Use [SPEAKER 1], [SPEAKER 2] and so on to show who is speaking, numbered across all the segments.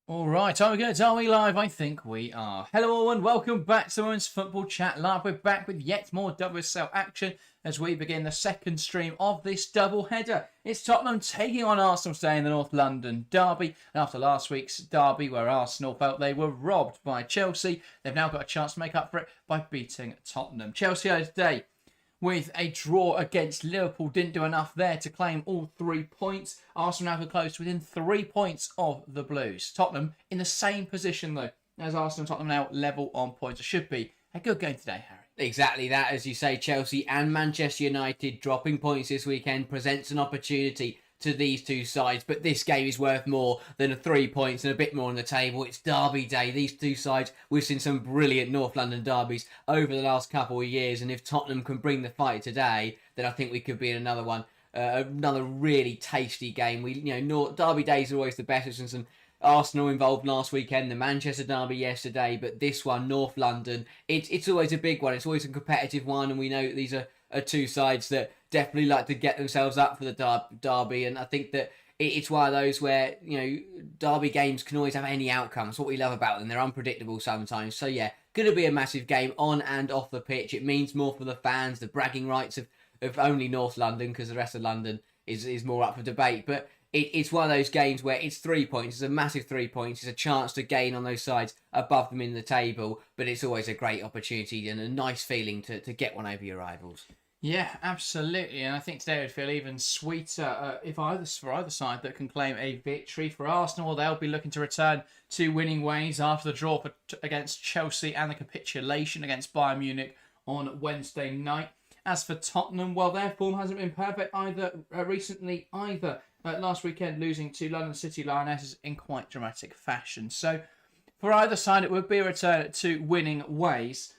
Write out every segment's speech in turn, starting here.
[SPEAKER 1] All right, are we good? Are we live? I think we are. Hello all and welcome back to Women's Football Chat Live. We're back with yet more WSL action as we begin the second stream of this double header. It's Tottenham taking on Arsenal today in the North London derby. And after last week's derby where Arsenal felt they were robbed by Chelsea, they've now got a chance to make up for it by beating Tottenham. Chelsea today with a draw against Liverpool, didn't do enough there to claim all 3 points. Arsenal now close within 3 points of the Blues. Tottenham in the same position though as Arsenal and Tottenham now level on points. It should be a good game today, Harry.
[SPEAKER 2] Exactly that, as you say. Chelsea and Manchester United dropping points this weekend presents an opportunity to these two sides, but this game is worth more than 3 points and a bit more on the table. It's derby day. These two sides, we've seen some brilliant North London derbies over the last couple of years, and if Tottenham can bring the fight today, then I think we could be in another one, another really tasty game. Derby days are always the best. There's some Arsenal involved last weekend, the Manchester derby yesterday, but this one, North London, it's always a big one. It's always a competitive one, and we know that these are two sides that definitely like to get themselves up for the derby, and I think that it's one of those where, derby games can always have any outcome. That's what we love about them. They're unpredictable sometimes. So yeah, going to be a massive game on and off the pitch. It means more for the fans, the bragging rights of only North London, because the rest of London is more up for debate. But it's one of those games where it's 3 points. It's a massive 3 points. It's a chance to gain on those sides above them in the table. But it's always a great opportunity and a nice feeling to get one over your rivals.
[SPEAKER 1] Yeah, absolutely, and I think today would feel even sweeter for either side that can claim a victory. For Arsenal, they'll be looking to return to winning ways after the draw against Chelsea and the capitulation against Bayern Munich on Wednesday night. As for Tottenham, well, their form hasn't been perfect recently either. Last weekend losing to London City Lionesses in quite dramatic fashion. So for either side, it would be a return to winning ways.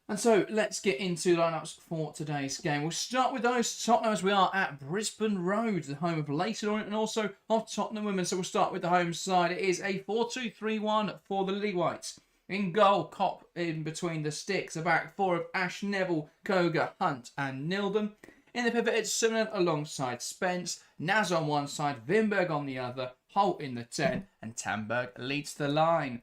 [SPEAKER 1] And so let's get into lineups for today's game. We'll start with those Tottenham as we are at Brisbane Road, the home of Leighton Orient and also of Tottenham Women. So we'll start with the home side. It is a 4-2-3-1 for the Lily Whites. In goal, Kopp in between the sticks. A back four of Ash, Neville, Koga, Hunt and Nildum. In the pivot, it's Simon alongside Spence. Naz on one side, Wimberg on the other. Holt in the 10 and Tamberg leads the line.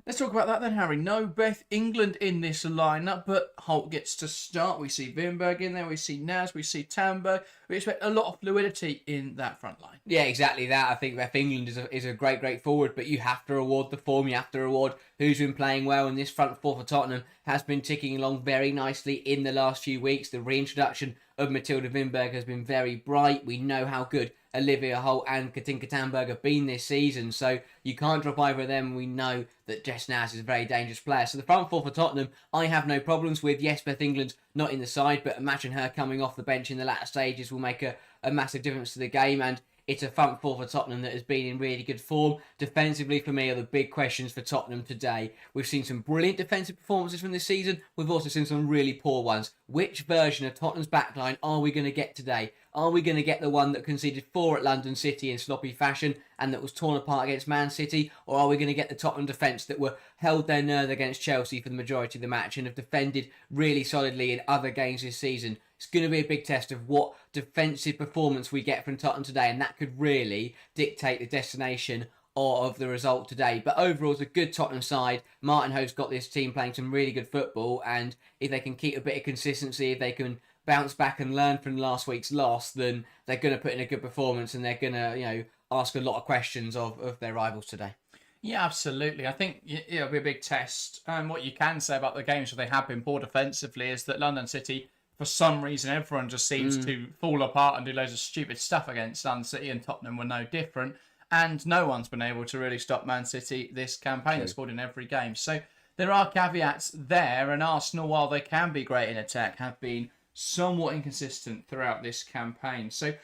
[SPEAKER 1] Let's talk about that then, Harry. No Beth England in this lineup, but Holt gets to start. We see Wimberg in there, we see Naz, we see Tamberg. We expect a lot of fluidity in that front line.
[SPEAKER 2] Yeah, exactly that. I think Beth England is a great forward, but you have to reward the form. You have to reward who's been playing well, and this front four for Tottenham has been ticking along very nicely in the last few weeks. The reintroduction of Matilda Wimberg has been very bright. We know how good Olivia Holt and Katinka Tamberg have been this season, so you can't drop either of them. We know that Jess Naz is a very dangerous player. So the front four for Tottenham, I have no problems with. Yes, Beth England's not in the side, but imagine her coming off the bench in the latter stages will make a massive difference to the game, and it's a front four for Tottenham that has been in really good form. Defensively, for me, are the big questions for Tottenham today. We've seen some brilliant defensive performances from this season. We've also seen some really poor ones. Which version of Tottenham's backline are we going to get today? Are we going to get the one that conceded 4 at London City in sloppy fashion and that was torn apart against Man City? Or are we going to get the Tottenham defence that were held their nerve against Chelsea for the majority of the match and have defended really solidly in other games this season? It's going to be a big test of what defensive performance we get from Tottenham today, and that could really dictate the destination of the result today. But overall, it's a good Tottenham side. Martin Ho's got this team playing some really good football, and if they can keep a bit of consistency, if they can bounce back and learn from last week's loss, then they're going to put in a good performance, and they're going to, ask a lot of questions of their rivals today.
[SPEAKER 1] Yeah, absolutely. I think it'll be a big test. And what you can say about the games where they have been poor defensively is that London City, for some reason, everyone just seems to fall apart and do loads of stupid stuff against London City, and Tottenham were no different. And no one's been able to really stop Man City this campaign. They've scored in every game. So there are caveats there, and Arsenal, while they can be great in attack, have been somewhat inconsistent throughout this campaign. So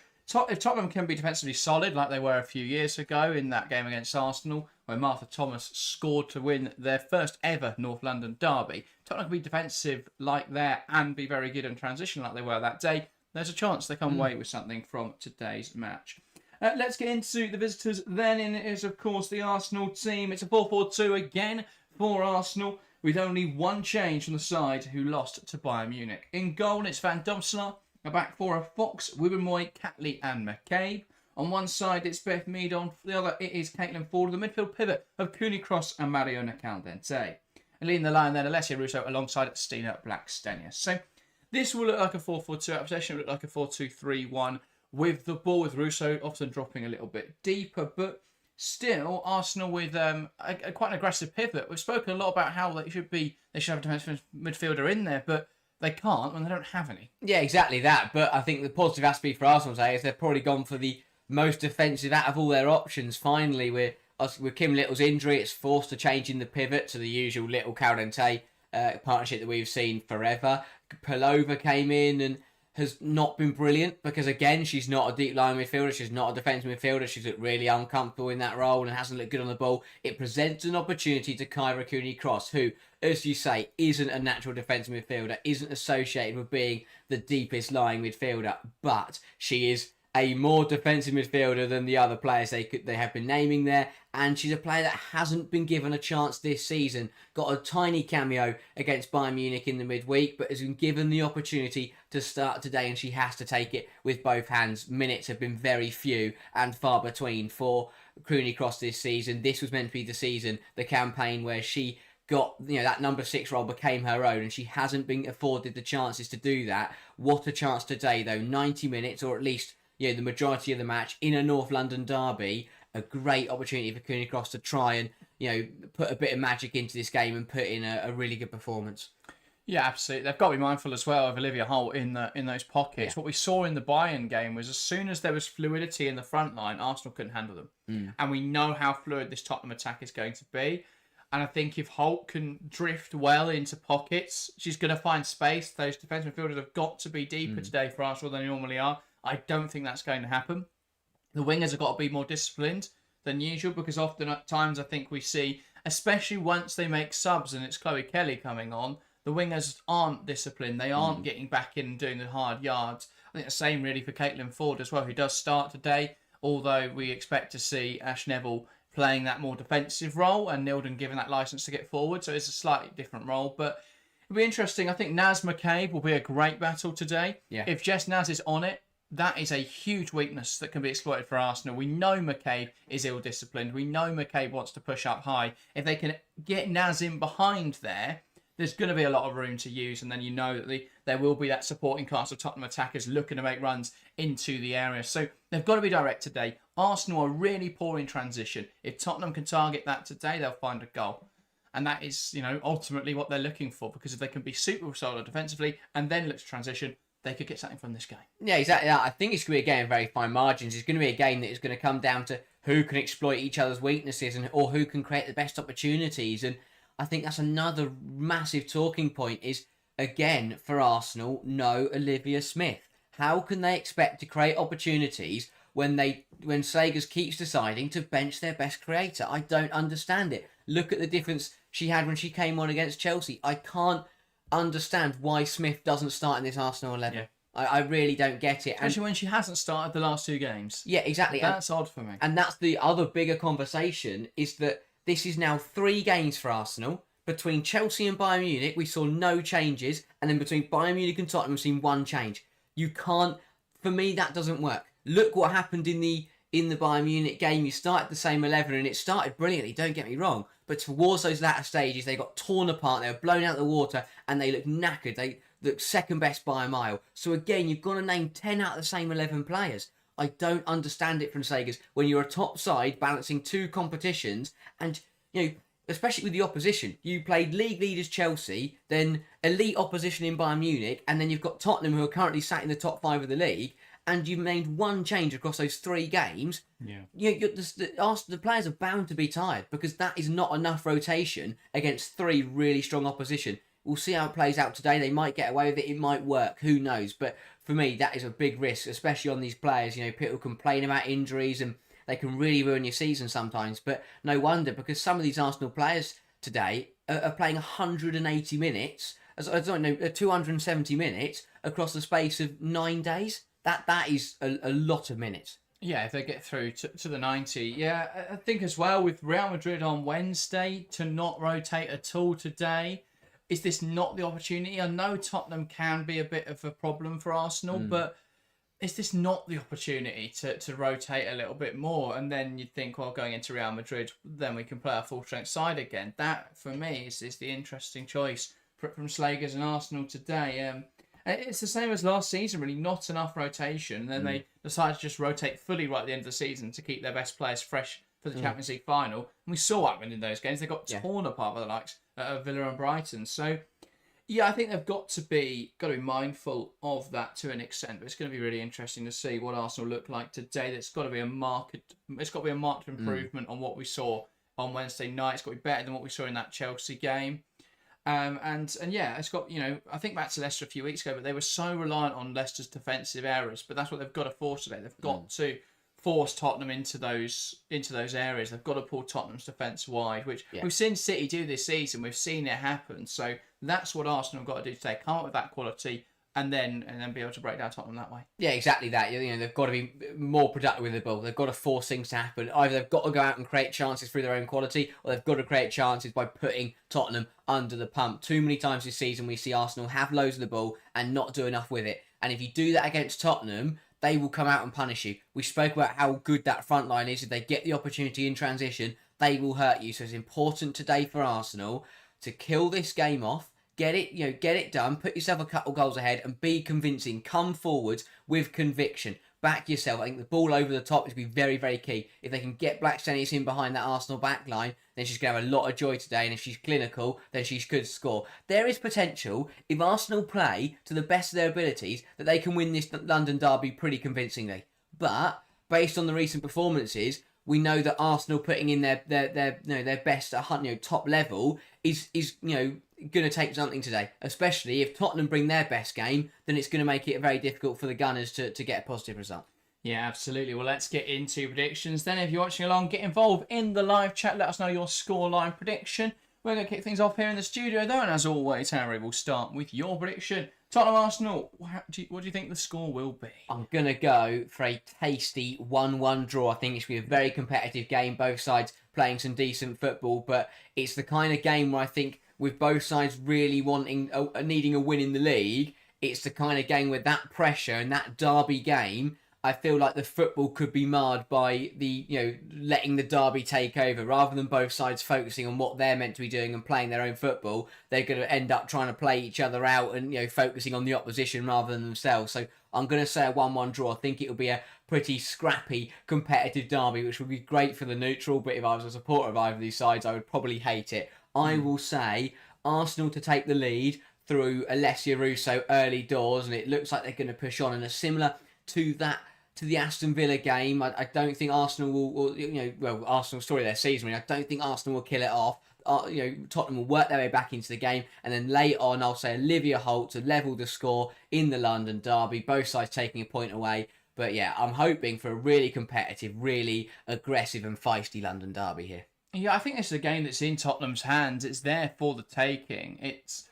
[SPEAKER 1] if Tottenham can be defensively solid like they were a few years ago in that game against Arsenal, where Martha Thomas scored to win their first ever North London derby, Tottenham can be defensive like that and be very good in transition like they were that day. There's a chance they come away with something from today's match. Let's get into the visitors then. And it is, of course, the Arsenal team. It's a 4-4-2 again for Arsenal, with only one change from the side who lost to Bayern Munich. In goal, it's Van Domselaar. A back four of Fox, Wibbenmoy, Catley and McCabe. On one side, it's Beth Mead. On the other, it is Caitlin Ford, the midfield pivot of Cooney Cross and Mariona Caldente. And leading the line then, Alessia Russo alongside Stina Blackstenius. So this will look like a 4-4-2 out possession. It will look like a 4-2-3-1 with the ball, with Russo often dropping a little bit deeper, but still, Arsenal with quite an aggressive pivot. We've spoken a lot about how they should have a defensive midfielder in there, but they can't when they don't have any.
[SPEAKER 2] Yeah, exactly that. But I think the positive aspect for Arsenal today is they've probably gone for the most defensive out of all their options. Finally, with Kim Little's injury, it's forced a change in the pivot to the usual Little Caldente partnership that we've seen forever. Pelova came in and has not been brilliant because, again, she's not a deep line midfielder. She's not a defensive midfielder. She's looked really uncomfortable in that role and hasn't looked good on the ball. It presents an opportunity to Kyra Cooney-Cross, who, as you say, isn't a natural defensive midfielder, isn't associated with being the deepest lying midfielder, but she is a more defensive midfielder than the other players they have been naming there, and she's a player that hasn't been given a chance this season. Got a tiny cameo against Bayern Munich in the midweek, but has been given the opportunity to start today, and she has to take it with both hands. Minutes have been very few and far between for Cooney Cross this season. This was meant to be the season, the campaign where she got, that number 6 role became her own, and she hasn't been afforded the chances to do that. What a chance today, though. 90 minutes, or at least the majority of the match in a North London derby. A great opportunity for Cooney Cross to try and, put a bit of magic into this game and put in a really good performance.
[SPEAKER 1] Yeah, absolutely. They've got to be mindful as well of Olivia Holt in those pockets. Yeah. What we saw in the Bayern game was as soon as there was fluidity in the front line, Arsenal couldn't handle them. And we know how fluid this Tottenham attack is going to be. And I think if Holt can drift well into pockets, she's going to find space. Those defensive midfielders have got to be deeper today for Arsenal than they normally are. I don't think that's going to happen. The wingers have got to be more disciplined than usual, because often at times I think we see, especially once they make subs and it's Chloe Kelly coming on, the wingers aren't disciplined. They aren't getting back in and doing the hard yards. I think the same really for Caitlin Ford as well, who does start today, although we expect to see Ash Neville playing that more defensive role and Nilden given that licence to get forward. So it's a slightly different role, but it'll be interesting. I think Naz McCabe will be a great battle today. Yeah. If Jess Naz is on it, that is a huge weakness that can be exploited for Arsenal. We know McCabe is ill-disciplined. We know McCabe wants to push up high. If they can get Naz in behind there's going to be a lot of room to use, and then that there will be that supporting cast of Tottenham attackers looking to make runs into the area. So they've got to be direct today. Arsenal are really poor in transition. If Tottenham can target that today, they'll find a goal. And that is, ultimately what they're looking for, because if they can be super solid defensively and then look to transition, they could get something from this game. Yeah,
[SPEAKER 2] exactly. I think it's going to be a game of very fine margins. It's going to be a game that is going to come down to who can exploit each other's weaknesses or who can create the best opportunities. And I think that's another massive talking point is, again, for Arsenal, no Olivia Smith. How can they expect to create opportunities when Sagers keeps deciding to bench their best creator? I don't understand it. Look at the difference she had when she came on against Chelsea. I can't understand why Smith doesn't start in this Arsenal 11. Yeah. I really don't get it.
[SPEAKER 1] Especially when she hasn't started the last 2 games.
[SPEAKER 2] Yeah, exactly.
[SPEAKER 1] That's odd for me.
[SPEAKER 2] And that's the other bigger conversation, is that this is now 3 games for Arsenal. Between Chelsea and Bayern Munich, we saw no changes. And then between Bayern Munich and Tottenham, we've seen 1 change. You can't... For me, that doesn't work. Look what happened in the Bayern Munich game. You started the same 11 and it started brilliantly, don't get me wrong. But towards those latter stages, they got torn apart, they were blown out of the water, and they looked knackered. They looked second best by a mile. So again, you've got to name 10 out of the same 11 players. I don't understand it from Sagers. When you're a top side balancing 2 competitions, and, especially with the opposition, you played league leaders Chelsea, then elite opposition in Bayern Munich, and then you've got Tottenham, who are currently sat in the top 5 of the league, and you've made 1 change across those 3 games. Yeah, the players are bound to be tired, because that is not enough rotation against 3 really strong opposition. We'll see how it plays out today. They might get away with it. It might work. Who knows? But for me, that is a big risk, especially on these players. People complain about injuries and they can really ruin your season sometimes. But no wonder, because some of these Arsenal players today are playing 180 minutes, 270 minutes across the space of 9 days. That is a lot of minutes.
[SPEAKER 1] Yeah, if they get through to the 90. Yeah, I think as well with Real Madrid on Wednesday to not rotate at all today. Is this not the opportunity? I know Tottenham can be a bit of a problem for Arsenal, but is this not the opportunity to rotate a little bit more? And then you'd think, well, going into Real Madrid, then we can play our full strength side again. That, for me, is the interesting choice from Slagers and Arsenal today. It's the same as last season, really, not enough rotation. And then they decided to just rotate fully right at the end of the season to keep their best players fresh for the Champions League final. And we saw what happened in those games. They got torn apart by the likes of Villa and Brighton. So, yeah, I think they've got to be mindful of that to an extent. But it's going to be really interesting to see what Arsenal look like today. It's got to be a marked improvement on what we saw on Wednesday night. It's got to be better than what we saw in that Chelsea game. And yeah, it's got, I think back to Leicester a few weeks ago, but they were so reliant on Leicester's defensive errors. But that's what they've got to force today. They've got to force Tottenham into those areas. They've got to pull Tottenham's defence wide, which we've seen City do this season. We've seen it happen. So that's what Arsenal have got to do today. Come up with that quality and then be able to break down Tottenham that way.
[SPEAKER 2] Yeah, exactly that. They've got to be more productive with the ball. They've got to force things to happen. Either they've got to go out and create chances through their own quality, or they've got to create chances by putting Tottenham under the pump. Too many times this season we see Arsenal have loads of the ball and not do enough with it. And if you do that against Tottenham, they will come out and punish you. We spoke about how good that front line is. If they get the opportunity in transition, they will hurt you. So it's important today for Arsenal to kill this game off, get it done, put yourself a couple goals ahead and be convincing. Come forward with conviction. Back yourself. I think the ball over the top is going to be very, very key. If they can get Blackstenius in behind that Arsenal back line, then she's going to have a lot of joy today. And if she's clinical, then she could score. There is potential, if Arsenal play to the best of their abilities, that they can win this London derby pretty convincingly. But based on the recent performances, we know that Arsenal putting in their best top level is going to take something today. Especially if Tottenham bring their best game, then it's going to make it very difficult for the Gunners to get a positive result.
[SPEAKER 1] Yeah, absolutely. Well, let's get into predictions then. If you're watching along, get involved in the live chat. Let us know your scoreline prediction. We're going to kick things off here in the studio though, and as always, Harry, we'll start with your prediction. Tottenham Arsenal, what do you think the score will be?
[SPEAKER 2] I'm going to go for a tasty 1-1 draw. I think it's going to be a very competitive game, both sides playing some decent football, but it's the kind of game where I think with both sides really needing a win in the league, it's the kind of game with that pressure and that derby game, I feel like the football could be marred by letting the derby take over. Rather than both sides focusing on what they're meant to be doing and playing their own football, they're going to end up trying to play each other out and focusing on the opposition rather than themselves. So I'm going to say a 1-1 draw. I think it will be a pretty scrappy, competitive derby, which would be great for the neutral, but if I was a supporter of either of these sides, I would probably hate it. I will say Arsenal to take the lead through Alessia Russo early doors, and it looks like they're going to push on, and a similar to the Aston Villa game. I don't think Arsenal will Arsenal's story of their season. I don't think Arsenal will kill it off. Tottenham will work their way back into the game, and then late on, I'll say Olivia Holt to level the score in the London derby. Both sides taking a point away. But yeah, I'm hoping for a really competitive, really aggressive and feisty London derby here.
[SPEAKER 1] Yeah, I think this is a game that's in Tottenham's hands. It's there for the taking. It's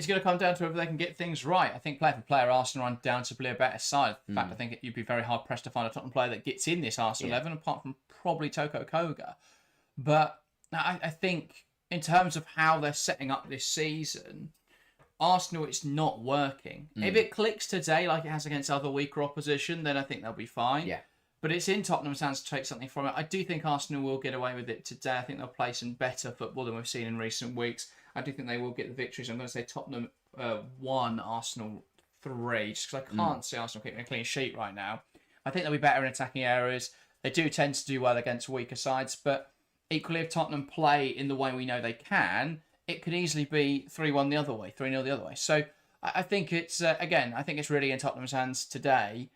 [SPEAKER 1] going to come down to whether they can get things right. I think player for player, Arsenal are undoubtedly a better side. In fact, I think you'd be very hard pressed to find a Tottenham player that gets in this Arsenal 11, apart from probably Toko Koga. But I think in terms of how they're setting up this season, Arsenal, it's not working. If it clicks today like it has against other weaker opposition, then I think they'll be fine.
[SPEAKER 2] Yeah.
[SPEAKER 1] But it's in Tottenham's hands to take something from it. I do think Arsenal will get away with it today. I think they'll play some better football than we've seen in recent weeks. I do think they will get the victories. I'm going to say Tottenham 1, Arsenal 3, just because I can't see Arsenal keeping a clean sheet right now. I think they'll be better in attacking areas. They do tend to do well against weaker sides, but equally if Tottenham play in the way we know they can, it could easily be 3-1 the other way, 3-0 the other way. So I think it's, I think it's really in Tottenham's hands today.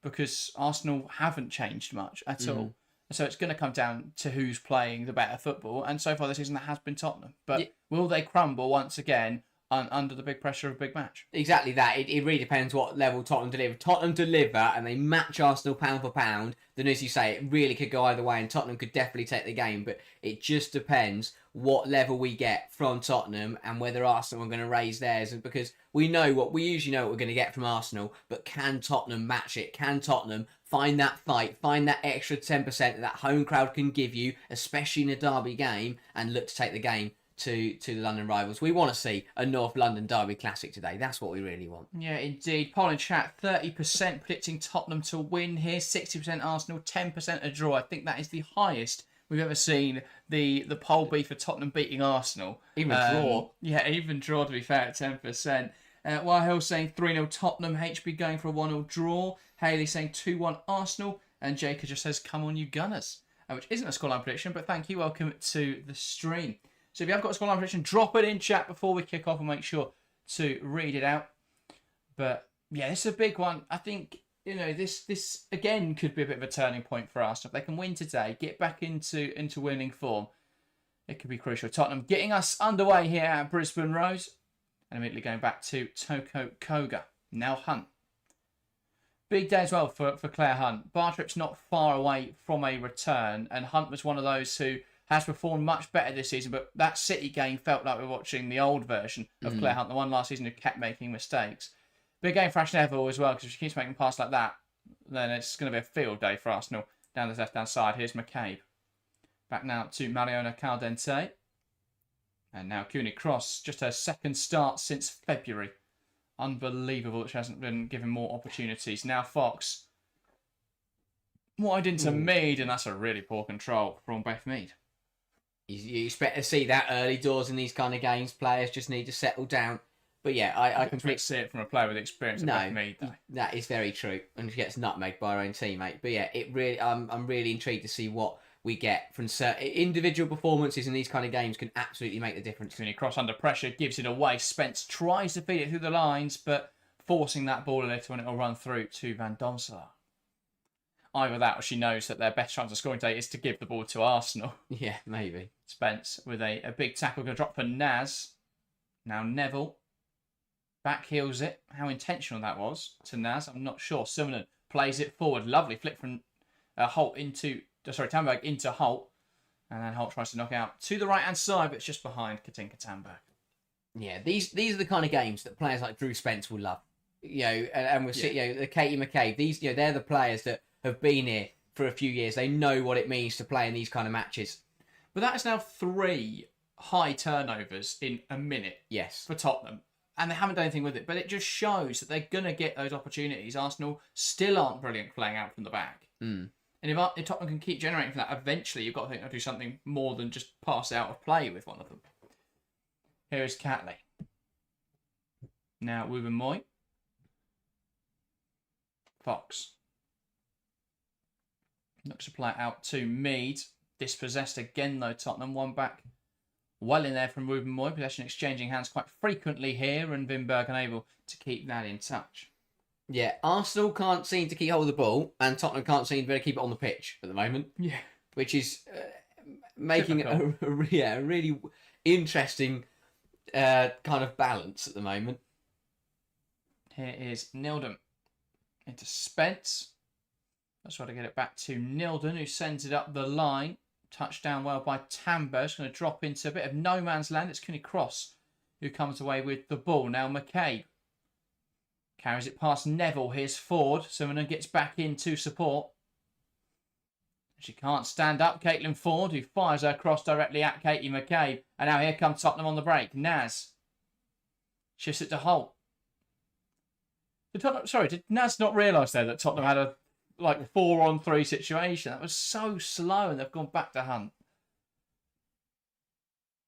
[SPEAKER 1] Because Arsenal haven't changed much at all. So it's going to come down to who's playing the better football. And so far this season, that has been Tottenham. But will they crumble once again under the big pressure of a big match?
[SPEAKER 2] Exactly that. It really depends what level Tottenham deliver. Tottenham deliver and they match Arsenal pound for pound, then as you say, it really could go either way and Tottenham could definitely take the game. But it just depends what level we get from Tottenham and whether Arsenal are going to raise theirs. Because we usually know what we're going to get from Arsenal, but can Tottenham match it? Can Tottenham find that fight, find that extra 10% that home crowd can give you, especially in a derby game, and look to take the game to the London rivals. We want to see a North London derby classic today. That's what we really want.
[SPEAKER 1] Yeah, indeed. Poll in chat, 30% predicting Tottenham to win here, 60% Arsenal, 10% a draw. I think that is the highest we've ever seen the poll be for Tottenham beating Arsenal.
[SPEAKER 2] Even a draw.
[SPEAKER 1] Yeah, even draw, to be fair, at 10%. Wahil saying 3-0 Tottenham, HB going for a 1-0 draw, Haley saying 2-1 Arsenal, and Jacob just says, come on you Gunners, which isn't a scoreline prediction, but thank you, welcome to the stream. So if you have got a scoreline prediction, drop it in chat before we kick off and make sure to read it out. But yeah, it's a big one. I think, this again could be a bit of a turning point for us. If they can win today, get back into winning form, it could be crucial. Tottenham getting us underway here at Brisbane Road, and immediately going back to Toko Koga. Now Hunt. Big day as well for Claire Hunt. Bartrip's not far away from a return, and Hunt was one of those who has performed much better this season, but that City game felt like we're watching the old version of Claire Hunt, the one last season who kept making mistakes. Big game for Ash Neville as well, because if she keeps making passes like that, then it's going to be a field day for Arsenal down the left-hand side. Here's McCabe. Back now to Mariona Caldente. And now Cooney Cross, just her second start since February. Unbelievable that she hasn't been given more opportunities. Now Fox. Wide into Mead, and that's a really poor control from Beth Mead.
[SPEAKER 2] You expect to see that early doors in these kind of games. Players just need to settle down. But yeah, I completely
[SPEAKER 1] see it from a player with experience. No, Beth Mead, though.
[SPEAKER 2] That is very true, and she gets nutmegged by her own teammate. But yeah, I'm really intrigued to see what we get from certain individual performances in these kind of games can absolutely make the difference.
[SPEAKER 1] Cooney Cross under pressure, gives it away. Spence tries to feed it through the lines, but forcing that ball a little, and it'll run through to Van Donselaar. Either that, or she knows that their best chance of scoring today is to give the ball to Arsenal.
[SPEAKER 2] Yeah, maybe.
[SPEAKER 1] Spence with a big tackle, going to drop for Naz. Now Neville back heels it. How intentional that was to Naz, I'm not sure. Simonen plays it forward. Lovely flick from Tamberg into Holt. And then Holt tries to knock out to the right-hand side, but it's just behind Katinka Tamberg.
[SPEAKER 2] Yeah, these are the kind of games that players like Drew Spence will love. And we'll see, the Katie McCabe, these, they're the players that have been here for a few years. They know what it means to play in these kind of matches.
[SPEAKER 1] But that is now 3 high turnovers in a minute.
[SPEAKER 2] Yes.
[SPEAKER 1] For Tottenham. And they haven't done anything with it. But it just shows that they're going to get those opportunities. Arsenal still aren't brilliant playing out from the back.
[SPEAKER 2] Mm.
[SPEAKER 1] And if Tottenham can keep generating from that, eventually you've got to think they'll do something more than just pass out of play with one of them. Here is Catley. Now Ruben Moy. Fox. Looks to play it out to Mead. Dispossessed again though, Tottenham. One back. Well in there from Ruben Moy. Possession exchanging hands quite frequently here, and Wimberg unable to keep that in touch.
[SPEAKER 2] Yeah, Arsenal can't seem to keep hold of the ball, and Tottenham can't seem to be able to keep it on the pitch at the moment.
[SPEAKER 1] Yeah.
[SPEAKER 2] Which is making it a really interesting kind of balance at the moment.
[SPEAKER 1] Here is Nilden into Spence. That's try to get it back to Nilden, who sends it up the line. Touchdown well by Tambo. It's going to drop into a bit of no man's land. It's Cooney Cross who comes away with the ball. Now McCabe carries it past Neville. Here's Ford. Simonen gets back in to support. She can't stand up. Caitlin Ford, who fires her cross directly at Katie McCabe. And now here comes Tottenham on the break. Naz shifts it to Holt. Did Naz not realise there that Tottenham had a 4-on-3 situation? That was so slow, and they've gone back to Hunt.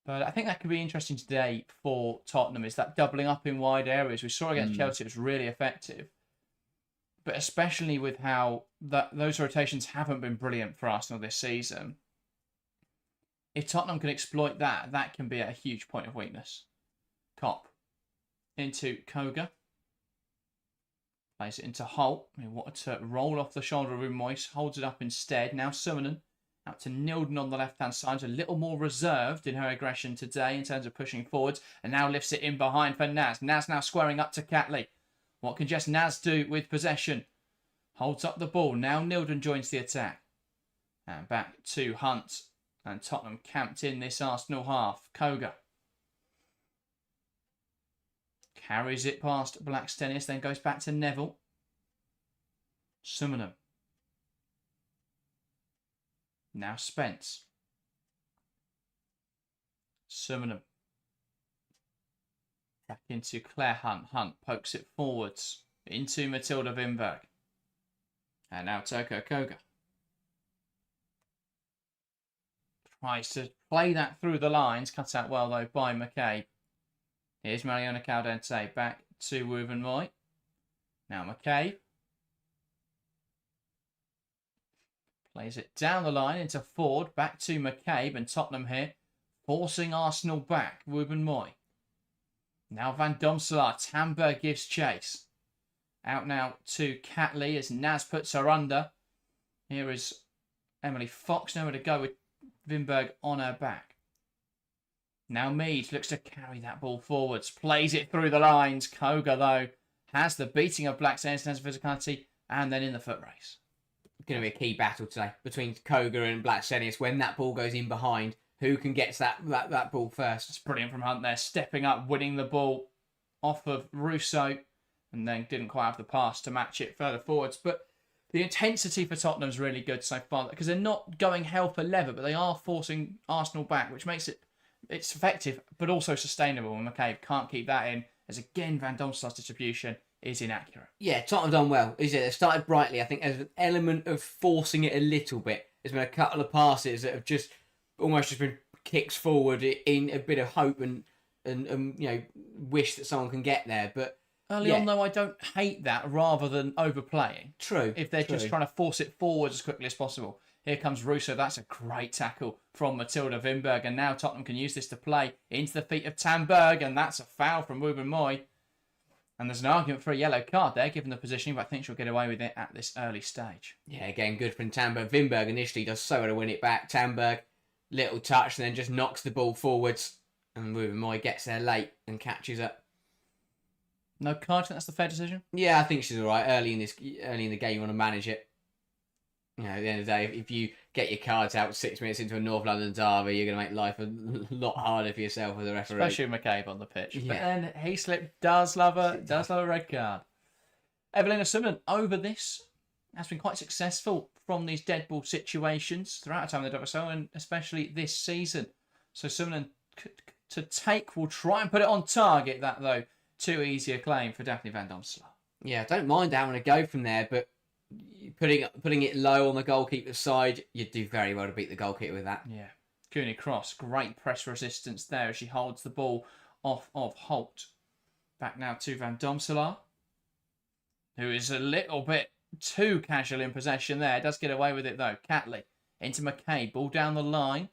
[SPEAKER 1] But I think that could be interesting today for Tottenham, is that doubling up in wide areas. We saw against Chelsea, it was really effective. But especially with how those rotations haven't been brilliant for Arsenal this season. If Tottenham can exploit that, that can be a huge point of weakness. Kopp into Koga. Plays it into Holt. He wanted to roll off the shoulder of Moyes. Holds it up instead. Now Simonen. Out to Nilden on the left-hand side. A little more reserved in her aggression today in terms of pushing forwards. And now lifts it in behind for Naz. Naz now squaring up to Catley. What can just Naz do with possession? Holds up the ball. Now Nilden joins the attack. And back to Hunt. And Tottenham camped in this Arsenal half. Koga. Carries it past Blackstenius. Then goes back to Neville. Simonen. Now Spence. Summonham. Back into Claire Hunt. Hunt pokes it forwards into Matilda Wimberg. And now Toko Koga. Tries to play that through the lines. Cut out well, though, by McCabe. Here's Mariona Caldente back to Wuvenmoy. Now McCabe. Plays it down the line into Ford. Back to McCabe, and Tottenham here forcing Arsenal back. Wuvenmoy. Now Van Domselaar. Tamberg gives chase. Out now to Catley as Naz puts her under. Here is Emily Fox. Nowhere to go with Wimberg on her back. Now Mead looks to carry that ball forwards. Plays it through the lines. Koga, though, has the beating of Black Saints and has physicality, and then in the foot race.
[SPEAKER 2] Going to be a key battle today between Koga and Black Saints. When that ball goes in behind, who can get that ball first?
[SPEAKER 1] It's brilliant from Hunt there. Stepping up, winning the ball off of Russo, and then didn't quite have the pass to match it further forwards. But the intensity for Tottenham's really good so far, because they're not going hell for leather, but they are forcing Arsenal back, which makes it's effective, but also sustainable. And McCabe can't keep that in, as again Van Domselaar's distribution is inaccurate.
[SPEAKER 2] Yeah, Tottenham done well. Is it? They started brightly. I think there's an element of forcing it a little bit. There's been a couple of passes that have just almost been kicks forward in a bit of hope and wish that someone can get there. But
[SPEAKER 1] early on, though, I don't hate that rather than overplaying.
[SPEAKER 2] True.
[SPEAKER 1] If they're just trying to force it forward as quickly as possible. Here comes Russo. That's a great tackle from Matilda Wimberg. And now Tottenham can use this to play into the feet of Tamberg. And that's a foul from Wubenmoy. And there's an argument for a yellow card there, given the positioning. But I think she'll get away with it at this early stage.
[SPEAKER 2] Yeah, again, good from Tamberg. Wimberg initially does so well to win it back. Tamberg, little touch, and then just knocks the ball forwards. And Wubenmoy gets there late and catches up.
[SPEAKER 1] No card, I think that's the fair decision?
[SPEAKER 2] Yeah, I think she's all right. Early in the game, you want to manage it. You know, at the end of the day, if you get your cards out 6 minutes into a North London derby, you're going to make life a lot harder for yourself as a referee.
[SPEAKER 1] Especially with McCabe on the pitch.
[SPEAKER 2] Yeah.
[SPEAKER 1] But then Hayslip does love a red card. Evelina Summerlin over this has been quite successful from these dead ball situations throughout her time in the WSL, and especially this season. So Summerlin to take will try and put it on target. That, though, too easy a claim for Daphne Van Domselaar.
[SPEAKER 2] Yeah, I don't mind having a go from there, but putting it low on the goalkeeper's side, you'd do very well to beat the goalkeeper with that.
[SPEAKER 1] Yeah. Cooney Cross, great press resistance there as she holds the ball off of Holt. Back now to Van Domselaar, who is a little bit too casual in possession there. Does get away with it, though. Catley into McCabe, ball down the line.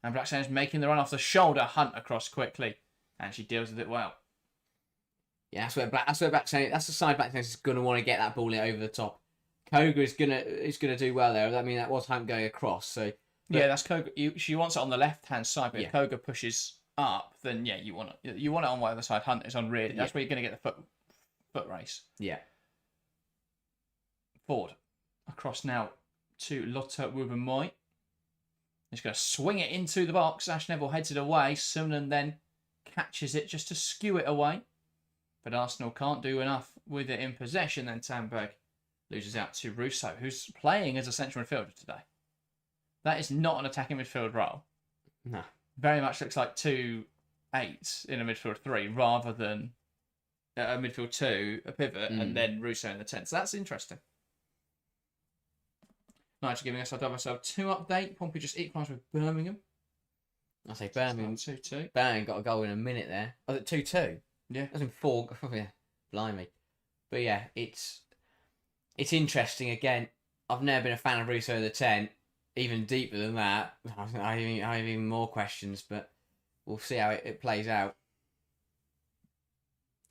[SPEAKER 1] And Black Saints making the run off the shoulder. Hunt across quickly. And she deals with it well.
[SPEAKER 2] Yeah, that's where Black Saints, that's the side Black Saints is going to want to get that ball in over the top. Koga is gonna do well there. I mean, that was Hunt going across. So
[SPEAKER 1] yeah, that's Koga. She wants it on the left hand side, but if Koga pushes up, then yeah, you want it on whatever side Hunt is on. Really, that's where you're going to get the foot race.
[SPEAKER 2] Yeah.
[SPEAKER 1] Ford across now to Lotte Wubenmoy. He's going to swing it into the box. Ash Neville heads it away. Sumnan then catches it just to skew it away, but Arsenal can't do enough with it in possession. Then Tamberg loses out to Russo, who's playing as a central midfielder today. That is not an attacking midfield role.
[SPEAKER 2] No.
[SPEAKER 1] Very much looks like 2 8s in a midfield 3 rather than a midfield 2, a pivot, and then Russo in the 10. So that's interesting. Nigel giving us our WSL 2 update. Pompey just equalised with Birmingham.
[SPEAKER 2] I say Birmingham.
[SPEAKER 1] 2-2.
[SPEAKER 2] Birmingham got a goal in a minute there. Was it 2-2?
[SPEAKER 1] Yeah.
[SPEAKER 2] That's in 4. Yeah, blimey. But yeah, it's interesting. Again, I've never been a fan of Russo in the 10. Even deeper than that, I have even more questions, but we'll see how it plays out.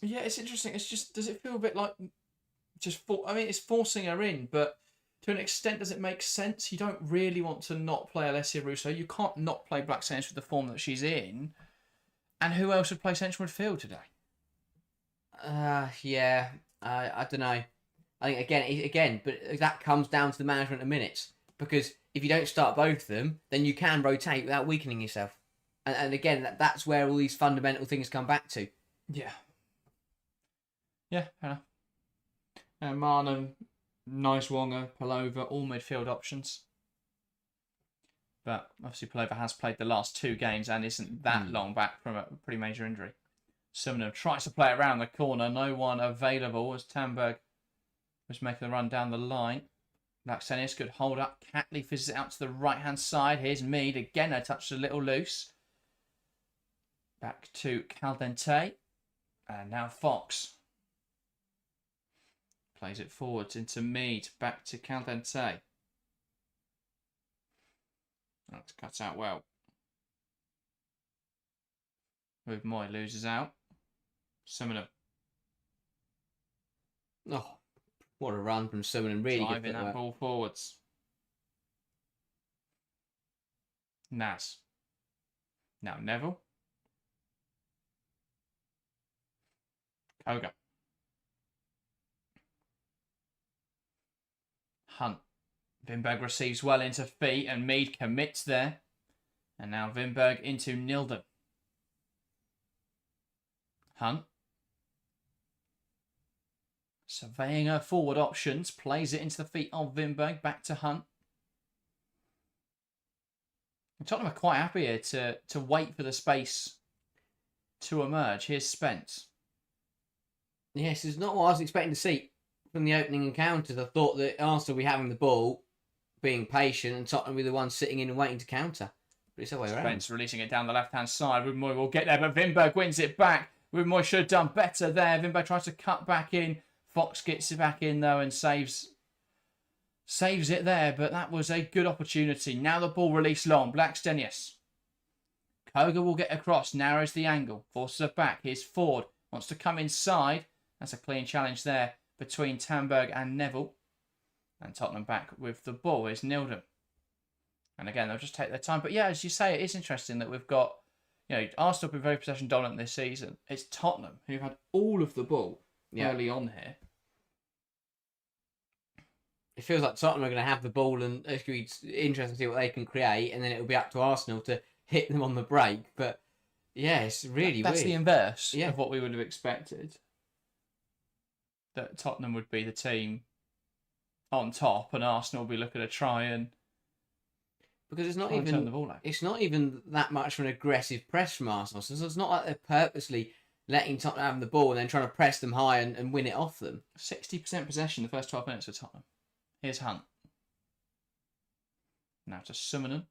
[SPEAKER 1] Yeah, it's interesting. It's just, does it feel a bit like it's forcing her in, but to an extent, does it make sense? You don't really want to not play Alessia Russo. You can't not play Black Saints with the form that she's in. And who else would play central midfield today?
[SPEAKER 2] Yeah, I don't know. I think again, but that comes down to the management of minutes, because if you don't start both of them, then you can rotate without weakening yourself. And again, that's where all these fundamental things come back to.
[SPEAKER 1] Yeah. Yeah, fair enough. Marnham, Nice Wonga, Palova, all midfield options. But obviously Palova has played the last 2 games and isn't that long back from a pretty major injury. Sumner tries to play it around the corner. No one available as Tamberg was making the run down the line. Laxenius could hold up. Catley fizzes it out to the right-hand side. Here's Mead. Again, a touch a little loose. Back to Caldente. And now Fox. Plays it forwards into Mead. Back to Caldente. That's cut out well. With Moy loses out. Summoner.
[SPEAKER 2] Oh, what a run from Summoner. Really
[SPEAKER 1] Driving
[SPEAKER 2] good
[SPEAKER 1] that
[SPEAKER 2] footwork.
[SPEAKER 1] ball forwards. Nas. Now Neville. Koga. Hunt. Wimberg receives well into feet and Mead commits there. And now Wimberg into Nilden. Hunt. Surveying her forward options. Plays it into the feet of Wimberg. Back to Hunt. Tottenham are quite happy here to wait for the space to emerge. Here's Spence.
[SPEAKER 2] Yes, it's not what I was expecting to see from the opening encounters. I thought that Arsenal would be having the ball, being patient, and Tottenham would be the ones sitting in and waiting to counter. But it's the way around.
[SPEAKER 1] Spence releasing it down the left-hand side. Rubenmoy will get there, but Wimberg wins it back. Rubenmoy should have done better there. Wimberg tries to cut back in. Fox gets it back in, though, and saves it there, but that was a good opportunity. Now the ball released long. Blackstenius. Koga will get across. Narrows the angle. Forces it back. Here's Ford. Wants to come inside. That's a clean challenge there between Tamberg and Neville. And Tottenham back with the ball is Nildum. And again, they'll just take their time. But yeah, as you say, it is interesting that we've got, Arsenal have been very possession dominant this season. It's Tottenham who've had all of the ball early on here.
[SPEAKER 2] It feels like Tottenham are going to have the ball and it's going to be interesting to see what they can create. And then it'll be up to Arsenal to hit them on the break. But yeah, it's really
[SPEAKER 1] That's
[SPEAKER 2] weird.
[SPEAKER 1] the inverse of what we would have expected. That Tottenham would be the team on top and Arsenal will be looking to try and
[SPEAKER 2] because it's not
[SPEAKER 1] turn the
[SPEAKER 2] even
[SPEAKER 1] ball over.
[SPEAKER 2] it's not even that much of an aggressive press from Arsenal. So it's not like they're purposely letting Tottenham have the ball and then trying to press them high and win it off them.
[SPEAKER 1] 60% possession the first 12 minutes for Tottenham. Here's Hunt. Now to Summonen.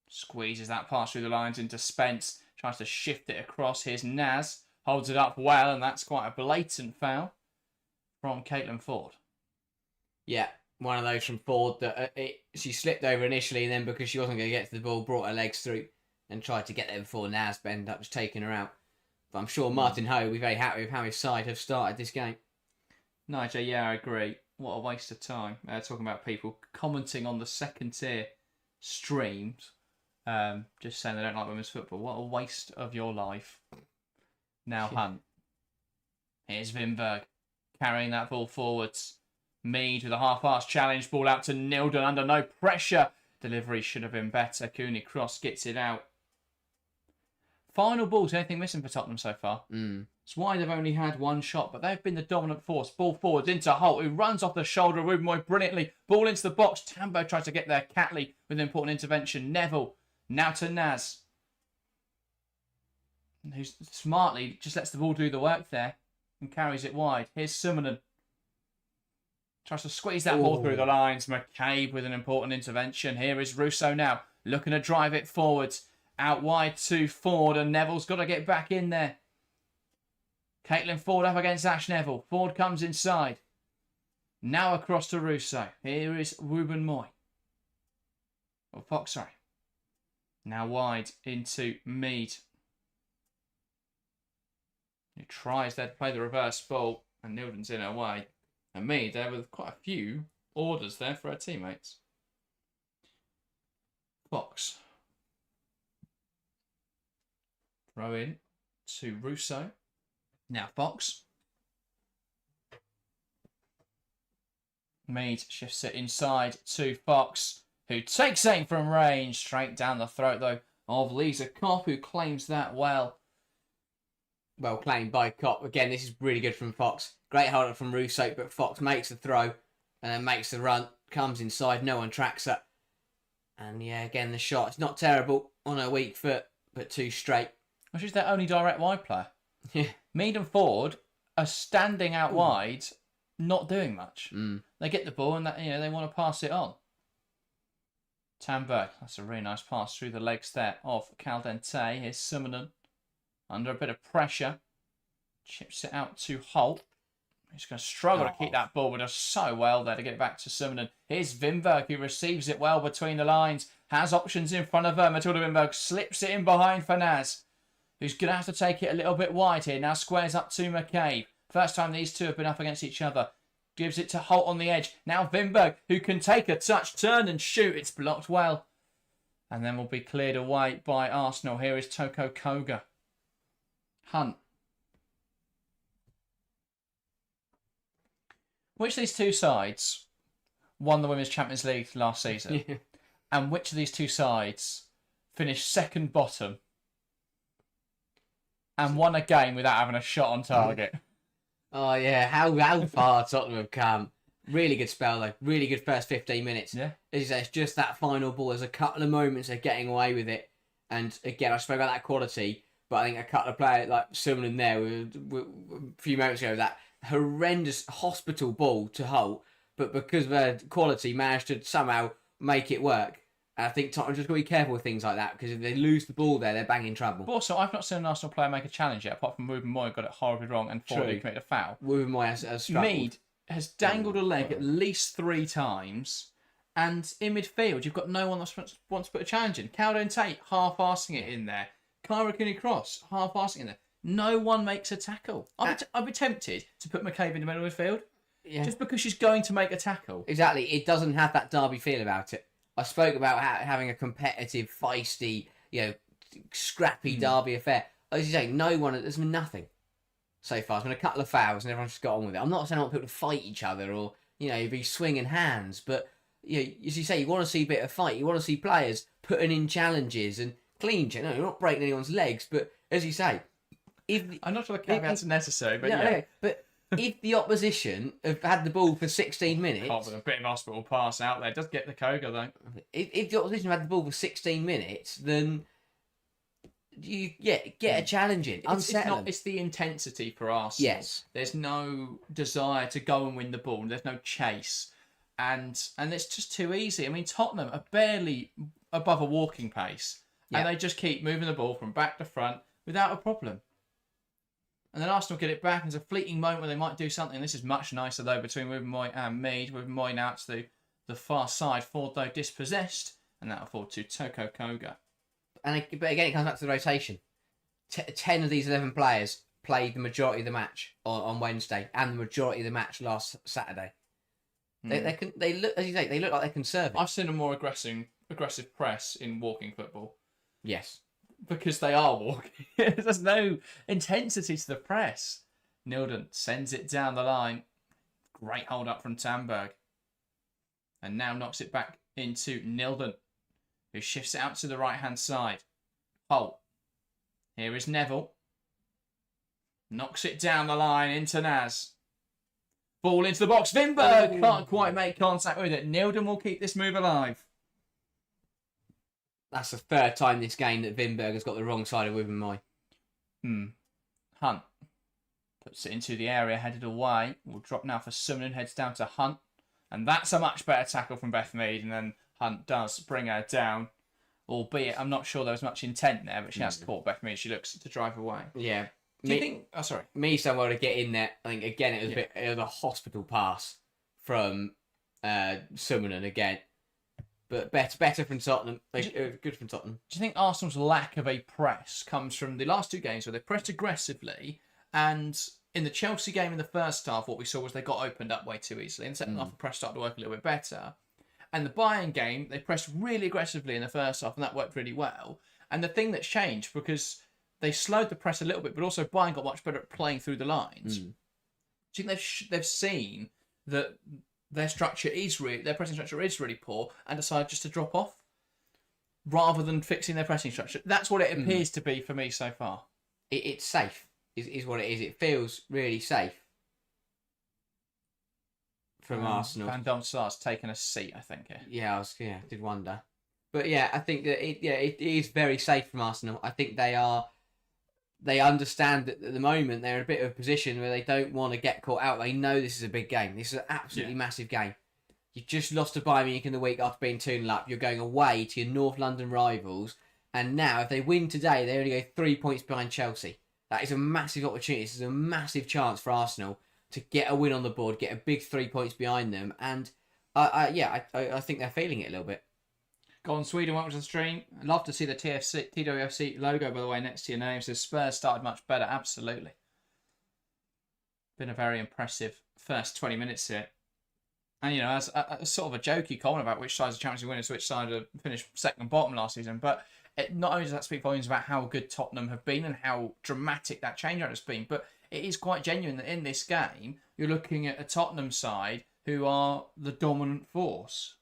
[SPEAKER 1] Squeezes that pass through the lines into Spence. Tries to shift it across. Here's Naz. Holds it up well, and that's quite a blatant foul from Caitlin Ford.
[SPEAKER 2] Yeah, one of those from Ford that she slipped over initially, and then because she wasn't going to get to the ball, brought her legs through and tried to get there before Naz ended up just taking her out. But I'm sure Martin Ho will be very happy with how his side have started this game.
[SPEAKER 1] Nigel, yeah, I agree. What a waste of time. Talking about people commenting on the second tier streams, just saying they don't like women's football. What a waste of your life. Now Hunt. Here's Wimberg carrying that ball forwards. Mead with a half-arse challenge. Ball out to Nilden under no pressure. Delivery should have been better. Cooney Cross gets it out. Final balls. Anything missing for Tottenham so far? It's why they've only had one shot, but they've been the dominant force. Ball forwards into Holt, who runs off the shoulder of Rubenmoy brilliantly. Ball into the box. Tambo tries to get there. Catley with an important intervention. Neville. Now to Naz, who smartly just lets the ball do the work there and carries it wide. Here's Summonen. Tries to squeeze that ball through the lines. McCabe with an important intervention. Here is Russo now, looking to drive it forwards. Out wide to Ford, and Neville's got to get back in there. Caitlin Ford up against Ash Neville. Ford comes inside. Now across to Russo. Here is Ruben Moy. Or Fox, sorry. Now wide into Mead. He tries there to play the reverse ball, and Nilden's in her way. And Mead there with quite a few orders there for her teammates. Fox. Throw in to Russo. Now Fox. Mead shifts it inside to Fox, who takes aim from range. Straight down the throat, though, of Lisa Kopp, who claims that well.
[SPEAKER 2] Well claimed by Kopp. Again, this is really good from Fox. Great hold up from Russo, but Fox makes the throw and then makes the run. Comes inside. No one tracks her. And yeah, again, the shot, it's not terrible on her weak foot, but too straight.
[SPEAKER 1] Well, she's their only direct wide player.
[SPEAKER 2] Yeah.
[SPEAKER 1] Mead and Ford are standing out wide, not doing much. They get the ball and they want to pass it on. Tamberg, that's a really nice pass through the legs there of Caldente. Here's Simonen under a bit of pressure. Chips it out to Holt. He's going to struggle to keep that ball, but does so well there to get it back to Simonen. Here's Wimberg, who receives it well between the lines. Has options in front of her. Matilda Wimberg slips it in behind for Naz, who's going to have to take it a little bit wide here. Now squares up to McCabe. First time these two have been up against each other. Gives it to Holt on the edge. Now Wimberg, who can take a touch, turn and shoot. It's blocked well. And then will be cleared away by Arsenal. Here is Toko Koga. Hunt. Which of these two sides won the Women's Champions League last season?
[SPEAKER 2] Yeah.
[SPEAKER 1] And which of these two sides finished second bottom and won a game without having a shot on target?
[SPEAKER 2] Oh, yeah. How far Tottenham have come. Really good spell, though. Really good first 15 minutes.
[SPEAKER 1] Yeah.
[SPEAKER 2] As you say, it's just that final ball. There's a couple of moments they're getting away with it. And again, I spoke about that quality, but I think a couple of players like Simonen there a few moments ago, that horrendous hospital ball to Hull, but because of their quality, managed to somehow make it work. And I think Tottenham just got to be careful with things like that, because if they lose the ball there, they're banging trouble.
[SPEAKER 1] But also, I've not seen an Arsenal player make a challenge yet, apart from Ruben Moy got it horribly wrong and Ford committed a foul.
[SPEAKER 2] Ruben Moy has struggled.
[SPEAKER 1] Mead has dangled a leg at least 3 times, and in midfield, you've got no one that wants to put a challenge in. Cowden Tate half-arsing it in there. Kyra Kinney-Cross half-arsing it in there. No one makes a tackle. I'd be tempted to put McCabe in the middle of the field, just because she's going to make a tackle.
[SPEAKER 2] Exactly. It doesn't have that derby feel about it. I spoke about having a competitive, feisty, scrappy derby affair. As you say, there's been nothing so far. There's been a couple of fouls and everyone's just got on with it. I'm not saying I want people to fight each other or, be swinging hands, but, as you say, you want to see a bit of fight. You want to see players putting in challenges and clean. You're not breaking anyone's legs, but as you say,
[SPEAKER 1] I'm not sure the caveats are necessary, but
[SPEAKER 2] but if the opposition have had the ball for 16 minutes...
[SPEAKER 1] Can't with a bit of hospital pass out there. It does get the Koga, though.
[SPEAKER 2] If the opposition have had the ball for 16 minutes, then you get a challenge in.
[SPEAKER 1] It's the intensity for Arsenal.
[SPEAKER 2] Yes.
[SPEAKER 1] There's no desire to go and win the ball. There's no chase. And it's just too easy. I mean, Tottenham are barely above a walking pace. Yeah. And they just keep moving the ball from back to front without a problem. And then Arsenal get it back. There's a fleeting moment where they might do something. This is much nicer, though, between Ruben Moy and Mead. Ruben Moy now to the far side. Ford, though, dispossessed. And that'll fall to Toko Koga.
[SPEAKER 2] But again, it comes back to the rotation. 10 of these 11 players played the majority of the match on Wednesday and the majority of the match last Saturday. They look, as you say, they look like they're conservative.
[SPEAKER 1] I've seen a more aggressive press in walking football.
[SPEAKER 2] Yes.
[SPEAKER 1] Because they are walking. There's no intensity to the press. Nilden sends it down the line. Great hold up from Tamberg. And now knocks it back into Nilden, who shifts it out to the right-hand side. Holt. Here is Neville. Knocks it down the line into Naz. Ball into the box. Wimberg can't quite make contact with it. Nilden will keep this move alive.
[SPEAKER 2] That's the third time this game that Wimberg has got the wrong side of Ruben Moy.
[SPEAKER 1] Hunt puts it into the area, headed away. Will drop now for Simonen, heads down to Hunt. And that's a much better tackle from Beth Mead. And then Hunt does bring her down. Albeit, I'm not sure there was much intent there, but she has caught Beth Mead. She looks to drive away.
[SPEAKER 2] Yeah.
[SPEAKER 1] Do you think... Oh, sorry.
[SPEAKER 2] Me so well to get in there. I think, again, it was a hospital pass from Simonen again. But better from Tottenham. Good from Tottenham.
[SPEAKER 1] Do you think Arsenal's lack of a press comes from the last 2 games where they pressed aggressively, and in the Chelsea game in the first half, what we saw was they got opened up way too easily. In the second half, the press started to work a little bit better. And the Bayern game, they pressed really aggressively in the first half, and that worked really well. And the thing that's changed, because they slowed the press a little bit, but also Bayern got much better at playing through the lines. Do you think they've seen that their pressing structure is really poor, and decided just to drop off rather than fixing their pressing structure? That's what it appears to be for me so far.
[SPEAKER 2] It's safe, is what it is. It feels really safe from Arsenal.
[SPEAKER 1] Van Dom Sar's taken a seat, I think.
[SPEAKER 2] Yeah, I did wonder. But yeah, I think that it is very safe from Arsenal. I think they understand that at the moment they're in a bit of a position where they don't want to get caught out. They know this is a big game. This is an absolutely massive game. You just lost to Bayern Munich in the week after being 2-0 up. You're going away to your North London rivals. And now, if they win today, they only go 3 points behind Chelsea. That is a massive opportunity. This is a massive chance for Arsenal to get a win on the board, get a big 3 points behind them. And I think they're feeling it a little bit.
[SPEAKER 1] Go on, Sweden, welcome to the stream. I'd love to see the TWFC logo, by the way, next to your name. So Spurs started much better, absolutely. Been a very impressive first 20 minutes here. And, as a sort of a jokey comment about which side's the Champions League winners, which side have finished second and bottom last season, but not only does that speak volumes about how good Tottenham have been and how dramatic that change-out has been, but it is quite genuine that in this game, you're looking at a Tottenham side who are the dominant force.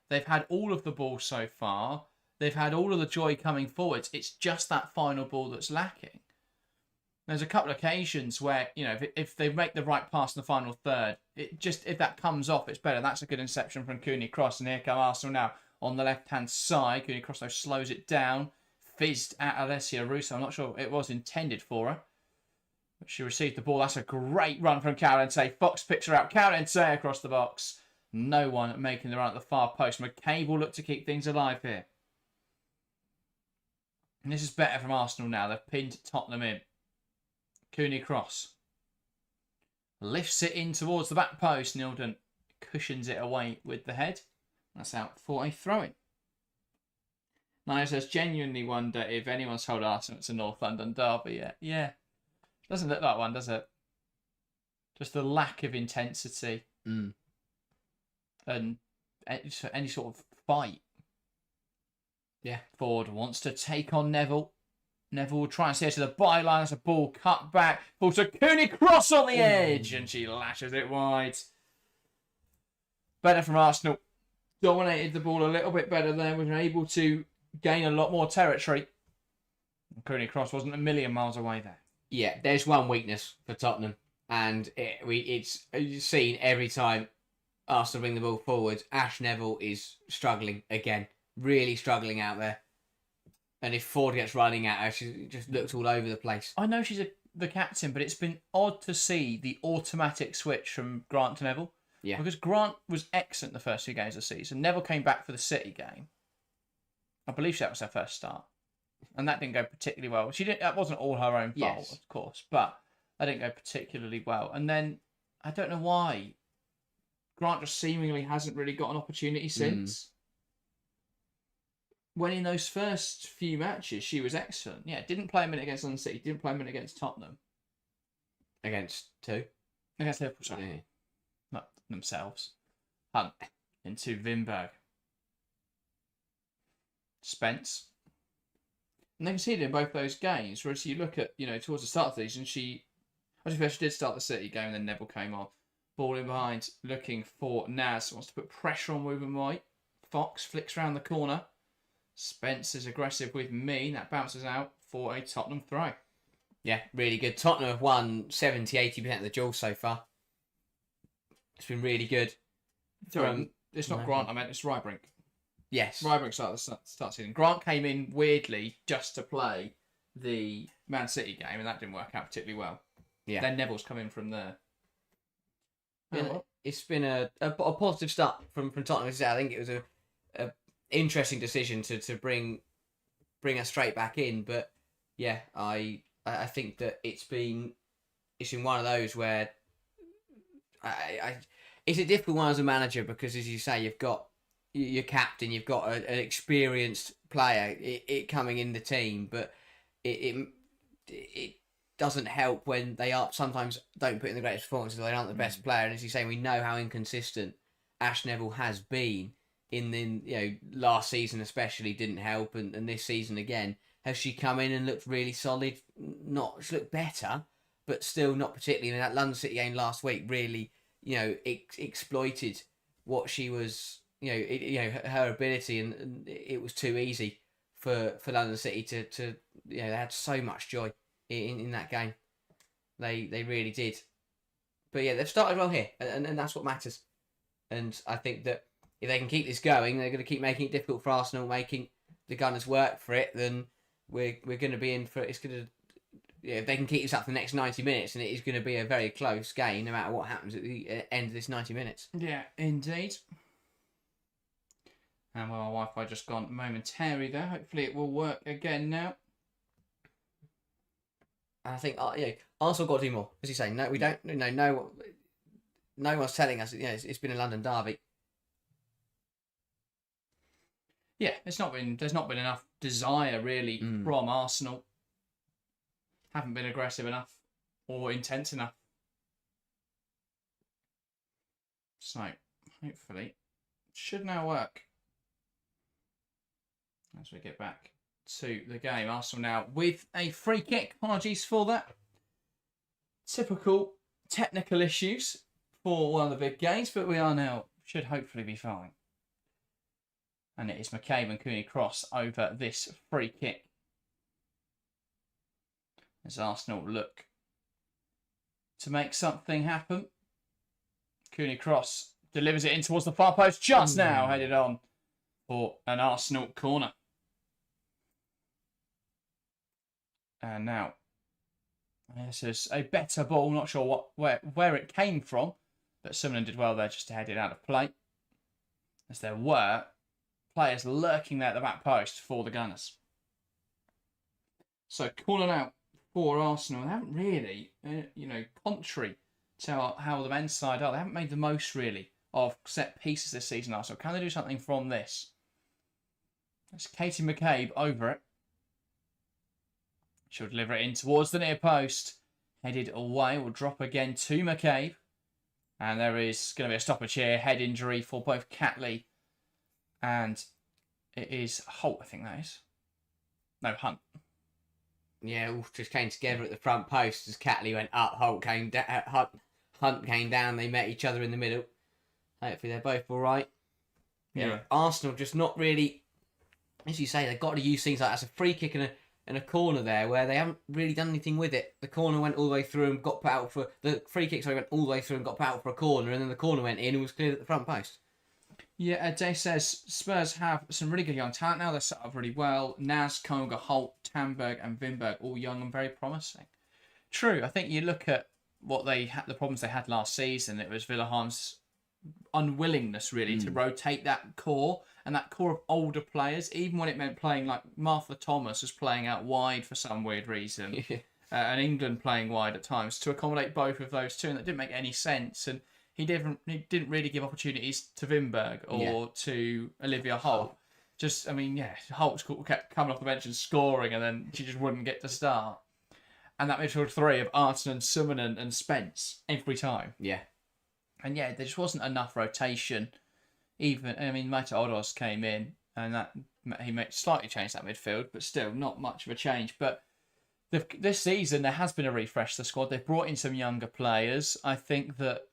[SPEAKER 1] They've had all of the ball so far. They've had all of the joy coming forwards. It's just that final ball that's lacking. There's a couple of occasions where, if they make the right pass in the final third, if that comes off, it's better. That's a good interception from Cooney Cross. And here come Arsenal now on the left-hand side. Cooney Cross, though, slows it down. Fizzed at Alessia Russo. I'm not sure it was intended for her. But she received the ball. That's a great run from Callante. Fox picks her out. Callante across the box. No one making the run at the far post. McCabe will look to keep things alive here. And this is better from Arsenal now. They've pinned Tottenham in. Cooney Cross. Lifts it in towards the back post. Nilden cushions it away with the head. That's out for a throw-in. Naya says, genuinely wonder if anyone's told Arsenal it's a North London derby yet. Yeah. Doesn't look like one, does it? Just the lack of intensity. And any sort of fight.
[SPEAKER 2] Yeah.
[SPEAKER 1] Ford wants to take on Neville. Neville will try and steer to the byline. That's a ball cut back. Ball to Cooney Cross on the edge. And she lashes it wide. Better from Arsenal. Dominated the ball a little bit better there. Was able to gain a lot more territory. Cooney Cross wasn't a million miles away there.
[SPEAKER 2] Yeah, there's one weakness for Tottenham. And it's seen every time Arsenal bring the ball forward. Ash Neville is struggling again. Really struggling out there. And if Ford gets running at her, she just looks all over the place.
[SPEAKER 1] I know she's the captain, but it's been odd to see the automatic switch from Grant to Neville.
[SPEAKER 2] Yeah.
[SPEAKER 1] Because Grant was excellent the first 2 games of the season. Neville came back for the City game. I believe that was her first start. And that didn't go particularly well. That wasn't all her own fault, of course. But that didn't go particularly well. And then, I don't know why, Grant just seemingly hasn't really got an opportunity since. When in those first few matches, she was excellent. Yeah, didn't play a minute against London City, didn't play a minute against Tottenham.
[SPEAKER 2] Against two?
[SPEAKER 1] Against Liverpool, sorry.
[SPEAKER 2] Yeah.
[SPEAKER 1] Not themselves. Hunt into Wimberg. Spence. And they conceded in both those games, whereas you look at, towards the start of the season, she did start the City game and then Neville came on. Ball in behind, looking for Naz. Wants to put pressure on Ruben White. Fox flicks round the corner. Spence is aggressive with me. That bounces out for a Tottenham throw.
[SPEAKER 2] Yeah, really good. Tottenham have won 70-80% of the duels so far. It's been really good.
[SPEAKER 1] It's not Grant, I meant it's Rybrink.
[SPEAKER 2] Yes.
[SPEAKER 1] Rybrink started season. Grant came in weirdly just to play the Man City game, and that didn't work out particularly well.
[SPEAKER 2] Yeah.
[SPEAKER 1] Then Neville's come in from there.
[SPEAKER 2] It's been a positive start from Tottenham. I think it was a interesting decision to bring us straight back in, but yeah, I think that it's been one of those where it's a difficult one as a manager because, as you say, you've got your captain, you've got an experienced player it coming in the team, but it doesn't help when they sometimes don't put in the greatest performances. They aren't the best player, and as you say, we know how inconsistent Ash Neville has been. Last season especially didn't help, and this season again. Has she come in and looked really solid? She looked better, but still not particularly. In that London City game last week, really, exploited what she was, her ability, and it was too easy for London City to they had so much joy in that game. They really did. But yeah, they've started well here, and that's what matters. And I think that if they can keep this going, they're going to keep making it difficult for Arsenal, making the Gunners work for it. Then we're going to be in for it's going to. Yeah, if they can keep this up for the next 90 minutes, and it is going to be a very close game, no matter what happens at the end of this 90 minutes.
[SPEAKER 1] Yeah, indeed. And well, our Wi-Fi just gone momentarily there. Hopefully it will work again now.
[SPEAKER 2] And I think, Arsenal got to do more. As you say, no, we don't. No one's telling us. It's been a London derby.
[SPEAKER 1] Yeah, there's not been enough desire really from Arsenal. Haven't been aggressive enough or intense enough. So hopefully it should now work. As we get back to the game, Arsenal now with a free kick. Apologies for that. Typical technical issues for one of the big games, but we are now should hopefully be fine. And it is McCabe and Cooney cross over this free kick. As Arsenal look to make something happen. Cooney cross delivers it in towards the far post. Just now headed on for an Arsenal corner. And now this is a better ball. Not sure where it came from, but Summerlin did well there just to head it out of play. As there were players lurking there at the back post for the Gunners. So calling out for Arsenal, they haven't really, contrary to how the men's side are, they haven't made the most really of set pieces this season. Arsenal, can they do something from this? That's Katie McCabe over it. She'll deliver it in towards the near post. Headed away, will drop again to McCabe. And there is going to be a stoppage here. Head injury for both Catley and it is Holt, I think that is. No, Hunt.
[SPEAKER 2] Yeah, just came together at the front post as Catley went up. Holt came down. Hunt came down. They met each other in the middle. Hopefully they're both all right. Yeah, Arsenal just not really, as you say, they've got to use things like that's a free kick and a corner there where they haven't really done anything with it. The corner went all the way through and got put out for the free kick. So went all the way through and got put out for a corner, and then the corner went in and was cleared at the front post.
[SPEAKER 1] Yeah, Dave says Spurs have some really good young talent now. They're set up really well. Naz, Koga, Holt, Tamberg and Vinberg, all young and very promising. True, I think you look at what they had, the problems they had last season. It was Villaham's unwillingness really to rotate that core and that core of older players, even when it meant playing like Martha Thomas was playing out wide for some weird reason, and England playing wide at times to accommodate both of those two, and that didn't make any sense. And he didn't really give opportunities to Vinberg or to Olivia Holt. Holt kept coming off the bench and scoring, and then she just wouldn't get to start. And that midfield three of Arton, Summonen and Spence every time.
[SPEAKER 2] Yeah.
[SPEAKER 1] And there just wasn't enough rotation. Mata Odos came in, and he slightly changed that midfield, but still not much of a change. But this season, there has been a refresh to the squad. They've brought in some younger players. I think that,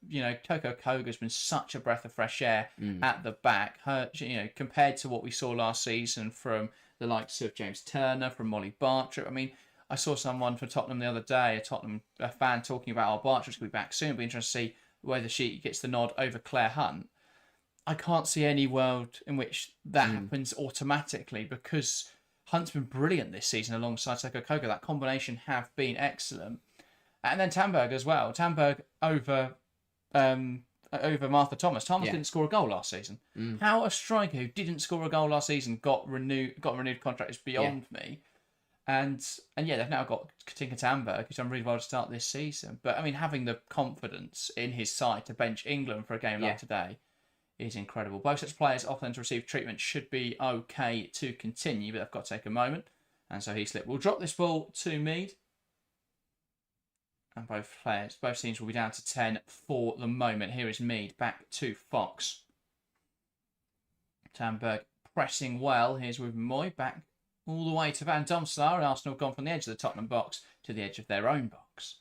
[SPEAKER 1] Coco Koga's been such a breath of fresh air at the back. Compared to what we saw last season from the likes of James Turner, from Molly Bartrip. I saw someone for Tottenham the other day, a fan talking about Bartrip's going to be back soon. It'll be interesting to see whether she gets the nod over Claire Hunt. I can't see any world in which that happens automatically because Hunt's been brilliant this season alongside Seko Koga. That combination have been excellent. And then Tamberg as well. Tamberg over Martha Thomas. Thomas didn't score a goal last season. How a striker who didn't score a goal last season got a renewed contract is beyond me. And they've now got Katinka Tamberg, who's done really well to start this season. But having the confidence in his side to bench England for a game like today is incredible. Both such players often to receive treatment should be okay to continue, but they've got to take a moment. And so Heaslip will drop this ball to Mead. And both teams will be down to 10 for the moment. Here is Mead back to Fox. Tamberg pressing well. Here's with Moy back all the way to Van Domslaar, and Arsenal gone from the edge of the Tottenham box to the edge of their own box.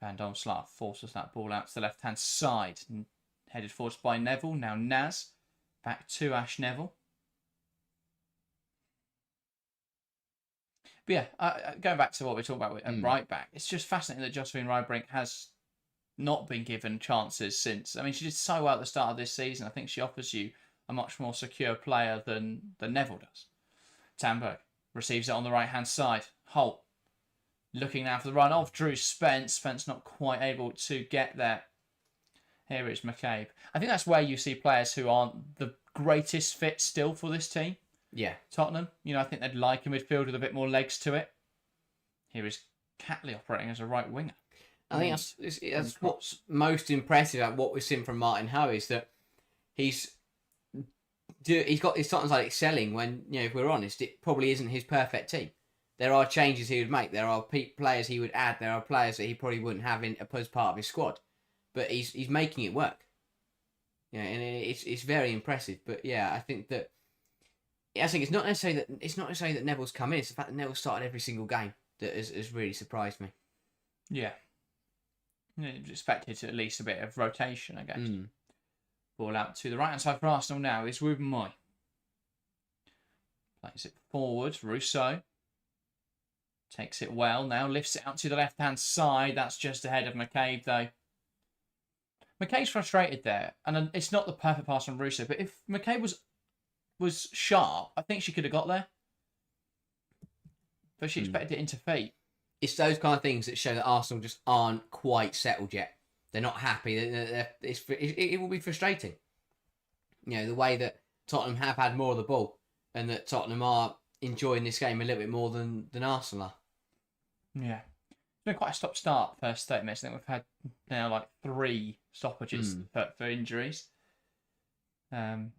[SPEAKER 1] Van Domslaar forces that ball out to the left-hand side, and headed forwards by Neville. Now Naz, back to Ash Neville. But going back to what we're talking about at right back, it's just fascinating that Josephine Rydbrink has not been given chances since. She did so well at the start of this season. I think she offers you a much more secure player than Neville does. Tambo receives it on the right-hand side. Holt looking now for the run of Drew Spence. Spence not quite able to get there. Here is McCabe. I think that's where you see players who aren't the greatest fit still for this team.
[SPEAKER 2] Yeah.
[SPEAKER 1] Tottenham. I think they'd like a midfield with a bit more legs to it. Here is Catley operating as a right winger.
[SPEAKER 2] I think that's what's most impressive about what we've seen from Martin Ho is that he's got his Tottenham's like excelling when, if we're honest, it probably isn't his perfect team. There are changes he would make. There are players he would add. There are players that he probably wouldn't have as part of his squad. But he's making it work. And it's very impressive. But yeah, I think it's not necessarily that Neville's come in. It's the fact that Neville started every single game that has really surprised me.
[SPEAKER 1] Yeah. Expected at least a bit of rotation, I guess. Ball out to the right-hand side for Arsenal now is Ruben Moy. Plays it forward. Rousseau takes it well now. Lifts it out to the left-hand side. That's just ahead of McCabe, though. McCabe's frustrated there. And it's not the perfect pass from Rousseau. But if McCabe was sharp, I think she could have got there. But she expected it into feet.
[SPEAKER 2] It's those kind of things that show that Arsenal just aren't quite settled yet. They're not happy. It will be frustrating. The way that Tottenham have had more of the ball and that Tottenham are enjoying this game a little bit more than Arsenal are.
[SPEAKER 1] Yeah. It's been quite a stop-start first 30 minutes. I think we've had now like 3 stoppages for injuries. That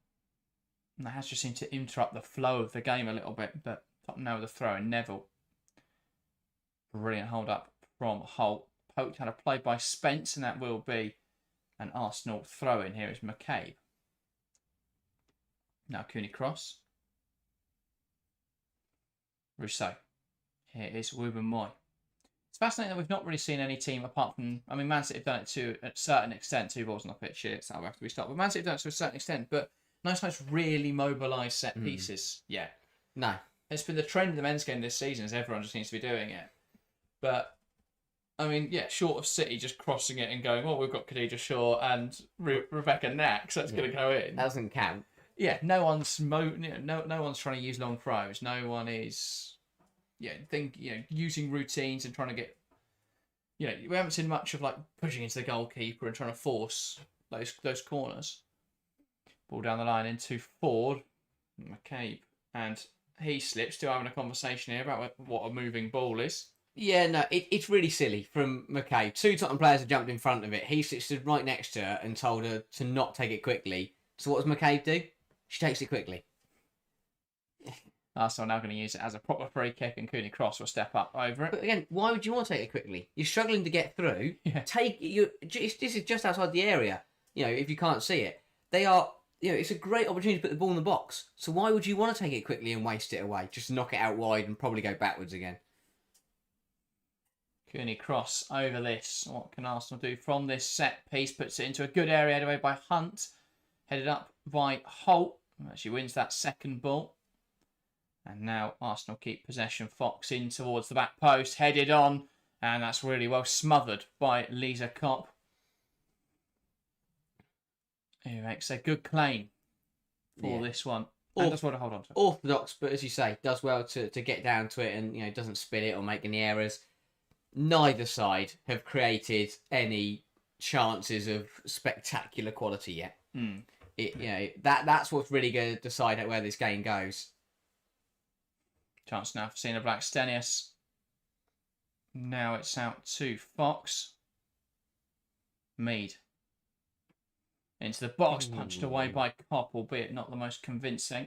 [SPEAKER 1] has just seemed to interrupt the flow of the game a little bit. But Tottenham now with a throw in Neville. Brilliant hold up from Holt. Poked had a play by Spence, and that will be an Arsenal throw in. Here is McCabe. Now Cooney cross. Rousseau. Here is Ruben Moy. It's fascinating that we've not really seen any team apart from, Man City have done it to a certain extent. 2 balls on the pitch here, so I'll have to restart. But Man City have done it to a certain extent, but nice really mobilised set pieces. Yeah.
[SPEAKER 2] No.
[SPEAKER 1] It's been the trend of the men's game this season, as everyone just seems to be doing it. But, short of City just crossing it and going, well, we've got Khadija Shaw and Rebecca Knack, so it's going to go in.
[SPEAKER 2] That doesn't count.
[SPEAKER 1] Yeah, no one's trying to use long throws. No one is, using routines and trying to get, we haven't seen much of like pushing into the goalkeeper and trying to force those corners. Ball down the line into Ford, McCabe, and he slips. Still having a conversation here about what a moving ball is.
[SPEAKER 2] Yeah, no, it's really silly from McCabe. 2 Tottenham players have jumped in front of it. He stood right next to her and told her to not take it quickly. So what does McCabe do? She takes it quickly.
[SPEAKER 1] Arsenal now going to use it as a proper free kick, and Cooney Cross will step up over it.
[SPEAKER 2] But again, why would you want to take it quickly? You're struggling to get through.
[SPEAKER 1] Yeah.
[SPEAKER 2] This is just outside the area. If you can't see it, they are. It's a great opportunity to put the ball in the box. So why would you want to take it quickly and waste it away? Just knock it out wide and probably go backwards again.
[SPEAKER 1] Cooney Cross over this. What can Arsenal do from this set piece? Puts it into a good area, headed away by Hunt. Headed up by Holt. She wins that second ball. And now Arsenal keep possession. Fox in towards the back post. Headed on. And that's really well smothered by Lisa Kopp. Who makes a good claim for this one. And does well to hold on to it.
[SPEAKER 2] Orthodox, but as you say, does well to get down to it and doesn't spill it or make any errors. Neither side have created any chances of spectacular quality yet. That's what's really going to decide where this game goes.
[SPEAKER 1] Chance now for Sina Blackstenius. Now it's out to Fox. Mead. Into the box, punched away by Kopp, albeit not the most convincing.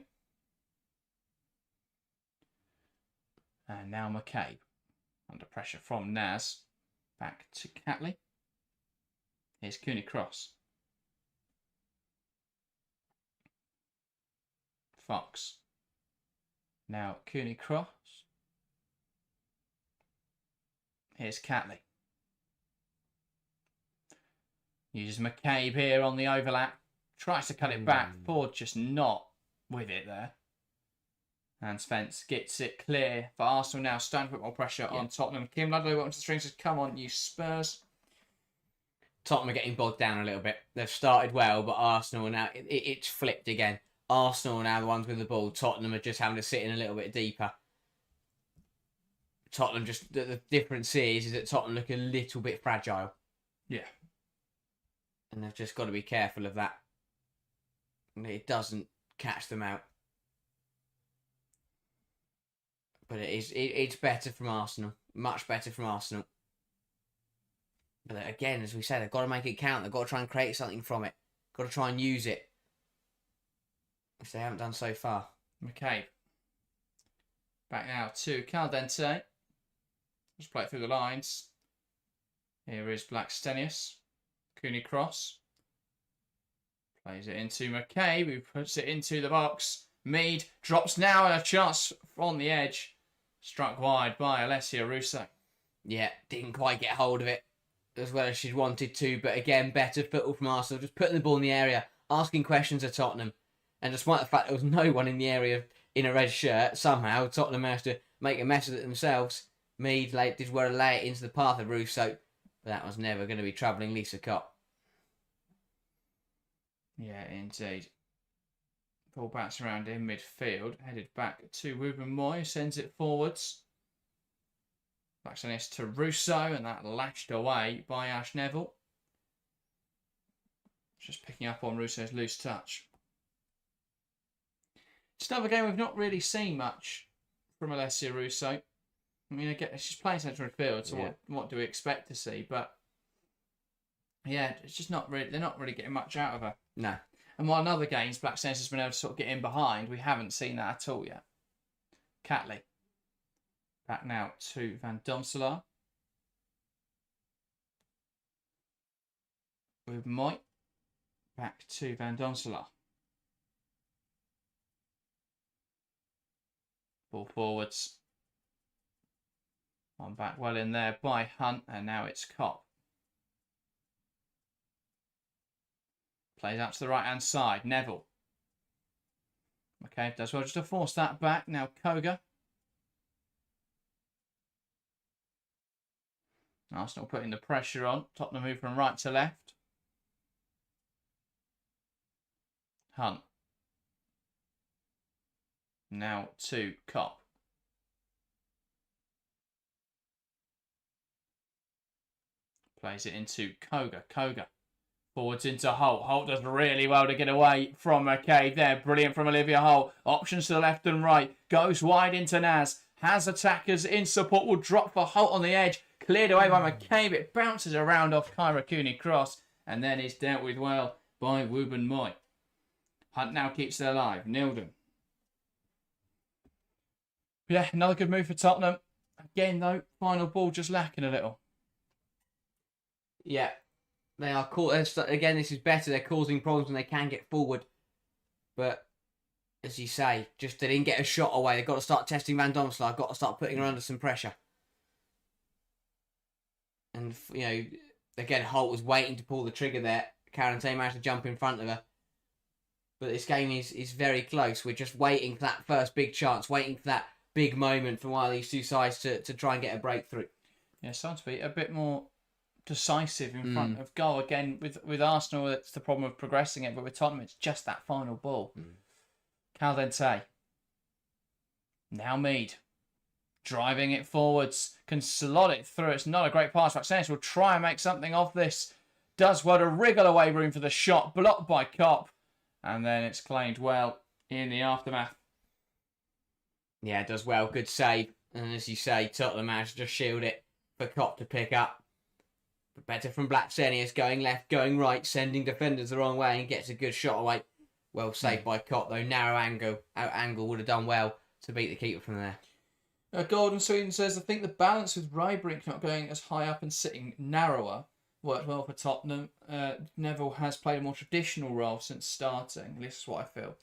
[SPEAKER 1] And now McCabe. Under pressure from Naz. Back to Catley. Here's Cooney Cross. Fox. Now Cooney Cross. Here's Catley. Uses McCabe here on the overlap. Tries to cut it back. Ford just not with it there. And Spence gets it clear for Arsenal now. Starting to put more pressure on Tottenham. Kim Ludlow, welcome to the string, says, come on, you Spurs.
[SPEAKER 2] Tottenham are getting bogged down a little bit. They've started well, but Arsenal now it's flipped again. Arsenal are now the ones with the ball. Tottenham are just having to sit in a little bit deeper. Tottenham just the difference is that Tottenham look a little bit fragile.
[SPEAKER 1] Yeah.
[SPEAKER 2] And they've just got to be careful of that. And it doesn't catch them out. But it's better from Arsenal. Much better from Arsenal. But again, as we said, they've got to make it count. They've got to try and create something from it. Got to try and use it. Which they haven't done so far.
[SPEAKER 1] McCabe. Back now to Caldente. Just play it through the lines. Here is Blackstenius. Cooney cross. Plays it into McCabe, who puts it into the box. Mead drops now and a chance on the edge. Struck wide by Alessia Russo.
[SPEAKER 2] Yeah, didn't quite get hold of it as well as she'd wanted to, but again, better football from Arsenal, just putting the ball in the area, asking questions of Tottenham, and despite the fact there was no one in the area in a red shirt, somehow Tottenham managed to make a mess of it themselves. Mead did well to lay it into the path of Russo, but that was never going to be troubling Lisa Kopp.
[SPEAKER 1] Yeah, indeed. Ball bounced around in midfield, headed back to Ruben Moy, sends it forwards. Blackstenius to Russo, and that lashed away by Ash Neville. Just picking up on Russo's loose touch. It's another game we've not really seen much from Alessia Russo. I mean, again, she's playing central midfield, so what do we expect to see? But yeah, it's just not really. They're not really getting much out of her.
[SPEAKER 2] No.
[SPEAKER 1] And while in other games, Blackstenius has been able to sort of get in behind, we haven't seen that at all yet. Catley. Back now to Van Domselaar. With Moy. Back to Van Domselaar. Ball forwards. One back well in there by Hunt, and now it's Kopp. Plays out to the right-hand side. Neville. Okay, does well just to force that back. Now Koga. Arsenal putting the pressure on. Tottenham move from right to left. Hunt. Now to Kopp. Plays it into Koga. Koga. Forwards into Holt. Holt does really well to get away from McCabe there. Brilliant from Olivia Holt. Options to the left and right. Goes wide into Naz. Has attackers in support. Will drop for Holt on the edge. Cleared away by McCabe. It bounces around off Kyra Cooney cross. And then it's dealt with well by Ruben Moy. Hunt now keeps it alive. Nilden. Yeah, another good move for Tottenham. Again, though, final ball just lacking a little.
[SPEAKER 2] Yeah. They are again, this is better. They're causing problems when they can get forward. But, as you say, just they didn't get a shot away. They've got to start testing Van Domselaar. Got to start putting her under some pressure. And, you know, again, Holt was waiting to pull the trigger there. Karen Tay managed to jump in front of her. But this game is very close. We're just waiting for that first big chance. Waiting for that big moment from one of these two sides to try and get a breakthrough.
[SPEAKER 1] Yeah, starting to be a bit more decisive in front of goal. Again, with Arsenal, it's the problem of progressing it, but with Tottenham, it's just that final ball. Caldente. Now Mead. Driving it forwards. Can slot it through. It's not a great pass. Blackstenius will try and make something of this. Does well to wriggle away room for the shot. Blocked by Kopp. And then it's claimed well in the aftermath.
[SPEAKER 2] Yeah, it does well. Good save. And as you say, Tottenham managed to just shield it for Kopp to pick up. But better from Blackstenius, going left, going right, sending defenders the wrong way and gets a good shot away. Well saved by Kopp, though. Narrow angle would have done well to beat the keeper from there.
[SPEAKER 1] Gordon Sweden says, I think the balance with Rybrink not going as high up and sitting narrower worked well for Tottenham. Neville has played a more traditional role since starting. At least that's what I feel.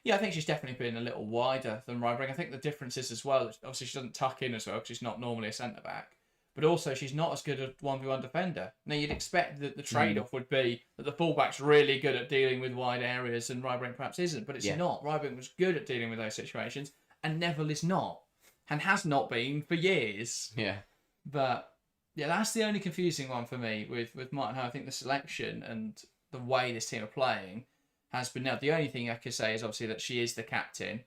[SPEAKER 1] Yeah, I think she's definitely been a little wider than Rybrink. I think the difference is as well, obviously she doesn't tuck in as well because she's not normally a centre-back. But also, she's not as good a 1v1 defender. Now, you'd expect that the trade-off would be that the fullback's really good at dealing with wide areas and Rybrink perhaps isn't. But it's not. Rybrink was good at dealing with those situations, and Neville is not. And has not been for years.
[SPEAKER 2] Yeah.
[SPEAKER 1] But, Yeah, that's the only confusing one for me with Martin Ho. I think the selection and the way this team are playing has been nailed. The only thing I could say is obviously that she is the captain.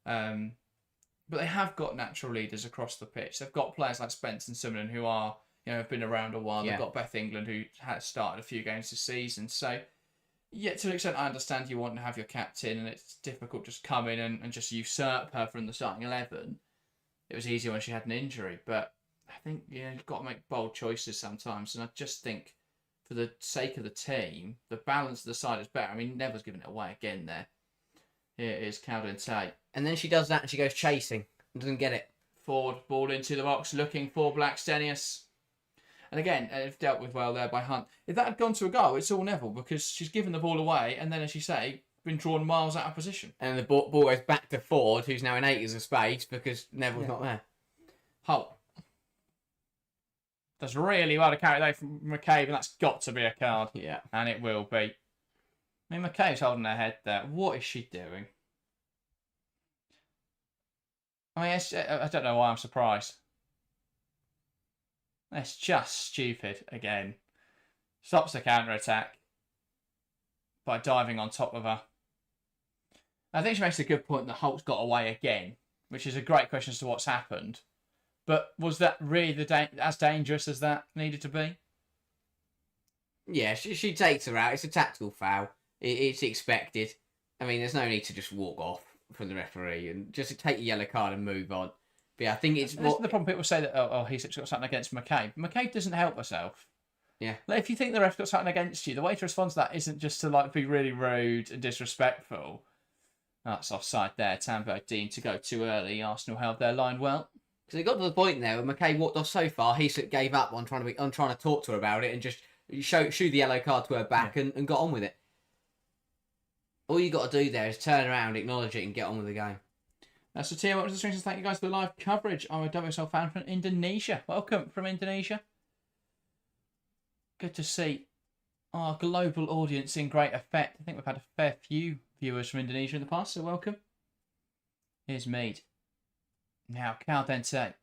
[SPEAKER 1] But they have got natural leaders across the pitch. They've got players like Spence and Summerlin who are, have been around a while. They've got Beth England who has started a few games this season. So, yeah, to an extent, I understand you want to have your captain and it's difficult just come in and just usurp her from the starting 11. It was easier when she had an injury, but I think, you've got to make bold choices sometimes. And I just think for the sake of the team, the balance of the side is better. I mean, Neville's given it away again there. Here is Cowden Tate.
[SPEAKER 2] And then she does that and she goes chasing and doesn't get it.
[SPEAKER 1] Forward ball into the box, looking for Blackstenius. And again, it's dealt with well there by Hunt. If that had gone to a goal, it's all Neville because she's given the ball away and then, as you say, been drawn miles out of position.
[SPEAKER 2] And the ball goes back to Ford, who's now in acres of space because Neville's not there.
[SPEAKER 1] Holt does really well to carry that from McCabe, and that's got to be a card.
[SPEAKER 2] Yeah.
[SPEAKER 1] And it will be. I mean, McCabe's holding her head there. What is she doing? I mean, I don't know why I'm surprised. It's just stupid again. Stops the counter-attack by diving on top of her. I think she makes a good point that Holt's got away again, which is a great question as to what's happened. But was that really as dangerous as that needed to be?
[SPEAKER 2] Yeah, she takes her out. It's a tactical foul. It's expected. I mean, there's no need to just walk off from the referee and just take a yellow card and move on. But yeah, I think it's
[SPEAKER 1] the problem. People say that he's got something against McCabe. McCabe doesn't help herself.
[SPEAKER 2] Yeah.
[SPEAKER 1] Like, if you think the ref got something against you, the way to respond to that isn't just to be really rude and disrespectful. That's offside there. Tambo deemed to go too early. Arsenal held their line well.
[SPEAKER 2] Because it got to the point there where McCabe walked off so far, he gave up on trying to talk to her about it and just shoo the yellow card to her back and got on with it. All you got to do there is turn around, acknowledge it, and get on with the game.
[SPEAKER 1] That's the team. What was the strings? Thank you guys for the live coverage. I'm a WSL fan from Indonesia. Welcome from Indonesia. Good to see our global audience in great effect. I think we've had a fair few viewers from Indonesia in the past, so welcome. Here's Mead. Now, Caldente.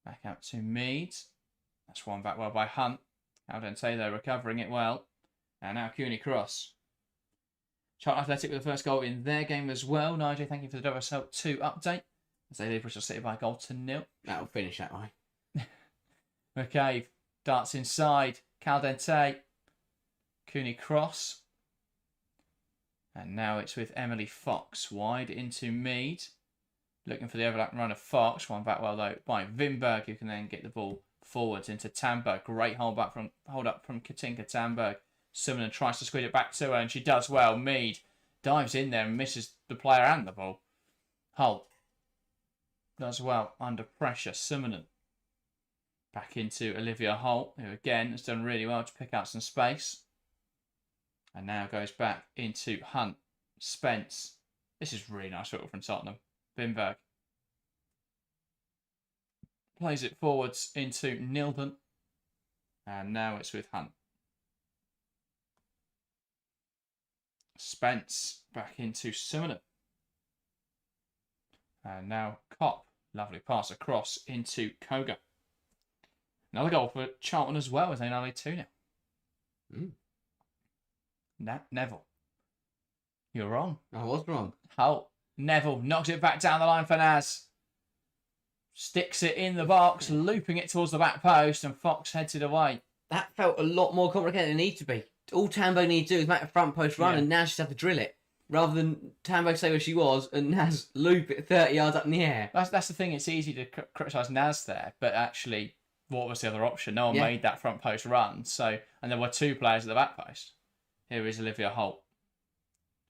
[SPEAKER 1] Back out to Mead. That's one back well by Hunt. Caldente, though, recovering it well. And now Cooney Cross. Charlton Athletic with the first goal in their game as well. Nigel, thank you for the WSL 2 update. As they lead Bristol City by a goal to 0.
[SPEAKER 2] That'll finish that way.
[SPEAKER 1] McCabe darts inside. Caldente. Cooney Cross. And now it's with Emily Fox. Wide into Mead. Looking for the overlap run of Fox. One back well though by Wimberg, who can then get the ball forwards into Tamberg. Great hold up from Katinka Tamberg. Summerlin tries to squeeze it back to her, and she does well. Mead dives in there and misses the player and the ball. Hull does well under pressure. Summerlin back into Olivia Holt, who again has done really well to pick out some space. And now goes back into Hunt. Spence. This is really nice football from Tottenham. Bimberg plays it forwards into Nilden. And now it's with Hunt. Spence back into Summerlin. And now Kopp. Lovely pass across into Koga. Another goal for Charlton as well as they now lead 2-0. Neville. You're wrong.
[SPEAKER 2] I was wrong.
[SPEAKER 1] Holt. Neville knocks it back down the line for Naz. Sticks it in the box, looping it towards the back post, and Fox heads it away.
[SPEAKER 2] That felt a lot more complicated than it needed to be. All Tambo needed to do is make a front post run and Naz just had to drill it. Rather than Tambo stay where she was and Naz loop it 30 yards up in the air.
[SPEAKER 1] That's the thing, it's easy to criticise Naz there, but actually, what was the other option? No one made that front post run, and there were two players at the back post. Here is Olivia Holt.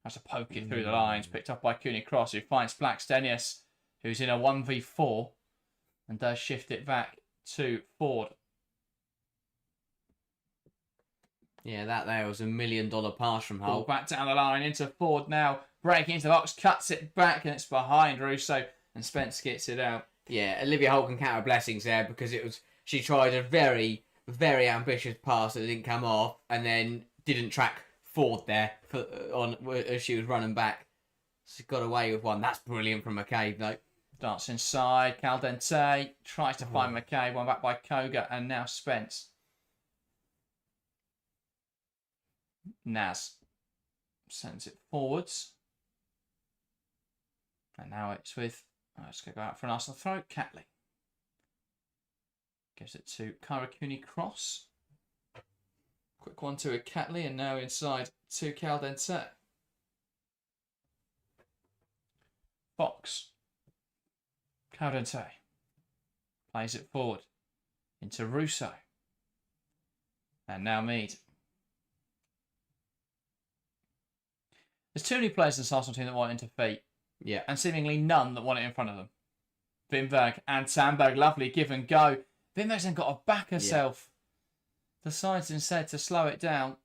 [SPEAKER 1] Has to poke it through the lines, picked up by Cooney Cross, who finds Blackstenius, who's in a 1v4, and does shift it back to Ford.
[SPEAKER 2] Yeah, that there was $1 million pass from Hull.
[SPEAKER 1] Back down the line into Ford now. Breaking into the box, cuts it back, and it's behind Russo. And Spence gets it out.
[SPEAKER 2] Yeah, Olivia Holt can count her blessings there because she tried a very, very ambitious pass that didn't come off and then didn't track Ford there as she was running back. She got away with one. That's brilliant from McCabe, though.
[SPEAKER 1] Darts inside. Caldente tries to find McKay. One back by Koga. And now Spence. Naz sends it forwards. And now it's with... Let's go out for an Arsenal throw. Catley. Gives it to Kairakuni Cross. Quick one to a Catley. And now inside to Caldente. Fox. Caldente plays it forward into Russo. And now Mead. There's too many players in this Arsenal team that want it into feet.
[SPEAKER 2] Yeah.
[SPEAKER 1] And seemingly none that want it in front of them. Wimberg and Sandberg, lovely give and go. Wimberg's then got to back herself. Yeah. Decides instead to slow it down.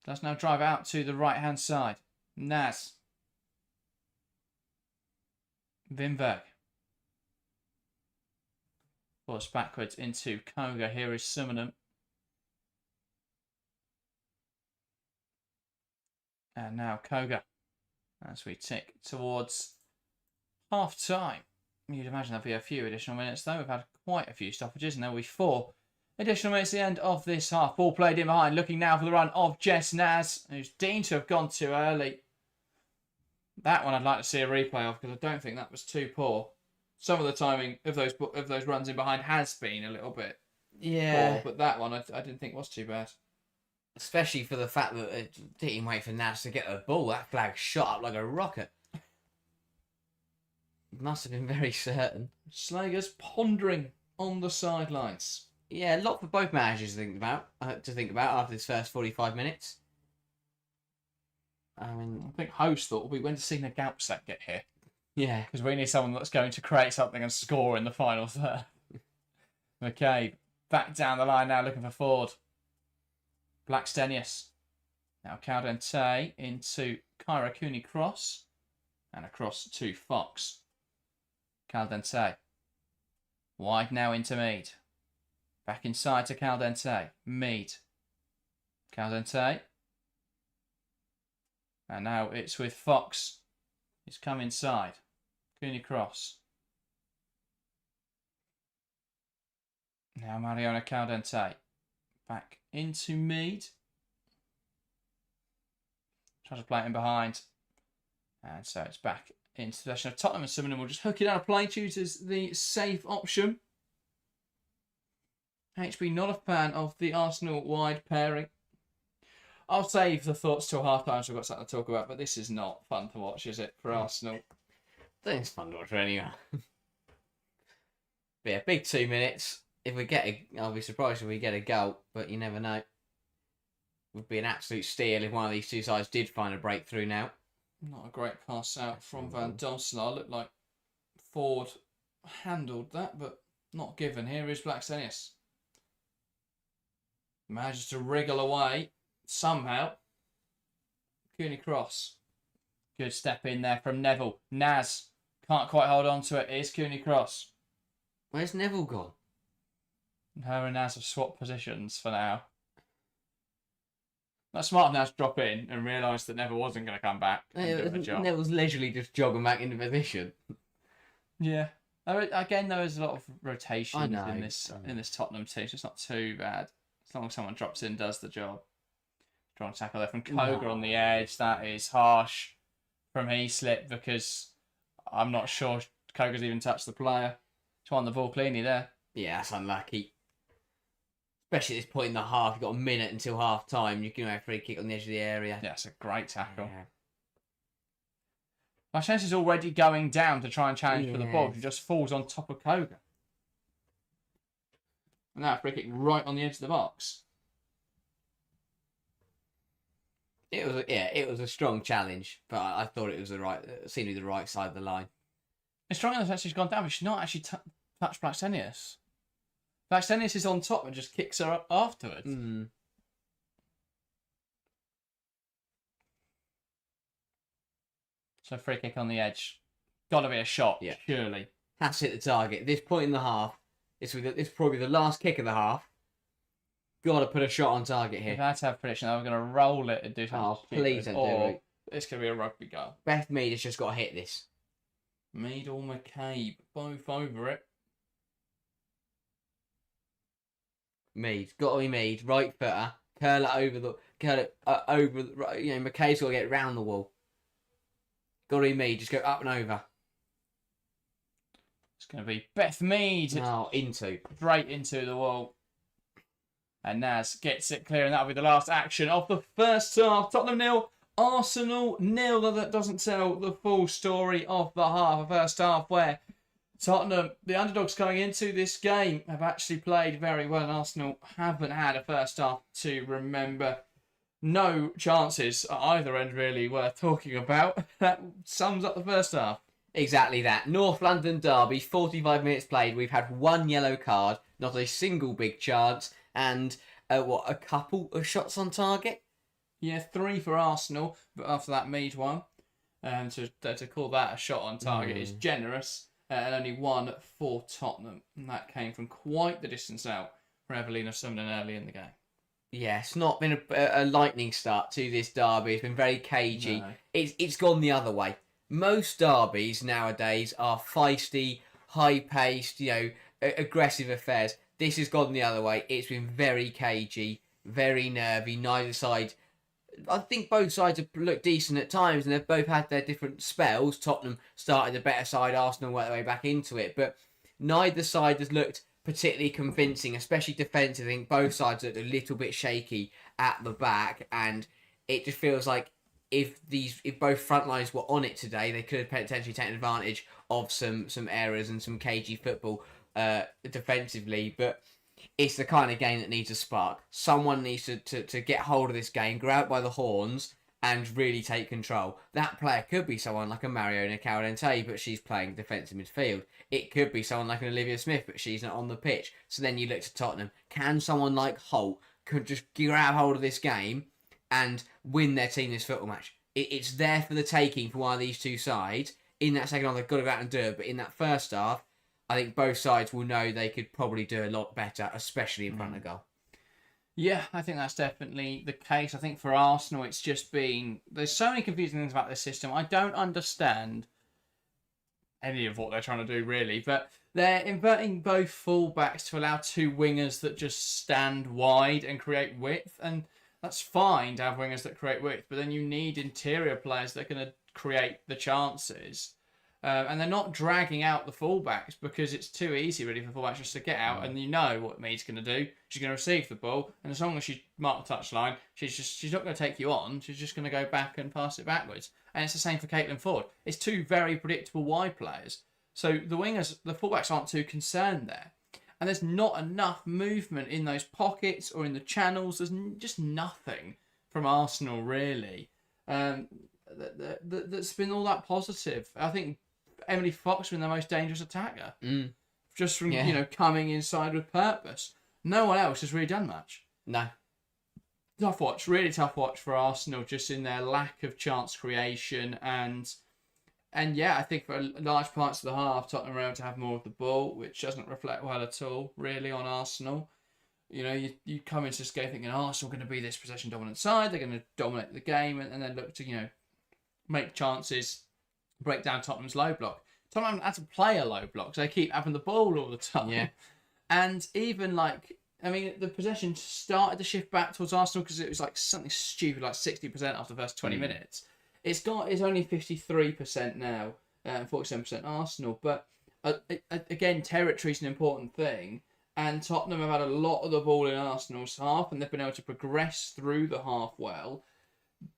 [SPEAKER 1] Does now drive out to the right-hand side. Naz. Wimberg. Force backwards into Koga. Here is Summonen. And now Koga. As we tick towards half-time. You'd imagine there'll be a few additional minutes though. We've had quite a few stoppages and there'll be 4 additional minutes at the end of this half. Ball played in behind. Looking now for the run of Jess Naz, who's deemed to have gone too early. That one I'd like to see a replay of because I don't think that was too poor. Some of the timing of those runs in behind has been a little bit poor, but that one I didn't think was too bad.
[SPEAKER 2] Especially for the fact that it didn't wait for Naz to get the ball. That flag shot up like a rocket. Must have been very certain.
[SPEAKER 1] Slager's pondering on the sidelines.
[SPEAKER 2] Yeah, a lot for both managers to think about after this first 45 minutes.
[SPEAKER 1] I think host thought we went to see Nagaupset get here.
[SPEAKER 2] Yeah.
[SPEAKER 1] Because we need someone that's going to create something and score in the final third. Okay, back down the line now looking for Ford. Blackstenius. Now Caldente into Kairakuni Cross. And across to Fox. Caldente. Wide now into Mead. Back inside to Caldente. Mead. Caldente. And now it's with Fox. He's come inside. Cooney Cross. Now Mariona Caldente. Back into Mead. Tries to play it in behind. And so it's back into possession of Tottenham. And Summonen will just hook it out of play. Chooses the safe option. HB not a fan of the Arsenal wide pairing. I'll save the thoughts till half time so we've got something to talk about, but this is not fun to watch, is it, for Arsenal?
[SPEAKER 2] I think it's fun to watch for anyone. But yeah, big 2 minutes. If we get I'll be surprised if we get a goal, but you never know. It would be an absolute steal if one of these two sides did find a breakthrough now.
[SPEAKER 1] Not a great pass out from Van Donselaar. Looked like Ford handled that, but not given. Here is Blackstenius. Manages to wriggle away somehow. Cooney Cross. Good step in there from Neville. Naz can't quite hold on to it. Here's Cooney Cross.
[SPEAKER 2] Where's Neville gone?
[SPEAKER 1] Her and Naz have swapped positions for now. That's smart of Naz to drop in and realise that Neville wasn't going to come back and do the job.
[SPEAKER 2] Neville's leisurely just jogging back into position.
[SPEAKER 1] Yeah. Again, there is a lot of rotation in this Tottenham team, so it's not too bad. As long as someone drops in and does the job. Strong tackle there from Koga on the edge. That is harsh from Heaslip because I'm not sure Koga's even touched the player. Just won the ball cleanly there.
[SPEAKER 2] Yeah, that's unlucky. Especially at this point in the half. You've got a minute until half time. You can have a free kick on the edge of the area.
[SPEAKER 1] Yeah, it's a great tackle.
[SPEAKER 2] Yeah.
[SPEAKER 1] Marchese is already going down to try and challenge for the ball. He just falls on top of Koga. And now free kick right on the edge of the box.
[SPEAKER 2] It was a strong challenge, but I thought it was seemed to be the right side of the line.
[SPEAKER 1] It's strong in the sense she's gone down, but she's not actually touched Blackstenius. Blackstenius is on top and just kicks her up afterwards.
[SPEAKER 2] Mm.
[SPEAKER 1] So free kick on the edge. Got to be a shot, surely.
[SPEAKER 2] Has to hit the target. At this point in the half, it's probably the last kick of the half. Got to put a shot on target here.
[SPEAKER 1] If I had to have a prediction, I was going to roll it and do something.
[SPEAKER 2] Oh, please don't do it.
[SPEAKER 1] It's going to be a rugby goal.
[SPEAKER 2] Beth Mead has just got to hit this.
[SPEAKER 1] Mead or McCabe, both over it.
[SPEAKER 2] Mead. Got to be Mead. Right footer. Curl it over. McKay's got to get round the wall. Got to be Mead. Just go up and over.
[SPEAKER 1] It's going to be Beth Mead.
[SPEAKER 2] Oh, into.
[SPEAKER 1] Straight into the wall. And Naz gets it clear, and that'll be the last action of the first half. Tottenham 0, Arsenal 0. That doesn't tell the full story of the half. The first half where Tottenham, the underdogs coming into this game, have actually played very well, and Arsenal haven't had a first half to remember. No chances at either end really worth talking about. That sums up the first half.
[SPEAKER 2] Exactly that. North London derby, 45 minutes played. We've had one yellow card, not a single big chance, and a couple of shots on target?
[SPEAKER 1] Yeah, 3 for Arsenal, but after that Mead one. To call that a shot on target is generous. And only 1 for Tottenham. And that came from quite the distance out for Evelina Sumner early in the game.
[SPEAKER 2] Yeah, it's not been a lightning start to this derby. It's been very cagey.
[SPEAKER 1] No.
[SPEAKER 2] It's gone the other way. Most derbies nowadays are feisty, high-paced, aggressive affairs. This has gone the other way. It's been very cagey, very nervy. Neither side... I think both sides have looked decent at times, and they've both had their different spells. Tottenham started the better side, Arsenal worked their way back into it, but neither side has looked particularly convincing, especially defensively. I think both sides looked a little bit shaky at the back, and it just feels like if both front lines were on it today, they could have potentially taken advantage of some errors and some cagey football defensively. But it's the kind of game that needs a spark. Someone needs to get hold of this game, grab it by the horns, and really take control. That player could be someone like a Mariona Calorente, but she's playing defensive midfield. It could be someone like an Olivia Smith, but she's not on the pitch. So then you look to Tottenham. Can someone like Holt could just grab hold of this game and win their team this football match? It's there for the taking for one of these two sides. In that second half, they've got to go out and do it. But in that first half, I think both sides will know they could probably do a lot better, especially in front of goal.
[SPEAKER 1] Yeah, I think that's definitely the case. I think for Arsenal, it's just been... There's so many confusing things about this system. I don't understand any of what they're trying to do, really. But they're inverting both full-backs to allow 2 wingers that just stand wide and create width. And that's fine to have wingers that create width. But then you need interior players that are going to create the chances. And they're not dragging out the fullbacks because it's too easy, really, for fullbacks just to get out. And you know what Mead's going to do. She's going to receive the ball. And as long as she marks the touchline, she's not going to take you on. She's just going to go back and pass it backwards. And it's the same for Caitlin Ford. It's 2 very predictable wide players. So the fullbacks aren't too concerned there. And there's not enough movement in those pockets or in the channels. There's just nothing from Arsenal, really, that's been all that positive. I think Emily Fox has been the most dangerous attacker. Just from, coming inside with purpose. No one else has really done much.
[SPEAKER 2] No.
[SPEAKER 1] Tough watch. Really tough watch for Arsenal, just in their lack of chance creation. And yeah, I think for large parts of the half, Tottenham were able to have more of the ball, which doesn't reflect well at all, really, on Arsenal. You come into this game thinking Arsenal are going to be this possession dominant side. They're going to dominate the game and then look to, make chances, break down Tottenham's low block. Tottenham haven't had to play a low block, so they keep having the ball all the time. Yeah. And even the possession started to shift back towards Arsenal because it was like something stupid, like 60% after the first 20 minutes. It's only 53% now, and 47% Arsenal. But again, territory is an important thing. And Tottenham have had a lot of the ball in Arsenal's half, and they've been able to progress through the half well.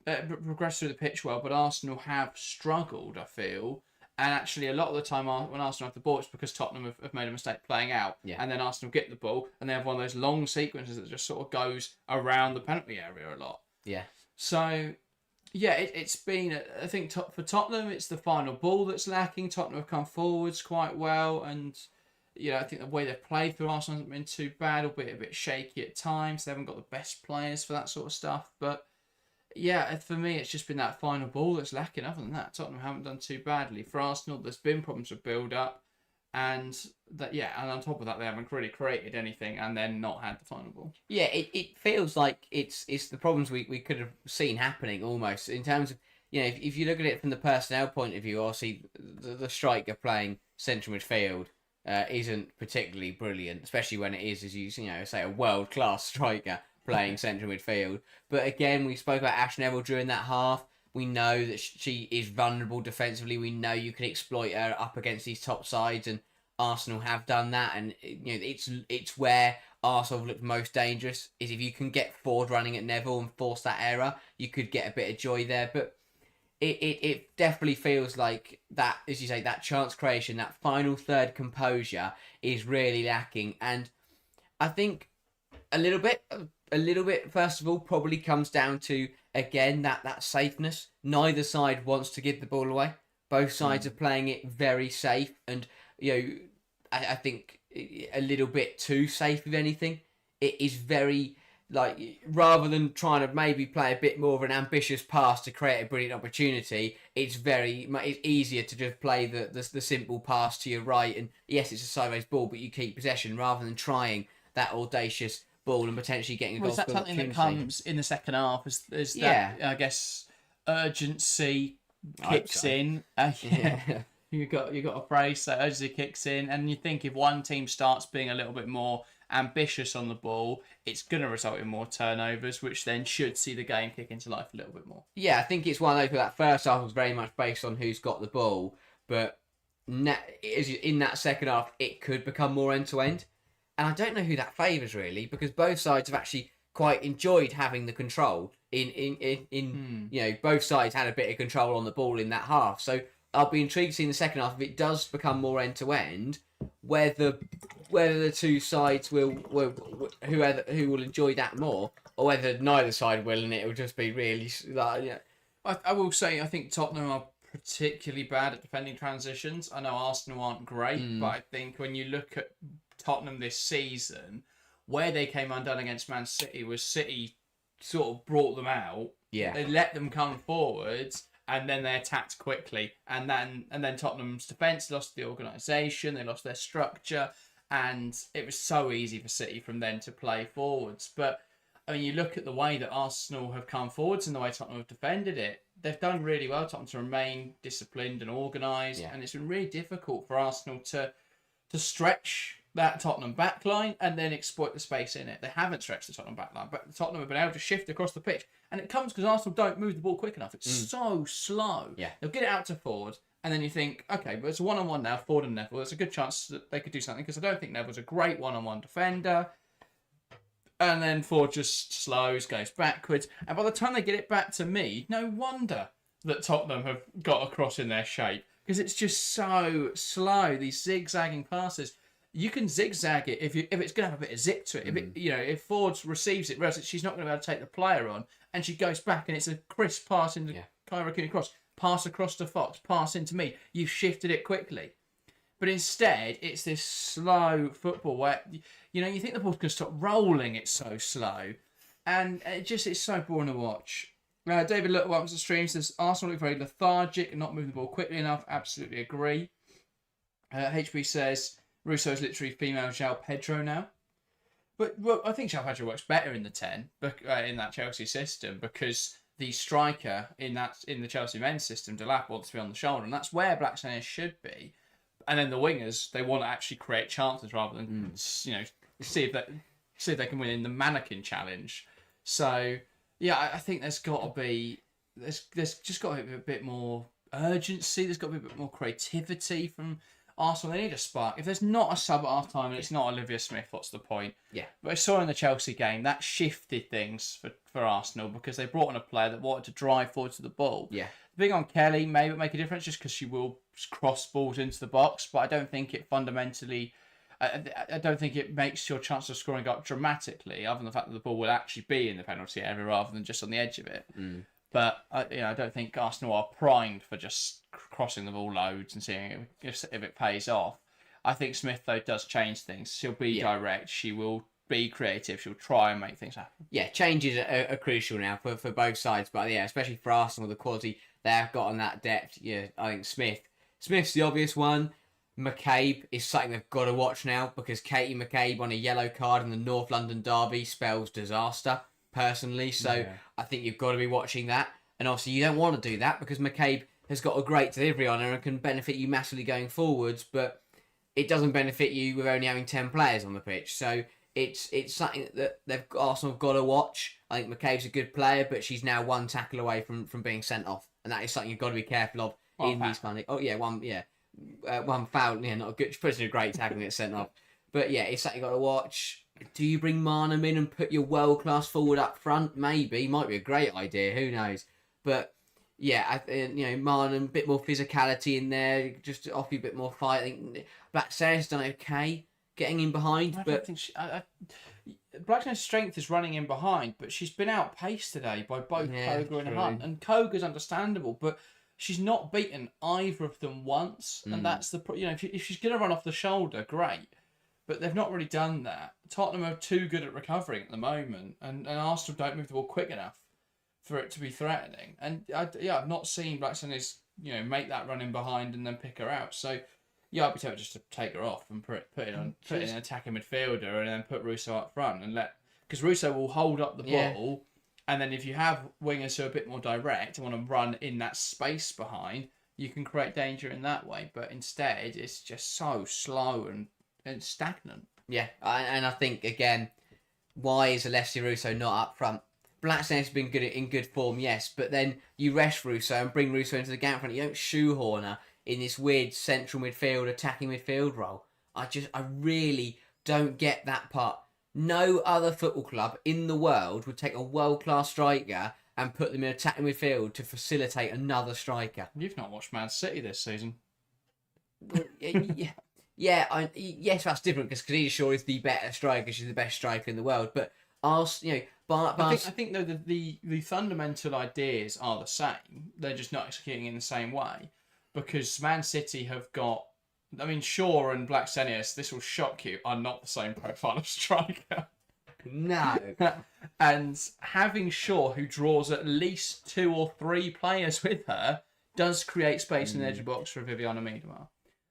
[SPEAKER 1] Progress through the pitch well, but Arsenal have struggled, I feel. And actually, a lot of the time when Arsenal have the ball, it's because Tottenham have made a mistake playing out. Yeah. And then Arsenal get the ball, and they have one of those long sequences that just sort of goes around the penalty area a lot.
[SPEAKER 2] Yeah.
[SPEAKER 1] So, yeah, it's been, I think for Tottenham, it's the final ball that's lacking. Tottenham have come forwards quite well, and I think the way they've played through Arsenal hasn't been too bad, albeit a bit shaky at times. They haven't got the best players for that sort of stuff, but yeah, for me, it's just been that final ball that's lacking. Other than that, Tottenham haven't done too badly. For Arsenal, there's been problems with build-up, and on top of that, they haven't really created anything, and then not had the final ball.
[SPEAKER 2] Yeah, it feels like it's the problems we could have seen happening almost in terms of if you look at it from the personnel point of view, obviously the striker playing central midfield isn't particularly brilliant, especially when it is, as you say, a world-class striker playing central midfield. But again, we spoke about Ash Neville during that half. We know that she is vulnerable defensively. We know you can exploit her up against these top sides, and Arsenal have done that. And it's where Arsenal looked most dangerous, is if you can get forward running at Neville and force that error, you could get a bit of joy there. But it definitely feels like that, as you say, that chance creation, that final third composure is really lacking. And I think a little bit, first of all, probably comes down to, again, that safeness. Neither side wants to give the ball away. Both sides are playing it very safe, and I think a little bit too safe, if anything. It is very, rather than trying to maybe play a bit more of an ambitious pass to create a brilliant opportunity, it's easier to just play the simple pass to your right, and yes, it's a sideways ball, but you keep possession rather than trying that audacious ball and potentially getting a goal.
[SPEAKER 1] Is that something that comes in the second half? Is that, I guess, urgency kicks in? You got a phrase, so urgency kicks in, and you think if one team starts being a little bit more ambitious on the ball, it's going to result in more turnovers, which then should see the game kick into life a little bit more.
[SPEAKER 2] Yeah, I think it's one of those, that first half was very much based on who's got the ball, but in that second half, it could become more end-to-end. And I don't know who that favours, really, because both sides have actually quite enjoyed having the control. Both sides had a bit of control on the ball in that half. So I'll be intrigued to see in the second half, if it does become more end-to-end, whether the two sides who will enjoy that more, or whether neither side will, and it will just be really
[SPEAKER 1] I will say, I think Tottenham are particularly bad at defending transitions. I know Arsenal aren't great, but I think when you look at Tottenham this season, where they came undone against Man City was City sort of brought them out.
[SPEAKER 2] Yeah.
[SPEAKER 1] They let them come forwards, and then they attacked quickly. And then Tottenham's defence lost the organisation, they lost their structure, and it was so easy for City from then to play forwards. But I mean, you look at the way that Arsenal have come forwards and the way Tottenham have defended it, they've done really well, Tottenham, to remain disciplined and organised, and it's been really difficult for Arsenal to stretch that Tottenham backline and then exploit the space in it. They haven't stretched the Tottenham backline, but Tottenham have been able to shift across the pitch. And it comes because Arsenal don't move the ball quick enough. It's so slow.
[SPEAKER 2] Yeah.
[SPEAKER 1] They'll get it out to forward, and then you think, okay, but it's a one-on-one now, Ford and Neville. There's a good chance that they could do something, because I don't think Neville's a great one-on-one defender. And then Ford just slows, goes backwards. And by the time they get it back to me, no wonder that Tottenham have got across in their shape, because it's just so slow, these zigzagging passes. You can zigzag it if it's going to have a bit of zip to it. If Ford receives it, whereas she's not going to be able to take the player on, and she goes back and it's a crisp pass into Kyra Cooney cross, pass across to Fox, pass into me. You've shifted it quickly. But instead, it's this slow football where, you think the ball's going to stop rolling, it's so slow. And it's so boring to watch. David Little, welcome to the stream, says, Arsenal look very lethargic and not moving the ball quickly enough. Absolutely agree. HB says, Russo's literally female João Pedro now. But I think João Pedro works better in the 10, in that Chelsea system, because the striker in the Chelsea men's system, Delap, wants to be on the shoulder, and that's where Blackstone should be. And then the wingers, they want to actually create chances rather than see if they can win in the mannequin challenge. So yeah, I think there's got to be just got to be a bit more urgency. There's got to be a bit more creativity from Arsenal. They need a spark. If there's not a sub at half time and it's not Olivia Smith, what's the point?
[SPEAKER 2] Yeah.
[SPEAKER 1] But I saw in the Chelsea game that shifted things for Arsenal, because they brought on a player that wanted to drive forward to the ball.
[SPEAKER 2] Yeah.
[SPEAKER 1] Big on Kelly, maybe it'll make a difference just because she will cross balls into the box, but I don't think it fundamentally. I don't think it makes your chance of scoring go up dramatically, other than the fact that the ball will actually be in the penalty area rather than just on the edge of it. But I don't think Arsenal are primed for just crossing the ball loads and seeing if it pays off. I think Smith, though, does change things. She'll be direct. She will be creative. She'll try and make things happen. Yeah,
[SPEAKER 2] changes are crucial now for both sides. But especially for Arsenal, the quality they have got on that depth. Yeah, I think Smith's the obvious one. McCabe is something they've got to watch now, because Katie McCabe on a yellow card in the North London derby spells disaster, personally. So I think you've got to be watching that. And obviously you don't want to do that because McCabe has got a great delivery on her and can benefit you massively going forwards, but it doesn't benefit you with only having 10 players on the pitch. So it's something that Arsenal have got to watch. I think McCabe's a good player, but she's now one tackle away from being sent off, and that is something you've got to be careful of these kind of. One foul, not a good. She puts in a great tackle and gets sent off. But yeah, it's something you've got to watch. Do you bring Marnham in and put your world class forward up front? Maybe, might be a great idea. Who knows? But yeah, I think Marnham, a bit more physicality in there, just to offer you a bit more fight. I think Blackstairs done okay getting in behind, but
[SPEAKER 1] Blackstone's strength is running in behind, but she's been outpaced today by both Koga and Hunt. And Koga's understandable, but she's not beaten either of them once, and that's the if she's going to run off the shoulder, great, but they've not really done that. Tottenham are too good at recovering at the moment, and Arsenal don't move the ball quick enough for it to be threatening. And I've not seen Blackstone make that run in behind and then pick her out. So. Yeah, I'd be tempted just to take her off and put in an attacking midfielder and then put Russo up front because Russo will hold up the ball, and then if you have wingers who are a bit more direct and want to run in that space behind, you can create danger in that way. But instead, it's just so slow and stagnant.
[SPEAKER 2] Yeah, and I think again, why is Alessia Russo not up front? Blackstone has been in good form, yes, but then you rest Russo and bring Russo into the gap front. You don't shoehorn her in this weird central midfield, attacking midfield role. I really don't get that part. No other football club in the world would take a world-class striker and put them in attacking midfield to facilitate another striker.
[SPEAKER 1] You've not watched Man City this season.
[SPEAKER 2] Yes, that's different because Khadija Shaw is the better striker. She's the best striker in the world. But I
[SPEAKER 1] think though the fundamental ideas are the same. They're just not executing in the same way. Because Man City have got... Shaw and Blackstenius, this will shock you, are not the same profile of striker.
[SPEAKER 2] No.
[SPEAKER 1] And having Shaw, who draws at least 2 or 3 players with her, does create space in the edge of the box for Viviana Miedema.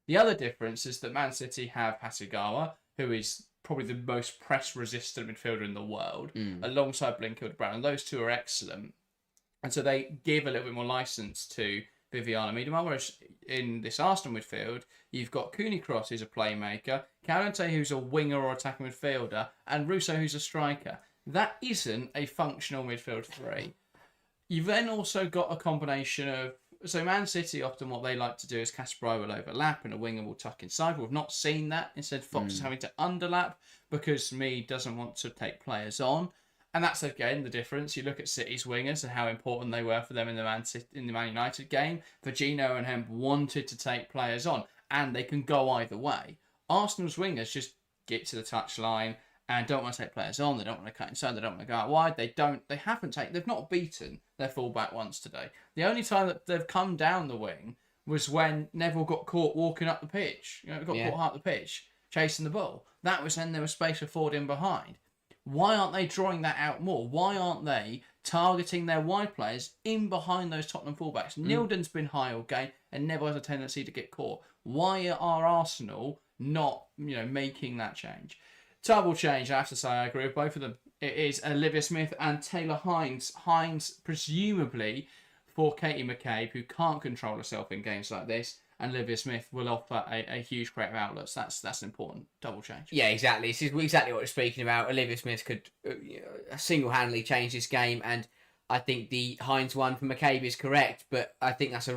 [SPEAKER 1] The other difference is that Man City have Hasegawa, who is probably the most press-resistant midfielder in the world, alongside Blinkfield-Brown. And those two are excellent. And so they give a little bit more licence to Viviana Miedema, whereas in this Arsenal midfield, you've got Cooney Cross, who's a playmaker, Calante, who's a winger or attacking midfielder, and Russo, who's a striker. That isn't a functional midfield three. You've then also got a combination of... So Man City, often what they like to do is Kasparov will overlap and a winger will tuck inside. We've not seen that. Instead, Fox is having to underlap because Mead doesn't want to take players on. And that's, again, the difference. You look at City's wingers and how important they were for them in the Man United game. Virginio and Hemp wanted to take players on, and they can go either way. Arsenal's wingers just get to the touchline and don't want to take players on. They don't want to cut inside. They don't want to go out wide. They've not beaten their fullback once today. The only time that they've come down the wing was when Neville got caught walking up the pitch. Caught up the pitch, chasing the ball. That was when there was space for Ford in behind. Why aren't they drawing that out more? Why aren't they targeting their wide players in behind those Tottenham fullbacks? Nilden's been high all game and never has a tendency to get caught. Why are Arsenal not, making that change? Double change, I have to say, I agree with both of them. It is Olivia Smith and Taylor Hines. Hines, presumably, for Katie McCabe, who can't control herself in games like this. And Olivia Smith will offer a huge creative outlets. That's an important double change.
[SPEAKER 2] Yeah, exactly. This is exactly what we're speaking about. Olivia Smith could single-handedly change this game, and I think the Hines one for McCabe is correct. But I think that's a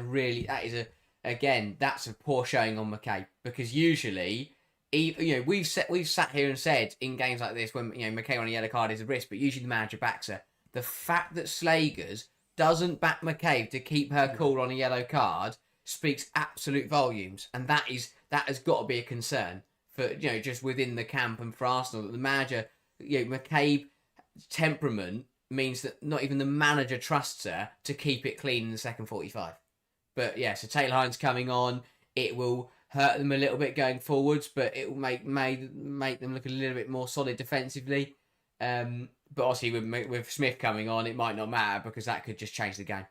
[SPEAKER 2] poor showing on McCabe, because usually, we've sat here and said in games like this when McCabe on a yellow card is a risk, but usually the manager backs her. The fact that Slagers doesn't back McCabe to keep her cool on a yellow card speaks absolute volumes, and that has got to be a concern for just within the camp and for Arsenal, that the manager, McCabe's temperament means that not even the manager trusts her to keep it clean in the second 45. But yeah, so Taylor Hines coming on, it will hurt them a little bit going forwards, but it will make them look a little bit more solid defensively. But obviously with Smith coming on, it might not matter because that could just change the game.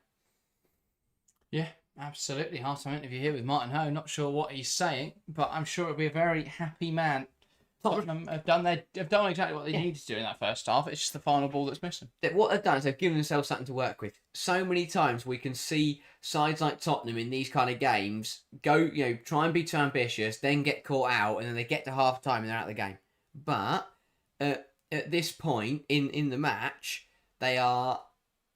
[SPEAKER 1] Yeah. Absolutely. Half-time interview here with Martin Ho. Not sure what he's saying, but I'm sure it'll be a very happy man Tottenham have done exactly what they needed to do in that first half. It's just the final ball that's missing.
[SPEAKER 2] What they've done is they've given themselves something to work with. So many times we can see sides like Tottenham in these kind of games go, try and be too ambitious, then get caught out, and then they get to half time and they're out of the game. But at this point in the match, they are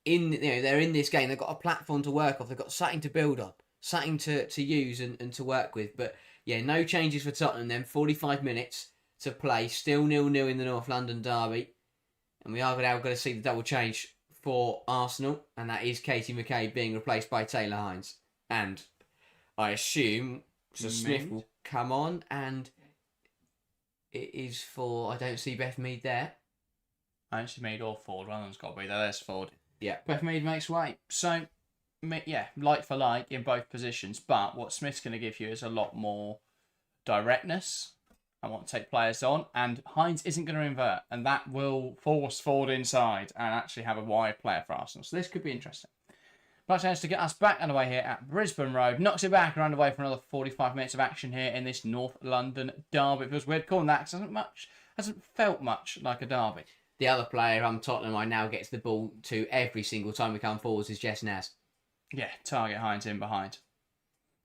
[SPEAKER 2] they're in this game. They've got a platform to work off. They've got something to build up, something to use and to work with. But yeah, no changes for Tottenham. Then 45 minutes to play, still 0-0 in the North London derby, and we are now going to see the double change for Arsenal, and that is Katie McCabe being replaced by Taylor Hines, and I assume Smith will come on, and it is for, I don't see Beth Mead there.
[SPEAKER 1] I don't see Mead or Ford. One of them's got to be there. There's Ford.
[SPEAKER 2] Yeah,
[SPEAKER 1] Beth Mead makes way. So yeah, like for like in both positions, but what Smith's going to give you is a lot more directness. I want to take players on, and Hines isn't going to invert, and that will force Ford inside and actually have a wide player for Arsenal. So this could be interesting. But chance to get us back underway here at Brisbane Road. Knocks it back and underway for another 45 minutes of action here in this North London derby. It feels weird calling that because it hasn't felt much like a derby.
[SPEAKER 2] The other player Tottenham I now gets the ball to every single time we come forwards is Jess Naz.
[SPEAKER 1] Yeah, target Hines in behind.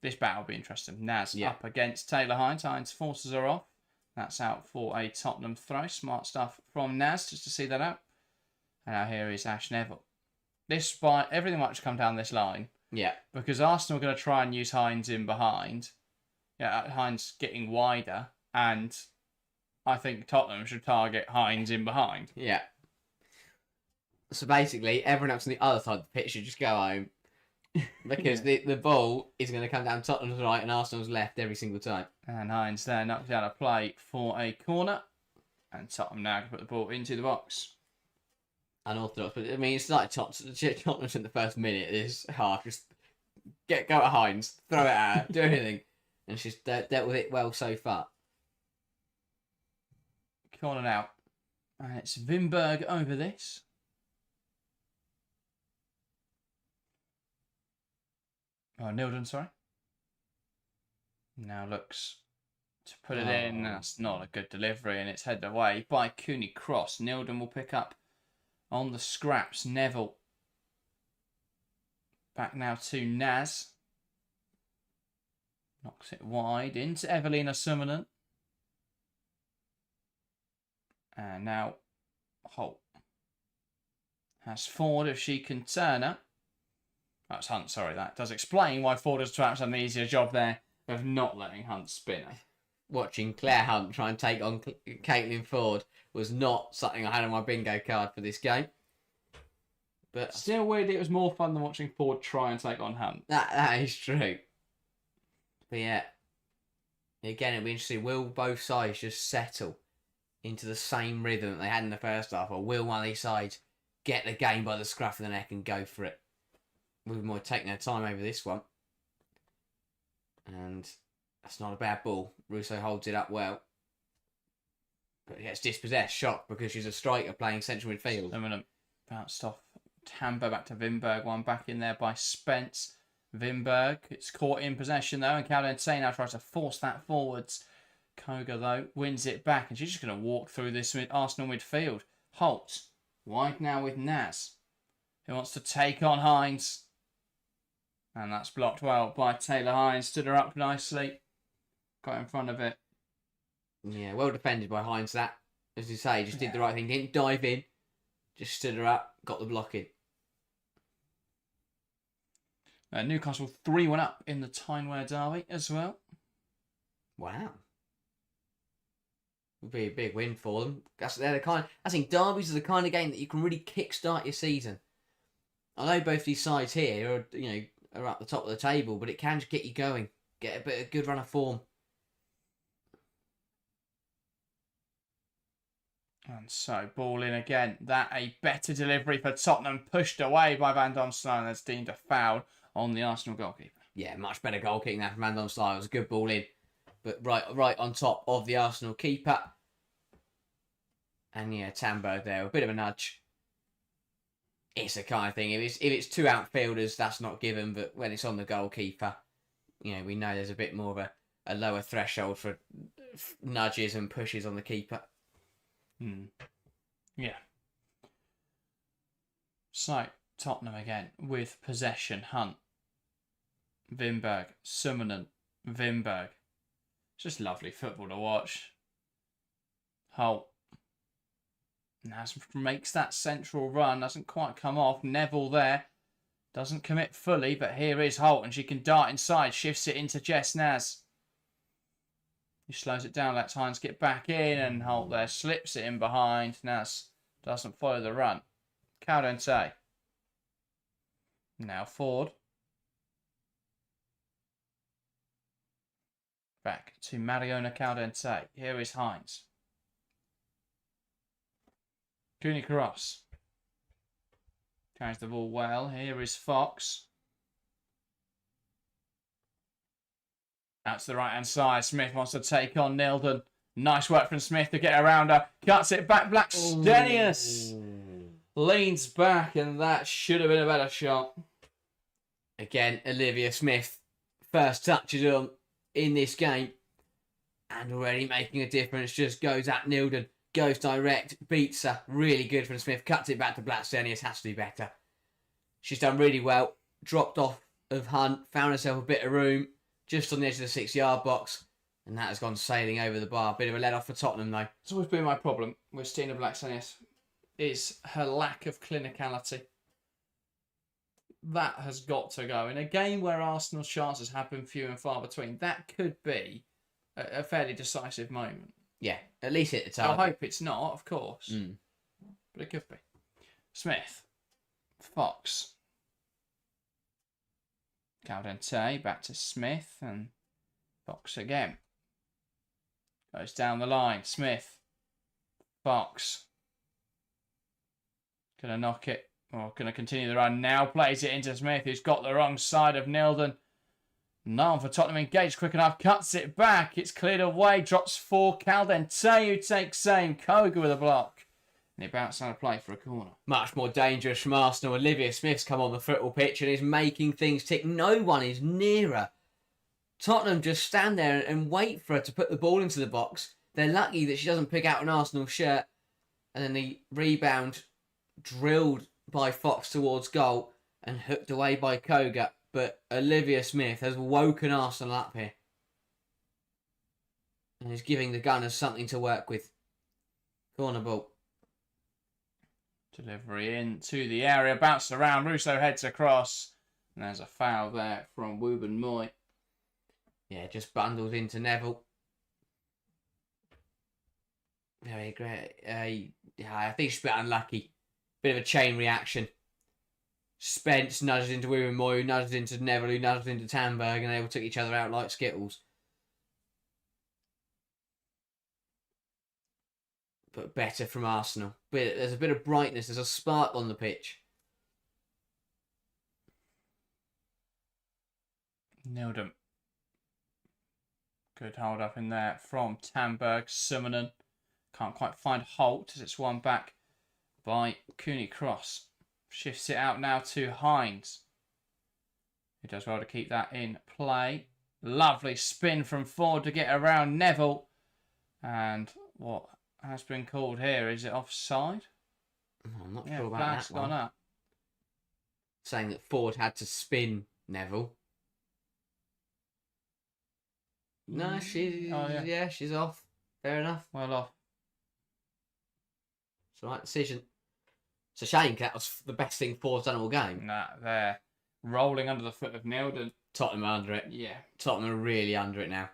[SPEAKER 1] This battle will be interesting. Naz up against Taylor Hines. Hines forces her off. That's out for a Tottenham throw. Smart stuff from Naz just to see that out. And now here is Ash Neville. Everything might just come down this line.
[SPEAKER 2] Yeah.
[SPEAKER 1] Because Arsenal are going to try and use Hines in behind. Yeah, Hines getting wider. And I think Tottenham should target Hines in behind.
[SPEAKER 2] Yeah. So basically, everyone else on the other side of the pitch should just go home. Because the ball is going to come down Tottenham's right and Arsenal's left every single time.
[SPEAKER 1] And Hines there knocks down a play for a corner. And Tottenham now can put the ball into the box.
[SPEAKER 2] Unorthodox, but I mean, it's like Tottenham's in the first minute. It's hard. Just go at Hines, throw it at her, do anything. And she's dealt with it well so far.
[SPEAKER 1] Corner now. And it's Wimberg over this. Oh, Nilden, sorry. Now looks to put it in. That's not a good delivery, and it's headed away by Cooney Cross. Nilden will pick up on the scraps. Neville. Back now to Naz. Knocks it wide into Evelina Summonen. And now Holt has Ford if she can turn her. That's Hunt, sorry. That does explain why Ford has perhaps done the easier job there of not letting Hunt spin her.
[SPEAKER 2] Watching Claire Hunt try and take on Caitlin Ford was not something I had on my bingo card for this game. But
[SPEAKER 1] still weird, it was more fun than watching Ford try and take on Hunt.
[SPEAKER 2] That is true. But yeah, again, it'll be interesting. Will both sides just settle into the same rhythm that they had in the first half, or will one of these sides get the game by the scruff of the neck and go for it? We've more taken their time over this one. And that's not a bad ball. Russo holds it up well. But gets dispossessed, shocked, because she's a striker playing central midfield.
[SPEAKER 1] Imminent bounced off Tambo back to Wimberg. One back in there by Spence. Wimberg, it's caught in possession though, and Caldentay now tries to force that forwards. Koga though wins it back, and she's just going to walk through this Arsenal midfield. Holt, wide now with Naz, who wants to take on Hines. And that's blocked well by Taylor Hines. Stood her up nicely. Got in front of it.
[SPEAKER 2] Yeah, well defended by Hines. That, as you say, just did the right thing. Didn't dive in. Just stood her up. Got the block in.
[SPEAKER 1] Newcastle 3-1 up in the Tyne-Wear derby as well.
[SPEAKER 2] Wow. Would be a big win for them. I think derbies are the kind of game that you can really kickstart your season. I know both these sides here are at the top of the table, but it can just get you going. Get a good run of form.
[SPEAKER 1] And so, ball in again. That a better delivery for Tottenham. Pushed away by Van Donstein. That's deemed a foul on the Arsenal goalkeeper.
[SPEAKER 2] Yeah, much better goal kicking that from Van Donstein. It was a good ball in. But right on top of the Arsenal keeper. And yeah, Tambo there. A bit of a nudge. It's the kind of thing. If it's two outfielders, that's not given. But when it's on the goalkeeper, we know there's a bit more of a lower threshold for nudges and pushes on the keeper.
[SPEAKER 1] Yeah. So, Tottenham again with possession. Hunt, Wimberg, Summonen, Wimberg. It's just lovely football to watch. Holt. Makes that central run. Doesn't quite come off. Neville there. Doesn't commit fully, but here is Holt, and she can dart inside. Shifts it into Jess Naz. He slows it down, lets Hines get back in, and Holt there slips it in behind. Naz doesn't follow the run. Caldente. Now Ford. Back to Mariona Caldente. Here is Hines. Cooney Cross. Carries the ball well. Here is Fox. Out to the right-hand side. Smith wants to take on Nilden. Nice work from Smith to get around her. Cuts it back. Blackstenius leans back, and that should have been a better shot.
[SPEAKER 2] Again, Olivia Smith, first touches on in this game, and already making a difference. Just goes at Nilden, goes direct, beats her. Really good from Smith. Cuts it back to Blackstenius. Has to do better. She's done really well. Dropped off of Hunt, found herself a bit of room just on the edge of the 6-yard box, and that has gone sailing over the bar. Bit of a let-off for Tottenham, though.
[SPEAKER 1] It's always been my problem with Stina Blackstenius, is her lack of clinicality. That has got to go. In a game where Arsenal's chances have been few and far between, that could be a fairly decisive moment.
[SPEAKER 2] Yeah, at least hit the
[SPEAKER 1] I
[SPEAKER 2] target.
[SPEAKER 1] hope it's not, of course. But it could be. Smith. Fox. Caldente back to Smith, and Fox again. Goes down the line. Smith. Fox. Gonna knock it. Or gonna continue the run. Now plays it into Smith, who's got the wrong side of Nilden. No one for Tottenham engaged quick enough. Cuts it back. It's cleared away. Drops for Caldente, who takes aim. Koga with a block. And it bounced out of play for a corner.
[SPEAKER 2] Much more dangerous from Arsenal. Olivia Smith's come on the football pitch and is making things tick. No one is near her. Tottenham just stand there and wait for her to put the ball into the box. They're lucky that she doesn't pick out an Arsenal shirt. And then the rebound drilled by Fox towards goal and hooked away by Koga. But Olivia Smith has woken Arsenal up here. And is giving the Gunners something to work with. Corner ball.
[SPEAKER 1] Delivery into the area, bounced around, Russo heads across, and there's a foul there from Wooben Moy.
[SPEAKER 2] Yeah, just bundles into Neville. Very great. Yeah, I think she's a bit unlucky. Bit of a chain reaction. Spence nudges into Wooben Moy, who nudges into Neville, who nudges into Tamberg, and they all took each other out like Skittles. But better from Arsenal. But there's a bit of brightness. There's a spark on the pitch.
[SPEAKER 1] Nildum. Good hold up in there from Tamberg. Summonen. Can't quite find Holt as it's won back by Cooney Cross. Shifts it out now to Hines. He does well to keep that in play. Lovely spin from Ford to get around Neville. And what has been called here? Is it offside?
[SPEAKER 2] I'm not sure about that one.
[SPEAKER 1] Gone up.
[SPEAKER 2] Saying that Ford had to spin Neville. No, she's she's off. Fair enough.
[SPEAKER 1] Well off.
[SPEAKER 2] It's the right decision. It's a shame 'cause that was the best thing Ford's done all game.
[SPEAKER 1] Nah, they're rolling under the foot of Nilden.
[SPEAKER 2] Tottenham are under it.
[SPEAKER 1] Yeah.
[SPEAKER 2] Tottenham are really under it now.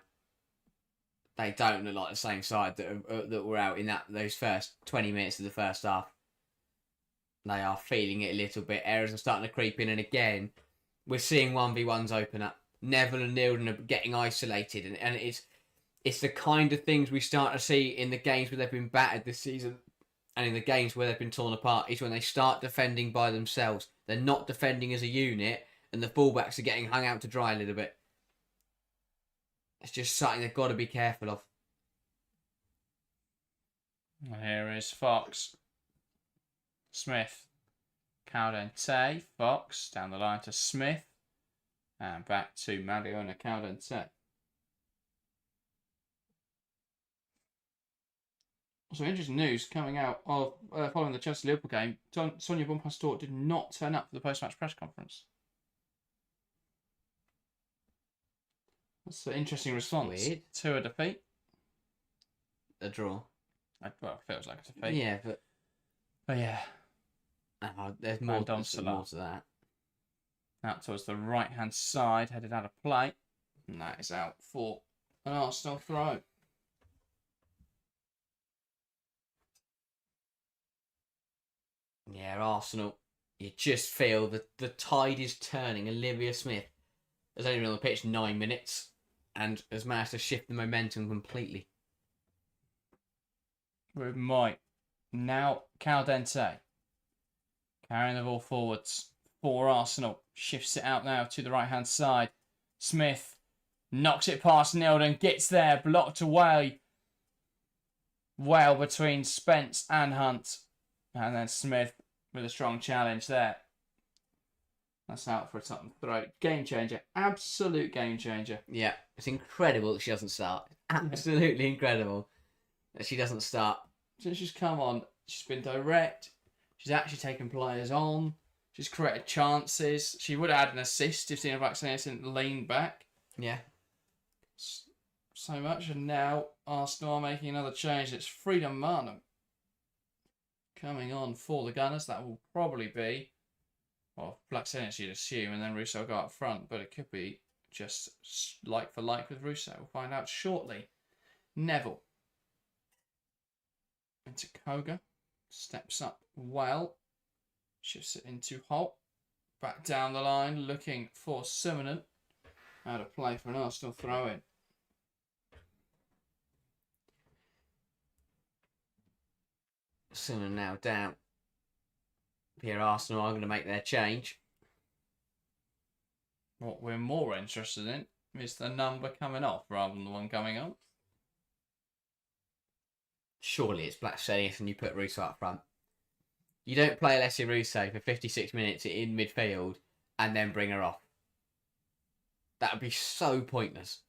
[SPEAKER 2] They don't look like the same side that were out in those first 20 minutes of the first half. They are feeling it a little bit. Errors are starting to creep in, and again, we're seeing 1v1s open up. Neville and Nilden are getting isolated, and it's the kind of things we start to see in the games where they've been battered this season, and in the games where they've been torn apart, is when they start defending by themselves. They're not defending as a unit, and the fullbacks are getting hung out to dry a little bit. It's just something they've got to be careful of.
[SPEAKER 1] Here is Fox. Smith. Caldente. Fox. Down the line to Smith. And back to Mariona Caldente. So interesting news coming out of following the Chelsea-Liverpool game. Sonia Bonpastor did not turn up for the post-match press conference. That's an interesting response to a defeat.
[SPEAKER 2] A draw.
[SPEAKER 1] Well, it feels like a defeat.
[SPEAKER 2] Yeah, but
[SPEAKER 1] yeah.
[SPEAKER 2] There's more to that.
[SPEAKER 1] Out towards the right-hand side, headed out of play. And that is out for an Arsenal throw.
[SPEAKER 2] Yeah, Arsenal. You just feel that the tide is turning. Olivia Smith has only been on the pitch 9 minutes and has managed to shift the momentum completely.
[SPEAKER 1] We might. Now, Caldente. Carrying the ball forwards for Arsenal. Shifts it out now to the right-hand side. Smith knocks it past Nilden. Gets there. Blocked away. Well between Spence and Hunt. And then Smith with a strong challenge there. That's out for a Tottenham throw. Game changer. Absolute game changer.
[SPEAKER 2] Yeah, it's incredible that she doesn't start. Absolutely incredible that she doesn't start.
[SPEAKER 1] Since she's come on, she's been direct. She's actually taken players on. She's created chances. She would have had an assist if Tina Blackstone didn't lean back.
[SPEAKER 2] Yeah.
[SPEAKER 1] So much. And now Arsenal are making another change. It's Freedom Marnham coming on for the Gunners. That will probably be, well, Blackstone you'd assume, and then Russo go up front. But it could be just like for like with Russo. We'll find out shortly. Neville into Koga. Steps up well. Shifts it into Holt. Back down the line, looking for Simonen. Out of play for an Arsenal throw-in.
[SPEAKER 2] Simonen now down. Here Arsenal are going to make their change.
[SPEAKER 1] What we're more interested in is the number coming off rather than the one coming on.
[SPEAKER 2] Surely it's Blackstone and you put Russo up front. You don't play Alessia Russo for 56 minutes in midfield and then bring her off. That would be so pointless.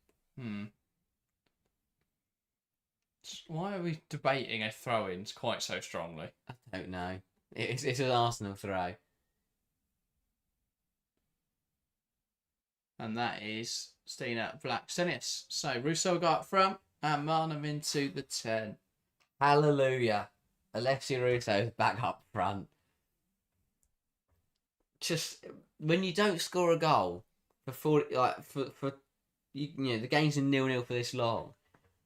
[SPEAKER 1] Why are we debating a throw-ins quite so strongly?
[SPEAKER 2] I don't know. It's an Arsenal throw.
[SPEAKER 1] And that is Stina Blackstenius. So Russo got up front and Marnham into the 10.
[SPEAKER 2] Hallelujah. Alessia Russo's back up front. Just when you don't score a goal for 40, for you know, the game's in 0-0 for this long,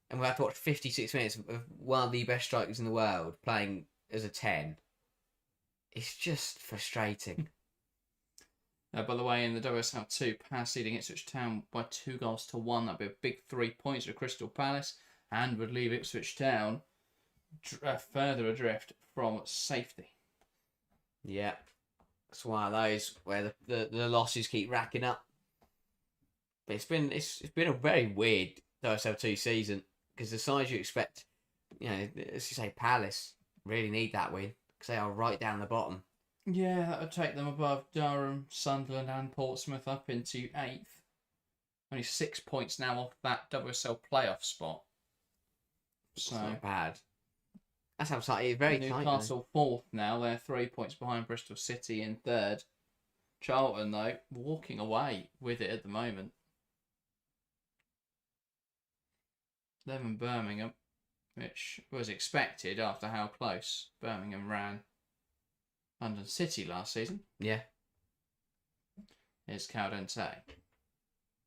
[SPEAKER 2] and we have to watch 56 minutes of one of the best strikers in the world playing as a 10. It's just frustrating.
[SPEAKER 1] By the way, in the WSL 2, Palace leading Ipswich Town by 2-1. That'd be a big 3 points for Crystal Palace and would leave Ipswich Town further adrift from safety.
[SPEAKER 2] Yeah. It's one of those where the losses keep racking up. But it's been a very weird WSL2 season because the sides you expect, you know, as you say, Palace really need that win because they are right down the bottom.
[SPEAKER 1] Yeah, that would take them above Durham, Sunderland and Portsmouth up into 8th. Only 6 points now off that WSL playoff spot. So
[SPEAKER 2] it's not bad. That's how tight. It's very tight.
[SPEAKER 1] Newcastle 4th now. They're 3 points behind Bristol City in 3rd. Charlton, though, walking away with it at the moment. Them and Birmingham, which was expected after how close Birmingham ran London City last season.
[SPEAKER 2] Yeah.
[SPEAKER 1] Here's Caldente.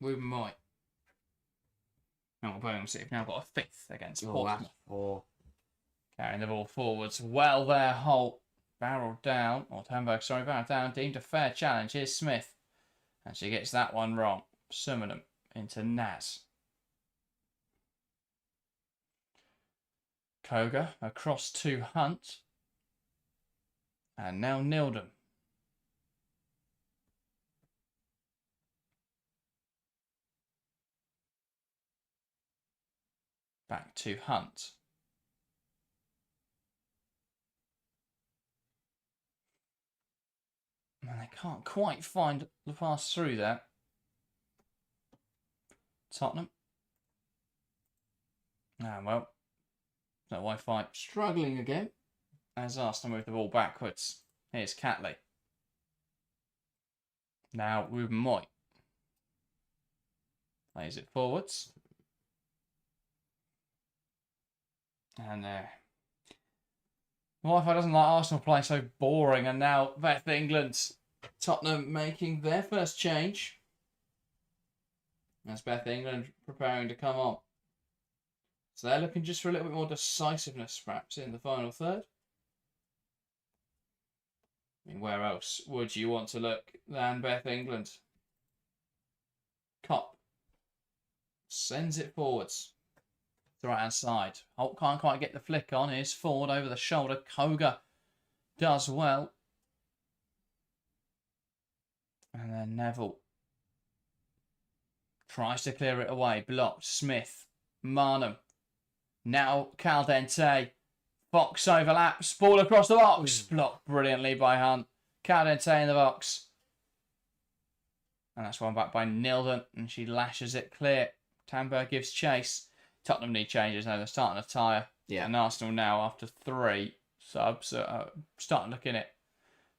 [SPEAKER 1] Ruben Moy. Birmingham City have now got a 5th against Portsmouth. Carrying the ball forwards. Well there, Holt. Barreled down. Or Turnberg, sorry, barreled down. Deemed a fair challenge. Here's Smith. And she gets that one wrong. Simonen into Naz. Koga across to Hunt. And now Nilden. Back to Hunt. And they can't quite find the pass through there. Tottenham. Ah, well. So Wi-Fi struggling again as Arsenal move the ball backwards. Here's Catley. Now Ruben Moy. Plays it forwards. And Wi-Fi doesn't like Arsenal playing so boring. And now Beth England, Tottenham making their first change. That's Beth England preparing to come on. So they're looking just for a little bit more decisiveness, perhaps, in the final third. I mean, where else would you want to look than Beth England? Kopp sends it forwards. The right-hand side. Holt can't quite get the flick on. Here's Ford over the shoulder. Koga does well. And then Neville tries to clear it away. Blocked. Smith. Marnham. Now Caldente. Fox overlaps. Ball across the box. Blocked brilliantly by Hunt. Caldente in the box. And that's one back by Nilden. And she lashes it clear. Tamberg gives chase. Tottenham need changes now. They're starting to tire.
[SPEAKER 2] Yeah.
[SPEAKER 1] And Arsenal now, after 3 subs, starting looking at it.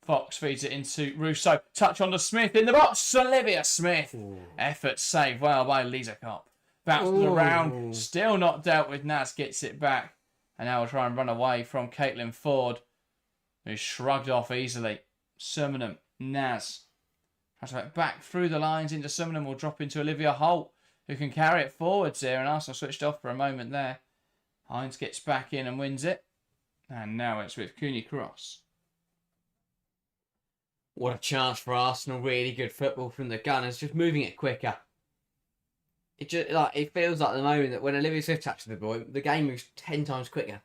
[SPEAKER 1] Fox feeds it into Russo. Touch on to Smith in the box. Olivia Smith. Ooh. Effort saved well by Lisa Kopp. Bounced around. Still not dealt with. Naz gets it back. And now we'll try and run away from Caitlin Ford, who shrugged off easily. Summerham. Naz. Tries to get back through the lines into Summerham. Will drop into Olivia Holt, who can carry it forwards here. And Arsenal switched off for a moment there. Hines gets back in and wins it. And now it's with Cooney Cross.
[SPEAKER 2] What a chance for Arsenal. Really good football from the Gunners. Just moving it quicker. It feels like at the moment that when Olivia Smith touches the ball, the game moves 10 times quicker.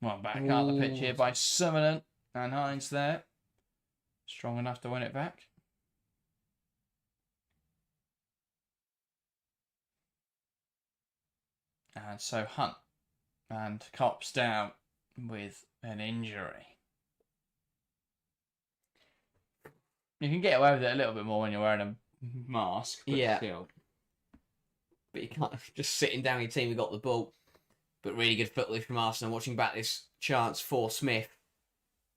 [SPEAKER 1] Well, back out the pitch here by Summerlin. And Hines there. Strong enough to win it back. And so Hunt and Kopp's down with an injury. You can get away with it a little bit more when you're wearing a mask. But
[SPEAKER 2] yeah.
[SPEAKER 1] Still.
[SPEAKER 2] But you can't just sitting down your team who got the ball. But really good football from Arsenal. Watching back this chance for Smith.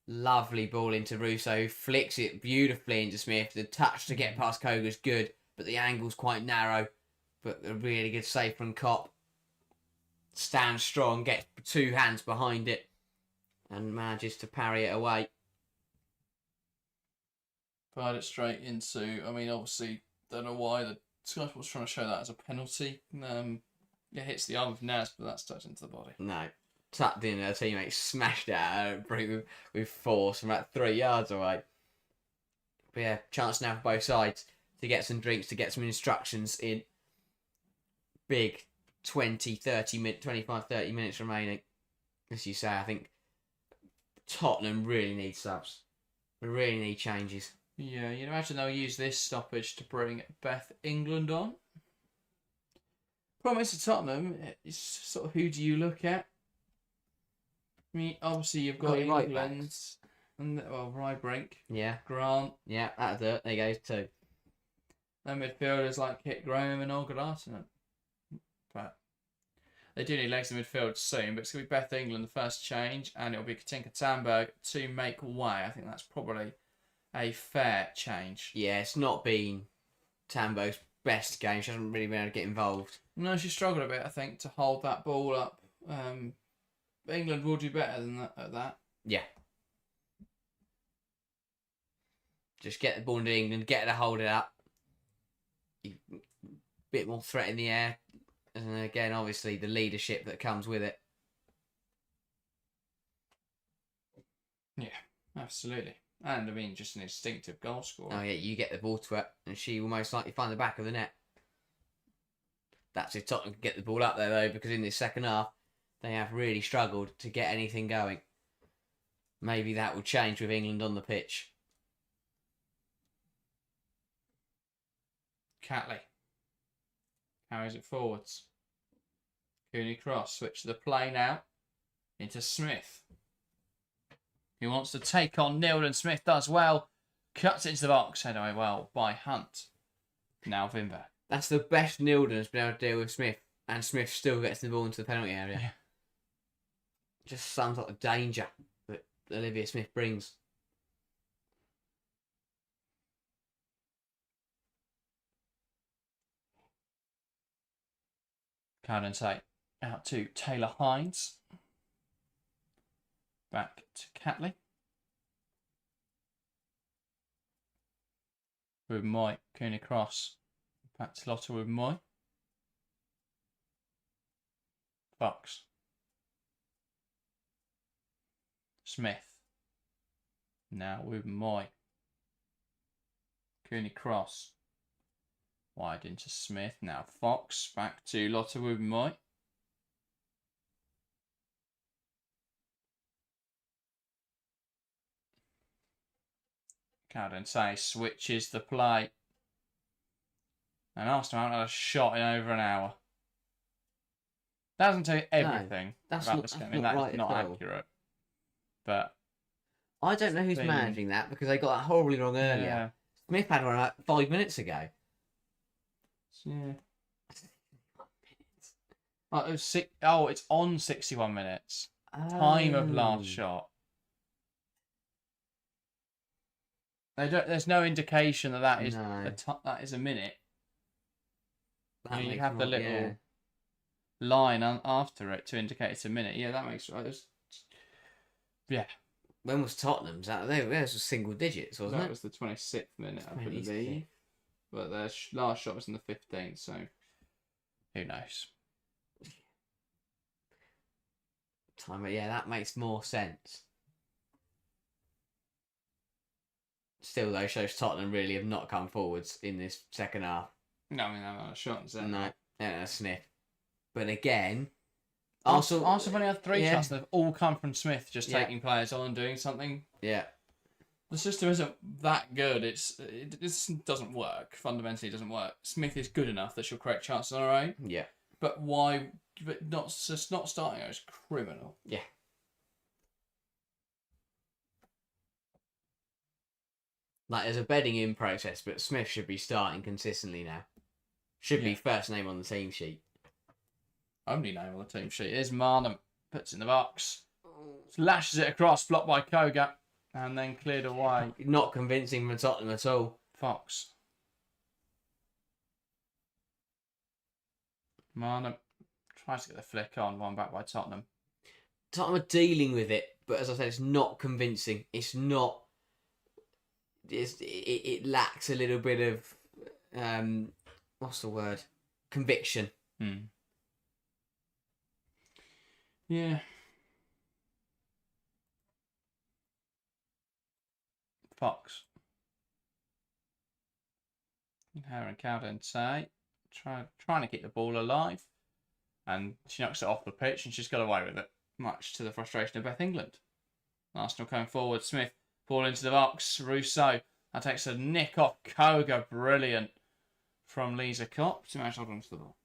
[SPEAKER 2] Lovely ball into Russo. Flicks it beautifully into Smith. The touch to get past Koga's good. But the angle's quite narrow. But a really good save from Kopp. Stands strong. Gets 2 hands behind it. And manages to parry it away.
[SPEAKER 1] Fired it straight into, I mean, obviously, don't know why the Sky Sports trying to show that as a penalty. It hits the arm of Naz, but that's touched into the body.
[SPEAKER 2] No. Tucked in, her teammate smashed it at her with force from about 3 yards away. But yeah, chance now for both sides to get some drinks, to get some instructions in. Big 25, 30 minutes remaining. As you say, I think Tottenham really need subs. We really need changes.
[SPEAKER 1] Yeah, you'd imagine they'll use this stoppage to bring Beth England on. Problem is to Tottenham, it's sort of who do you look at? I mean, obviously you've got England and Rybrink.
[SPEAKER 2] Yeah.
[SPEAKER 1] Grant.
[SPEAKER 2] Yeah, that's it. There you go, 2.
[SPEAKER 1] Then midfielders like Kit Graham and Olga Larson. But they do need legs in midfield soon, but it's going to be Beth England, the first change, and it'll be Katinka Tamberg to make way. I think that's probably a fair change.
[SPEAKER 2] Yeah, it's not been Tambo's best game. She hasn't really been able to get involved.
[SPEAKER 1] No, she struggled a bit, I think, to hold that ball up. England will do better than that at that.
[SPEAKER 2] Yeah. Just get the ball into England, get her to hold it up. Bit more threat in the air. And again, obviously, the leadership that comes with it.
[SPEAKER 1] Yeah, absolutely. And, I mean, just an instinctive goal scorer.
[SPEAKER 2] Oh, yeah, you get the ball to her, and she will most likely find the back of the net. That's if Tottenham can get the ball up there, though, because in this second half, they have really struggled to get anything going. Maybe that will change with England on the pitch.
[SPEAKER 1] Catley carries it forwards. Cooney Cross, switch to the play now. Into Smith. He wants to take on Nilden. Smith does well. Cuts into the box. Head away well by Hunt. Now Vimberg.
[SPEAKER 2] That's the best Nilden has been able to deal with Smith And Smith still gets the ball into the penalty area.
[SPEAKER 1] Yeah.
[SPEAKER 2] Just sums up the danger that Olivia Smith brings.
[SPEAKER 1] Cowden say out to Taylor Hines. Back to Catley. With Moy. Cooney cross. Back to Lotta with Moy. Fox. Smith. Now with Moy. Cooney cross. Wide into Smith. Now Fox. Back to Lotta with Moy. Cowden say switches the play. And Arsenal haven't had a shot in over an hour. That doesn't tell you everything
[SPEAKER 2] that's
[SPEAKER 1] about
[SPEAKER 2] not,
[SPEAKER 1] this game.
[SPEAKER 2] that's not right
[SPEAKER 1] not
[SPEAKER 2] at all.
[SPEAKER 1] accurate. But
[SPEAKER 2] I don't know who's managing that because they got that horribly wrong earlier.
[SPEAKER 1] yeah.
[SPEAKER 2] Smith had one like 5 minutes ago.
[SPEAKER 1] Yeah. It's on 61 minutes. Time of last shot. There's no indication that is that is a minute. You have the little line after it to indicate it's a minute. Yeah, that makes right. Yeah.
[SPEAKER 2] When was Tottenham's? That was single digits, wasn't it?
[SPEAKER 1] That was the 26th minute, I believe. But their last shot was in the 15th, so who knows?
[SPEAKER 2] Yeah, that makes more sense. Still, though, shows Tottenham really have not come forwards in this second half.
[SPEAKER 1] No, I mean, they're not a shot.
[SPEAKER 2] No, a sniff. But again,
[SPEAKER 1] Arsenal have only had 3 shots. They've all come from Smith just taking players on and doing something.
[SPEAKER 2] Yeah.
[SPEAKER 1] The system isn't that good. It doesn't work. Fundamentally, it doesn't work. Smith is good enough that she'll create chances on her own.
[SPEAKER 2] Yeah.
[SPEAKER 1] But why? But not starting her is criminal.
[SPEAKER 2] Yeah. Like, there's a bedding in process, but Smith should be starting consistently now. Should be first name on the team sheet.
[SPEAKER 1] Only name on the team sheet is Marnham. Puts it in the box. Lashes it across, blocked by Koga, and then cleared away.
[SPEAKER 2] Not convincing from Tottenham at all.
[SPEAKER 1] Fox. Marnham tries to get the flick on, one back by Tottenham.
[SPEAKER 2] Tottenham are dealing with it, but as I said, it's not convincing. It's not. It lacks a little bit of what's the word? Conviction.
[SPEAKER 1] Yeah. Fox. Aaron Cowden say trying to keep the ball alive, and she knocks it off the pitch, and she's got away with it, much to the frustration of Beth England. Arsenal coming forward. Smith. Ball into the box. Rousseau. That takes a nick off Koga. Brilliant from Lisa Kopp to match onto the ball.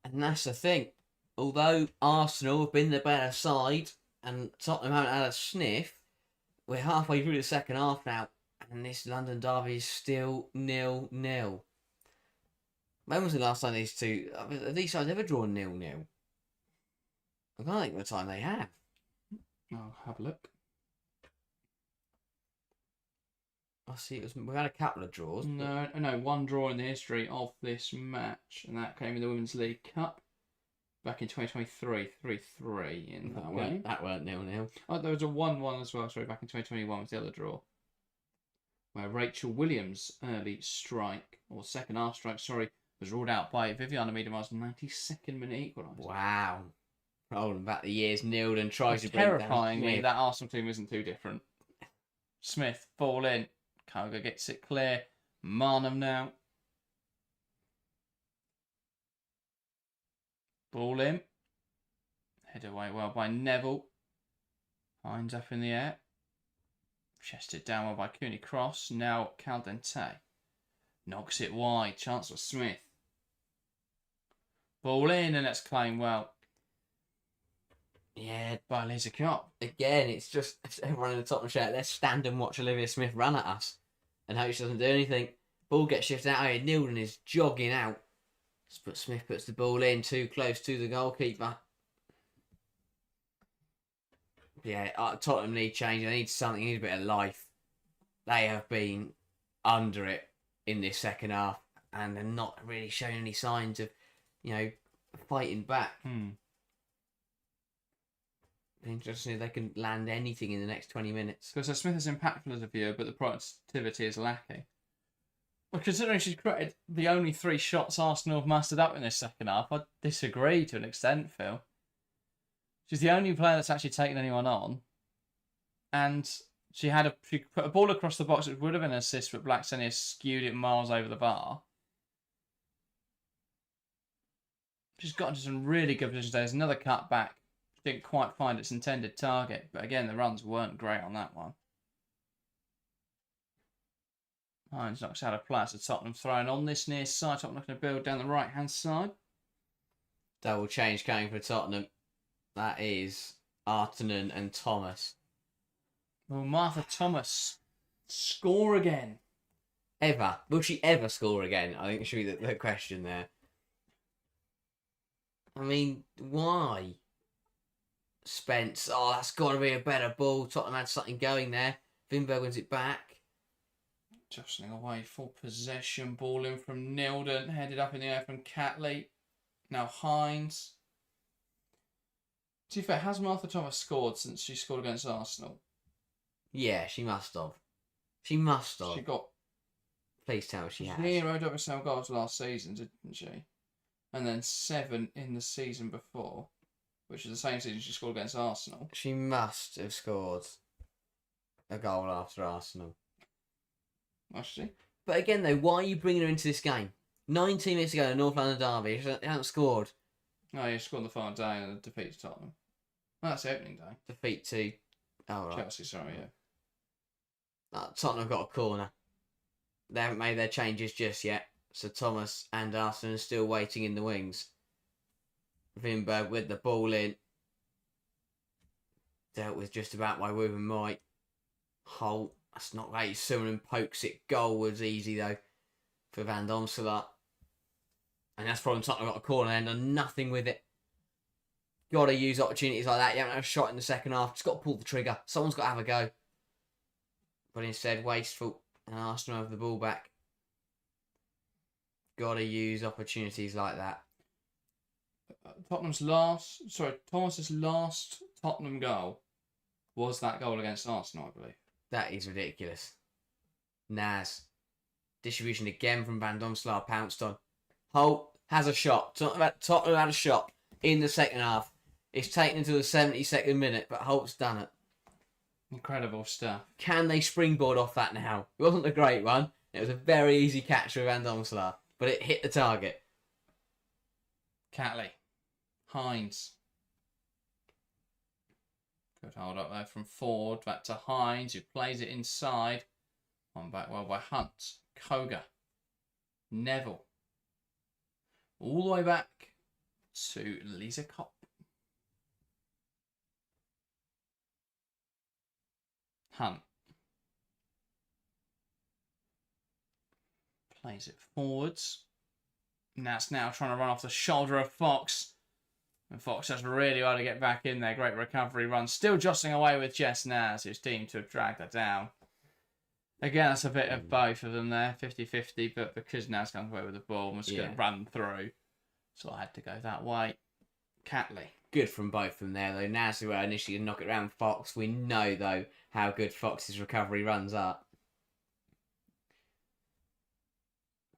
[SPEAKER 2] And that's the thing. Although Arsenal have been the better side and Tottenham haven't had a sniff, we're halfway through the second half now, and this London derby is still 0-0. When was the last time these sides ever drawn 0-0? I can't think of the time they have.
[SPEAKER 1] I'll have a look.
[SPEAKER 2] I see. We've had a couple of draws.
[SPEAKER 1] No, one draw in the history of this match, and that came in the Women's League Cup back in 2023, 3-3 in that way.
[SPEAKER 2] That weren't 0-0.
[SPEAKER 1] Oh, there was a 1-1 as well. Sorry, back in 2021 was the other draw, where Rachel Williams' early strike or second half strike, was ruled out by Viviana Miedema's 92nd minute equaliser.
[SPEAKER 2] Wow. Rolling back the years, nilled and tries to bring
[SPEAKER 1] terrifyingly,
[SPEAKER 2] down
[SPEAKER 1] that Arsenal team isn't too different. Smith, ball in. Koga gets it clear. Marnham now. Ball in. Head away well by Neville. Hines up in the air. Chested down well by Cooney Cross. Now Caldente. Knocks it wide. Chancellor Smith. Ball in, and that's claimed well.
[SPEAKER 2] Yeah,
[SPEAKER 1] by Lisa Kopp.
[SPEAKER 2] Again, it's just everyone in the Tottenham shirt. Let's stand and watch Olivia Smith run at us and hope she doesn't do anything. Ball gets shifted out here. Nilden is jogging out. But Smith puts the ball in too close to the goalkeeper. Yeah, Tottenham need change. They need something. They need a bit of life. They have been under it in this second half, and they're not really showing any signs of, fighting back. Interesting if they can land anything in the next 20 minutes.
[SPEAKER 1] So Smith is impactful as a viewer, but the productivity is lacking. Well, considering she's created the only 3 shots Arsenal have mustered up in this second half, I disagree to an extent, Phil. She's the only player that's actually taken anyone on, and she put a ball across the box, which would have been an assist, but Blacksenia skewed it miles over the bar. She's got into some really good positions. There's another cutback. Didn't quite find its intended target, but again, the runs weren't great on that one. Hines knocks out a play. So Tottenham throwing on this near side. Tottenham looking to build down the right-hand side.
[SPEAKER 2] Double change coming for Tottenham. That is Artinen and Thomas.
[SPEAKER 1] Will Martha Thomas score again?
[SPEAKER 2] Ever? Will she ever score again? I think should be the question there. I mean, why? Spence. Oh, that's got to be a better ball. Tottenham had something going there. Vinberg wins it back.
[SPEAKER 1] Jostling away, full possession. Ball in from Nilden. Headed up in the air from Catley. Now Hines. To be fair, has Martha Thomas scored since she scored against Arsenal?
[SPEAKER 2] Yeah, she must have. She must have.
[SPEAKER 1] She got...
[SPEAKER 2] Please tell me she has.
[SPEAKER 1] 0 double 7 goals last season, didn't she? And then 7 in the season before, which is the same season she scored against Arsenal.
[SPEAKER 2] She must have scored a goal after Arsenal.
[SPEAKER 1] Must she?
[SPEAKER 2] But again, though, why are you bringing her into this game? 19 minutes ago, the North London derby, she hasn't scored.
[SPEAKER 1] Oh, yeah, she scored on the final day and defeat to Tottenham. Well, that's the opening day.
[SPEAKER 2] Defeat to... Oh, right.
[SPEAKER 1] Chelsea, sorry, yeah.
[SPEAKER 2] Tottenham got a corner. They haven't made their changes just yet. So Thomas and Arsenal are still waiting in the wings. Vinberg with the ball in. Dealt with just about by Ruben White. Holt. That's not great. Suman pokes it goalwards easy though for Van Domselaar. And that's probably Tottenham got a corner and done nothing with it. Got to use opportunities like that. You haven't had a shot in the second half. Just got to pull the trigger. Someone's got to have a go. But instead, wasteful. And Arsenal have the ball back. Got to use opportunities like that.
[SPEAKER 1] Thomas's last Tottenham goal was that goal against Arsenal, I believe.
[SPEAKER 2] That is ridiculous. Naz. Distribution again from Van Domselaar, pounced on. Holt has a shot. Tottenham had a shot in the second half. It's taken until the 72nd minute, but Holt's done it.
[SPEAKER 1] Incredible stuff.
[SPEAKER 2] Can they springboard off that now? It wasn't a great one. It was a very easy catch for Van Domselaar, but it hit the target.
[SPEAKER 1] Catley. Hines. Good hold up there from Ford. Back to Hines, who plays it inside. On back well by Hunt. Koga. Neville. All the way back to Lisa Kopp. Hunt. Plays it forwards. And that's now trying to run off the shoulder of Fox. And Fox does really well to get back in there. Great recovery run. Still jostling away with Jess Naz, who's deemed to have dragged her down. Again, that's a bit of both of them there. 50-50, but because Naz comes away with the ball and was going to run through. So I had to go that way. Catley.
[SPEAKER 2] Good from both of them there, though. Naz, who initially knock it around Fox. We know, though, how good Fox's recovery runs are.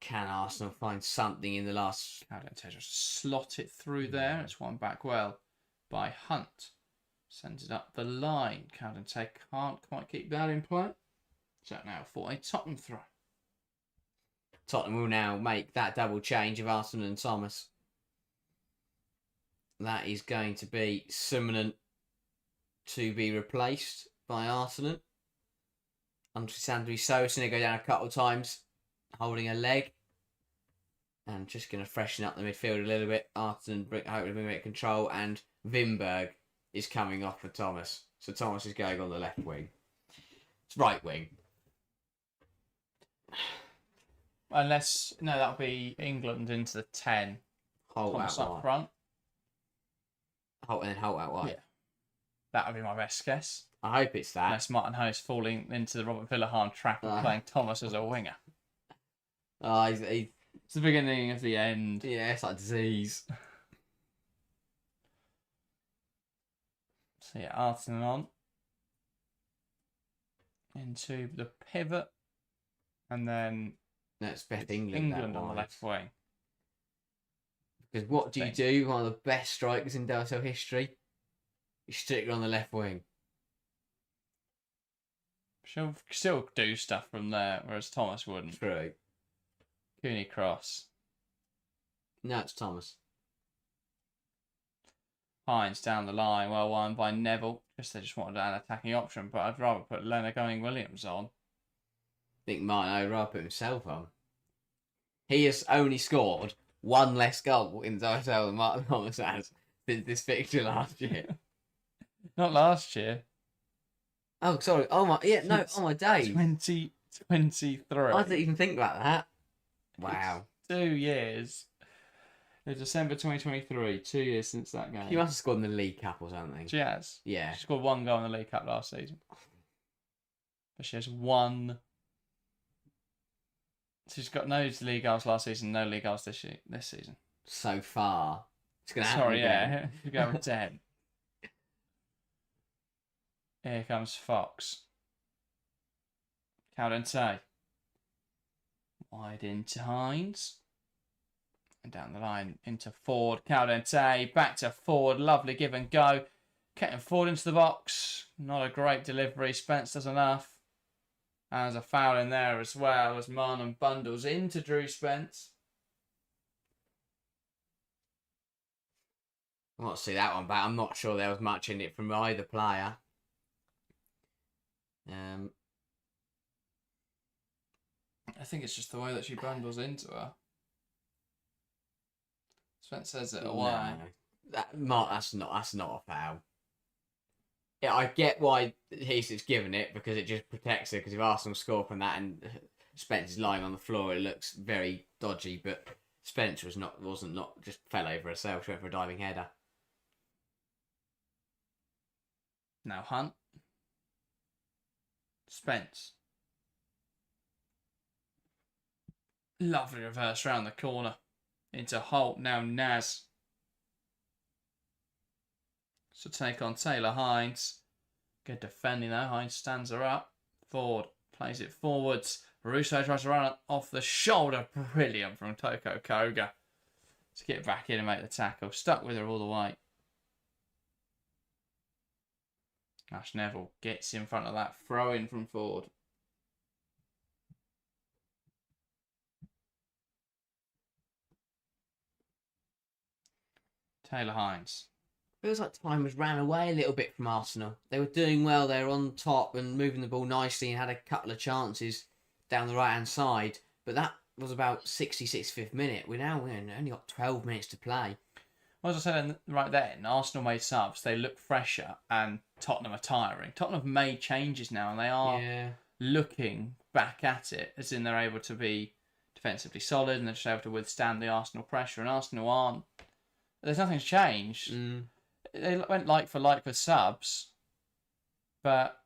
[SPEAKER 2] Can Arsenal find something in the last...
[SPEAKER 1] Cowden just slot it through there. It's one back well by Hunt. Sends it up the line. Cowden can't quite keep that in play. So now for a Tottenham throw.
[SPEAKER 2] Tottenham will now make that double change of Arsenal and Thomas. That is going to be Summonen to be replaced by Arsenal. Sandri So's going to go down a couple of times, holding a leg. And just going to freshen up the midfield a little bit. Arsenal hopefully bring a bit of control. And Vinberg is coming off for Thomas. So Thomas is going on the left wing. It's right wing.
[SPEAKER 1] Unless, no, that'll be England into the 10.
[SPEAKER 2] Holt
[SPEAKER 1] Thomas
[SPEAKER 2] out
[SPEAKER 1] up
[SPEAKER 2] wide.
[SPEAKER 1] front.
[SPEAKER 2] Holt and then Holt out wide.
[SPEAKER 1] Yeah. That would be my best guess.
[SPEAKER 2] I hope it's that.
[SPEAKER 1] Unless Martin Hose falling into the Robert Villahan trap and playing Thomas as a winger.
[SPEAKER 2] He's
[SPEAKER 1] It's the beginning of the end.
[SPEAKER 2] yeah, it's like disease.
[SPEAKER 1] So yeah, Arsenal on. Into the pivot. And then
[SPEAKER 2] That's best England
[SPEAKER 1] on the left wing.
[SPEAKER 2] Because what do you do? One of the best strikers in Derby history. You stick her on the left wing.
[SPEAKER 1] She'll still do stuff from there, whereas Thomas wouldn't.
[SPEAKER 2] True.
[SPEAKER 1] Cooney cross.
[SPEAKER 2] No, it's Thomas.
[SPEAKER 1] Hines down the line, well won by Neville. They just wanted an attacking option, but I'd rather put Leonard Going Williams on.
[SPEAKER 2] I think Martin O'Rourke put himself on. He has only scored one less goal in Derby than Martin Thomas has since this fixture last year.
[SPEAKER 1] Not last year.
[SPEAKER 2] Oh, sorry. Oh my, yeah, no. Oh my days.
[SPEAKER 1] 2023.
[SPEAKER 2] I didn't even think about that. Wow.
[SPEAKER 1] 2 years. It's December 2023. 2 years since that game.
[SPEAKER 2] She must have scored in the League Cup or something.
[SPEAKER 1] She has.
[SPEAKER 2] Yeah.
[SPEAKER 1] She scored 1 goal in the League Cup last season. But she has one. She's got no league goals last season, no league goals this season.
[SPEAKER 2] So far. It's going to happen
[SPEAKER 1] Sorry,
[SPEAKER 2] again.
[SPEAKER 1] yeah. You go with 10. Here comes Fox. Caldente. Wide into Hines. And down the line into Ford. Caldente. Back to Ford. Lovely give and go. Getting Ford into the box. Not a great delivery. Spence does enough. And there's a foul in there as well as Marnham bundles into Drew Spence.
[SPEAKER 2] I want to see that one back. I'm not sure there was much in it from either player.
[SPEAKER 1] I think it's just the way that she bundles into her. Spence says it away.
[SPEAKER 2] No, that's not a foul. Yeah, I get why he's given it because it just protects her. Because if Arsenal score from that and Spence is lying on the floor, it looks very dodgy. But Spence wasn't just fell over herself. She went for a diving header.
[SPEAKER 1] Now Hunt. Spence. Lovely reverse round the corner. Into Holt. Now Naz. So take on Taylor Hines. Good defending there. Hines stands her up. Ford plays it forwards. Russo tries to run off the shoulder. Brilliant from Toko Koga to get back in and make the tackle. Stuck with her all the way. Ash Neville gets in front of that throw in from Ford. Taylor Hines.
[SPEAKER 2] Feels like time has ran away a little bit from Arsenal. They were doing well. They were on top and moving the ball nicely and had a couple of chances down the right-hand side. But that was about 65th minute. We've only got 12 minutes to play.
[SPEAKER 1] Well, as I said right then, Arsenal made subs. They look fresher and Tottenham are tiring. Tottenham have made changes now and they are looking back at it as in they're able to be defensively solid and they're just able to withstand the Arsenal pressure. And Arsenal aren't. There's nothing's changed. They went like for like with subs, but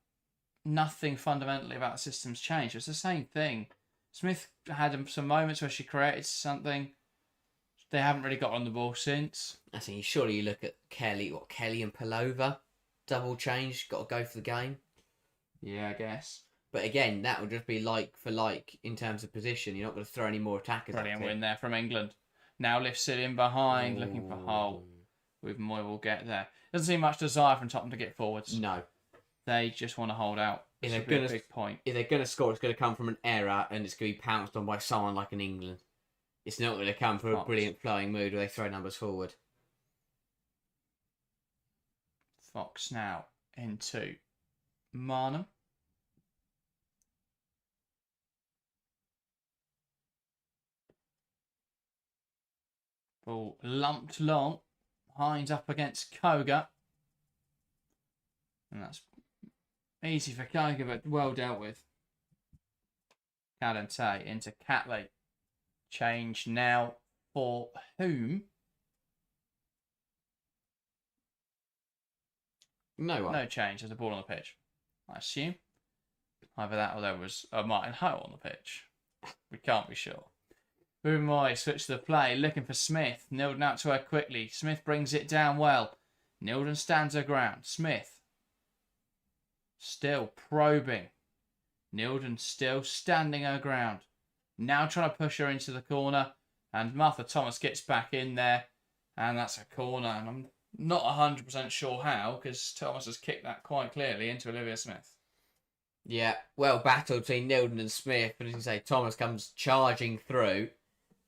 [SPEAKER 1] nothing fundamentally about the system's changed. It's the same thing. Smith had some moments where she created something. They haven't really got on the ball since.
[SPEAKER 2] I think surely you look at Kelly and Pelova, double change, got to go for the game.
[SPEAKER 1] Yeah, I guess.
[SPEAKER 2] But again, that would just be like for like in terms of position. You're not going to throw any more attackers.
[SPEAKER 1] Brilliant win there from England. Now lifts it in behind, looking for Holt. With Moy will get there. Doesn't seem much desire from Tottenham to get forwards.
[SPEAKER 2] No.
[SPEAKER 1] They just want to hold out. It's a big point.
[SPEAKER 2] If they're going to score, it's going to come from an error and it's going to be pounced on by someone like in England. It's not going to come from a brilliant flowing mood where they throw numbers forward.
[SPEAKER 1] Fox now into Marnham. Ball lumped long. Hines up against Koga. And that's easy for Koga, but well dealt with. Caldente into Catley. Change now for whom?
[SPEAKER 2] No one.
[SPEAKER 1] No change. There's a ball on the pitch. I assume. Either that or there was a Martin Ho on the pitch. We can't be sure. Boomoy switch to the play, looking for Smith. Nilden out to her quickly. Smith brings it down well. Nilden stands her ground. Smith still probing. Nilden still standing her ground. Now trying to push her into the corner. And Martha Thomas gets back in there. And that's a corner. And I'm not 100% sure how, because Thomas has kicked that quite clearly into Olivia Smith.
[SPEAKER 2] Yeah, well battled between Nilden and Smith. But as you say, Thomas comes charging through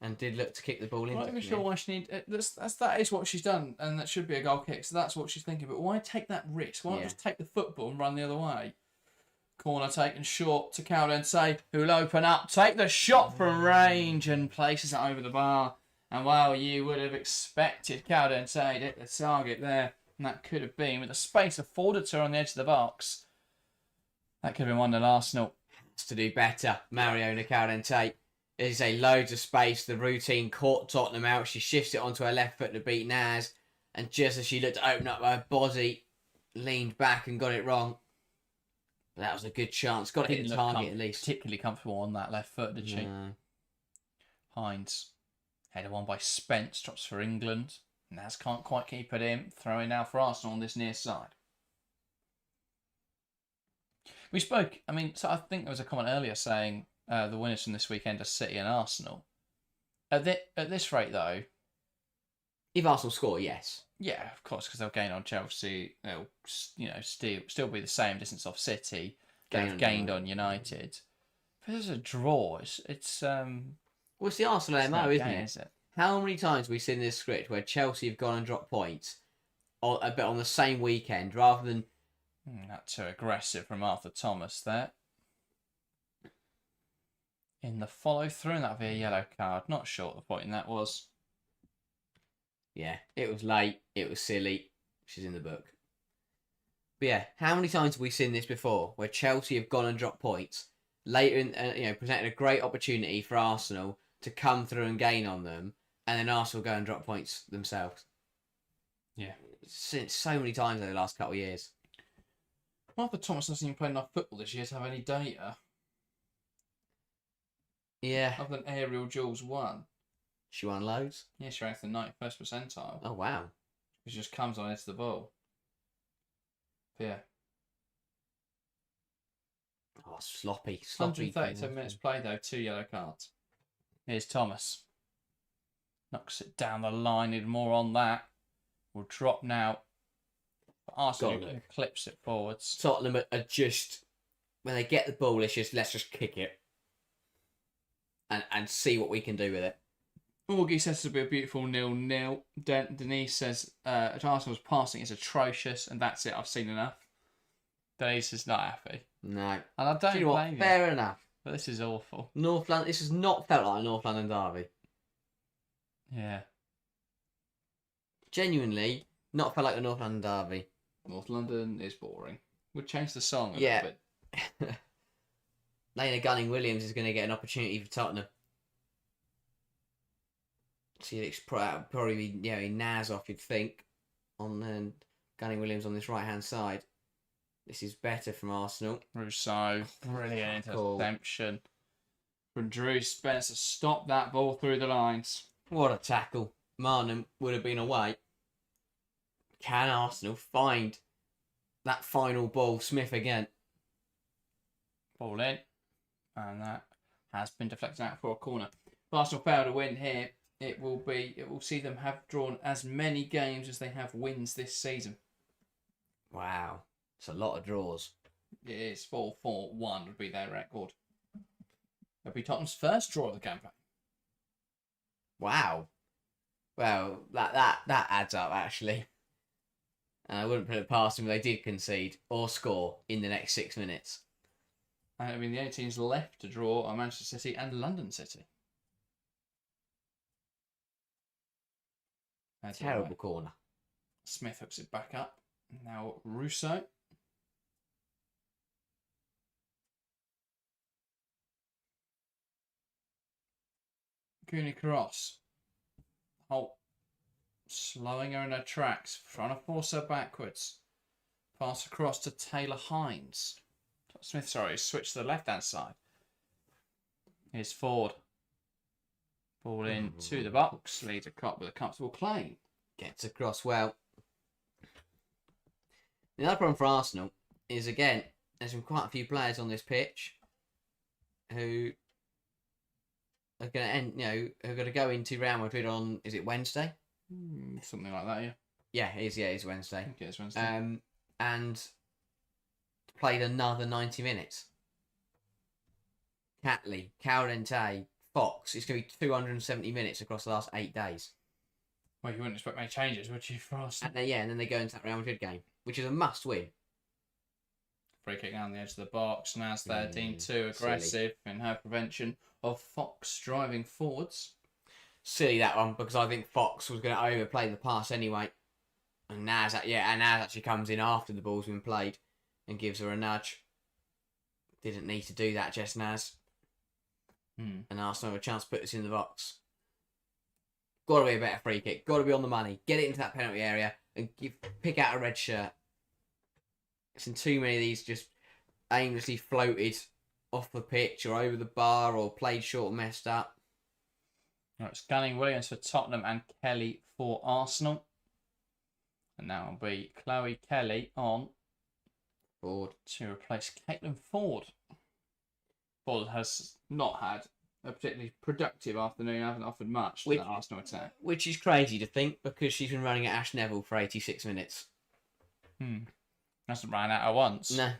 [SPEAKER 2] and did look to kick the ball
[SPEAKER 1] I'm
[SPEAKER 2] into
[SPEAKER 1] not even
[SPEAKER 2] Smith.
[SPEAKER 1] sure why she need. That is what she's done, and that should be a goal kick. So that's what she's thinking. But why take that risk? Why not just take the football and run the other way? Corner taken short to Caldente, who'll open up, take the shot from range and places it over the bar. And well, you would have expected Caldente to hit the target there, and that could have been with the space afforded to her on the edge of the box. That could have been 1-0 Arsenal.
[SPEAKER 2] Has to do better, Mariona Caldente. As you say, loads of space. The routine caught Tottenham out. She shifts it onto her left foot to beat Naz. And just as she looked to open up her body, leaned back and got it wrong. But that was a good chance. Got to hit the target at least.
[SPEAKER 1] Particularly comfortable on that left foot, did she?
[SPEAKER 2] No.
[SPEAKER 1] Hines. Header one by Spence. Drops for England. Naz can't quite keep it in. Throwing now for Arsenal on this near side. We spoke, so I think there was a comment earlier saying the winners from this weekend are City and Arsenal. At this rate, though...
[SPEAKER 2] If Arsenal score, yes.
[SPEAKER 1] Yeah, of course, because they'll gain on Chelsea. They'll, still be the same distance off City. They've gained on United. If there's a draw, it's
[SPEAKER 2] well, it's the Arsenal MO, isn't it?
[SPEAKER 1] Is it?
[SPEAKER 2] How many times have we seen this script where Chelsea have gone and dropped points on the same weekend rather than...
[SPEAKER 1] Not too aggressive from Arthur Thomas there. In the follow through, and that'd be a yellow card. Not sure what the point in that was.
[SPEAKER 2] Yeah, it was late. It was silly. She's in the book. But yeah, how many times have we seen this before where Chelsea have gone and dropped points later in, presented a great opportunity for Arsenal to come through and gain on them, and then Arsenal go and drop points themselves?
[SPEAKER 1] Yeah.
[SPEAKER 2] Since so many times over the last couple of years.
[SPEAKER 1] Martha Thomas doesn't even play enough football this year to have any data.
[SPEAKER 2] Yeah.
[SPEAKER 1] Other than Aerial Jules 1.
[SPEAKER 2] She won loads?
[SPEAKER 1] Yeah, she ranked the 91st percentile.
[SPEAKER 2] Oh, wow.
[SPEAKER 1] She just comes on into the ball. But yeah.
[SPEAKER 2] Oh, sloppy.
[SPEAKER 1] 137 minutes play though, 2 yellow cards. Here's Thomas. Knocks it down the line, need more on that. Will drop now. But Arsenal clips it forwards.
[SPEAKER 2] Tottenham are just, when they get the ball, it's just, let's just kick it. And see what we can do with it.
[SPEAKER 1] Augie says it'll be a beautiful 0-0. Denise says Arsenal's passing is atrocious, and that's it. I've seen enough. Denise is not happy.
[SPEAKER 2] No.
[SPEAKER 1] And I don't
[SPEAKER 2] Do you know
[SPEAKER 1] blame
[SPEAKER 2] what? Fair enough.
[SPEAKER 1] But this is awful.
[SPEAKER 2] North London. This has not felt like a North London derby.
[SPEAKER 1] Yeah.
[SPEAKER 2] Genuinely, not felt like a North London derby.
[SPEAKER 1] North London is boring. We'll change the song a
[SPEAKER 2] Yeah.
[SPEAKER 1] little bit.
[SPEAKER 2] Lena Gunning-Williams is going to get an opportunity for Tottenham. It's probably be Naz off, you'd think, on Gunning-Williams on this right-hand side. This is better from Arsenal.
[SPEAKER 1] Rousseau, brilliant interception from Drew Spencer. Stop that ball through the lines.
[SPEAKER 2] What a tackle. Marnham would have been away. Can Arsenal find that final ball? Smith again.
[SPEAKER 1] Ball in. And that has been deflected out for a corner. If Arsenal fail to win here, it will see them have drawn as many games as they have wins this season.
[SPEAKER 2] Wow. It's a lot of draws.
[SPEAKER 1] It is 4-4-1 would be their record. It'll be Tottenham's first draw of the campaign.
[SPEAKER 2] Wow. Well, that adds up, actually. I wouldn't put it past them if they did concede or score in the next 6 minutes.
[SPEAKER 1] And the only teams left to draw are Manchester City and London City.
[SPEAKER 2] Terrible corner.
[SPEAKER 1] Smith hooks it back up. Now Russo. Cooney cross. Holt slowing her in her tracks, trying to force her backwards. Pass across to Taylor Hines. Smith, switched to the left-hand side. Here's Ford. Ball in to the box. Leads a cop with a comfortable claim.
[SPEAKER 2] Gets across well. The other problem for Arsenal is, again, there's been quite a few players on this pitch who are going to end, are going to go into Real Madrid on, is it Wednesday?
[SPEAKER 1] Something like that, yeah.
[SPEAKER 2] Yeah, it is. Yeah, it's Wednesday.
[SPEAKER 1] I think it is Wednesday.
[SPEAKER 2] And played another 90 minutes. Catley, Calrente, Fox. It's going to be 270 minutes across the last 8 days.
[SPEAKER 1] Well, you wouldn't expect many changes, would you, for Arsenal?
[SPEAKER 2] And then they go into that Real Madrid game, which is a must-win.
[SPEAKER 1] Free kick down the edge of the box. Naz there deemed too aggressive in her prevention of Fox driving forwards.
[SPEAKER 2] Silly that one, because I think Fox was going to overplay the pass anyway. And Naz actually comes in after the ball's been played and gives her a nudge. Didn't need to do that, just Naz. And Arsenal have a chance to put this in the box. Got to be a better free kick. Got to be on the money. Get it into that penalty area and pick out a red shirt. It's in too many of these just aimlessly floated off the pitch or over the bar or played short and messed up.
[SPEAKER 1] Right, it's Gunning Williams for Tottenham and Kelly for Arsenal. And now will be Chloe Kelly on
[SPEAKER 2] Ford
[SPEAKER 1] to replace Caitlin Ford. Ford has not had a particularly productive afternoon, hasn't offered much to the Arsenal attack.
[SPEAKER 2] Which is crazy to think, because she's been running at Ash Neville for 86 minutes.
[SPEAKER 1] Hasn't ran out at once.
[SPEAKER 2] No.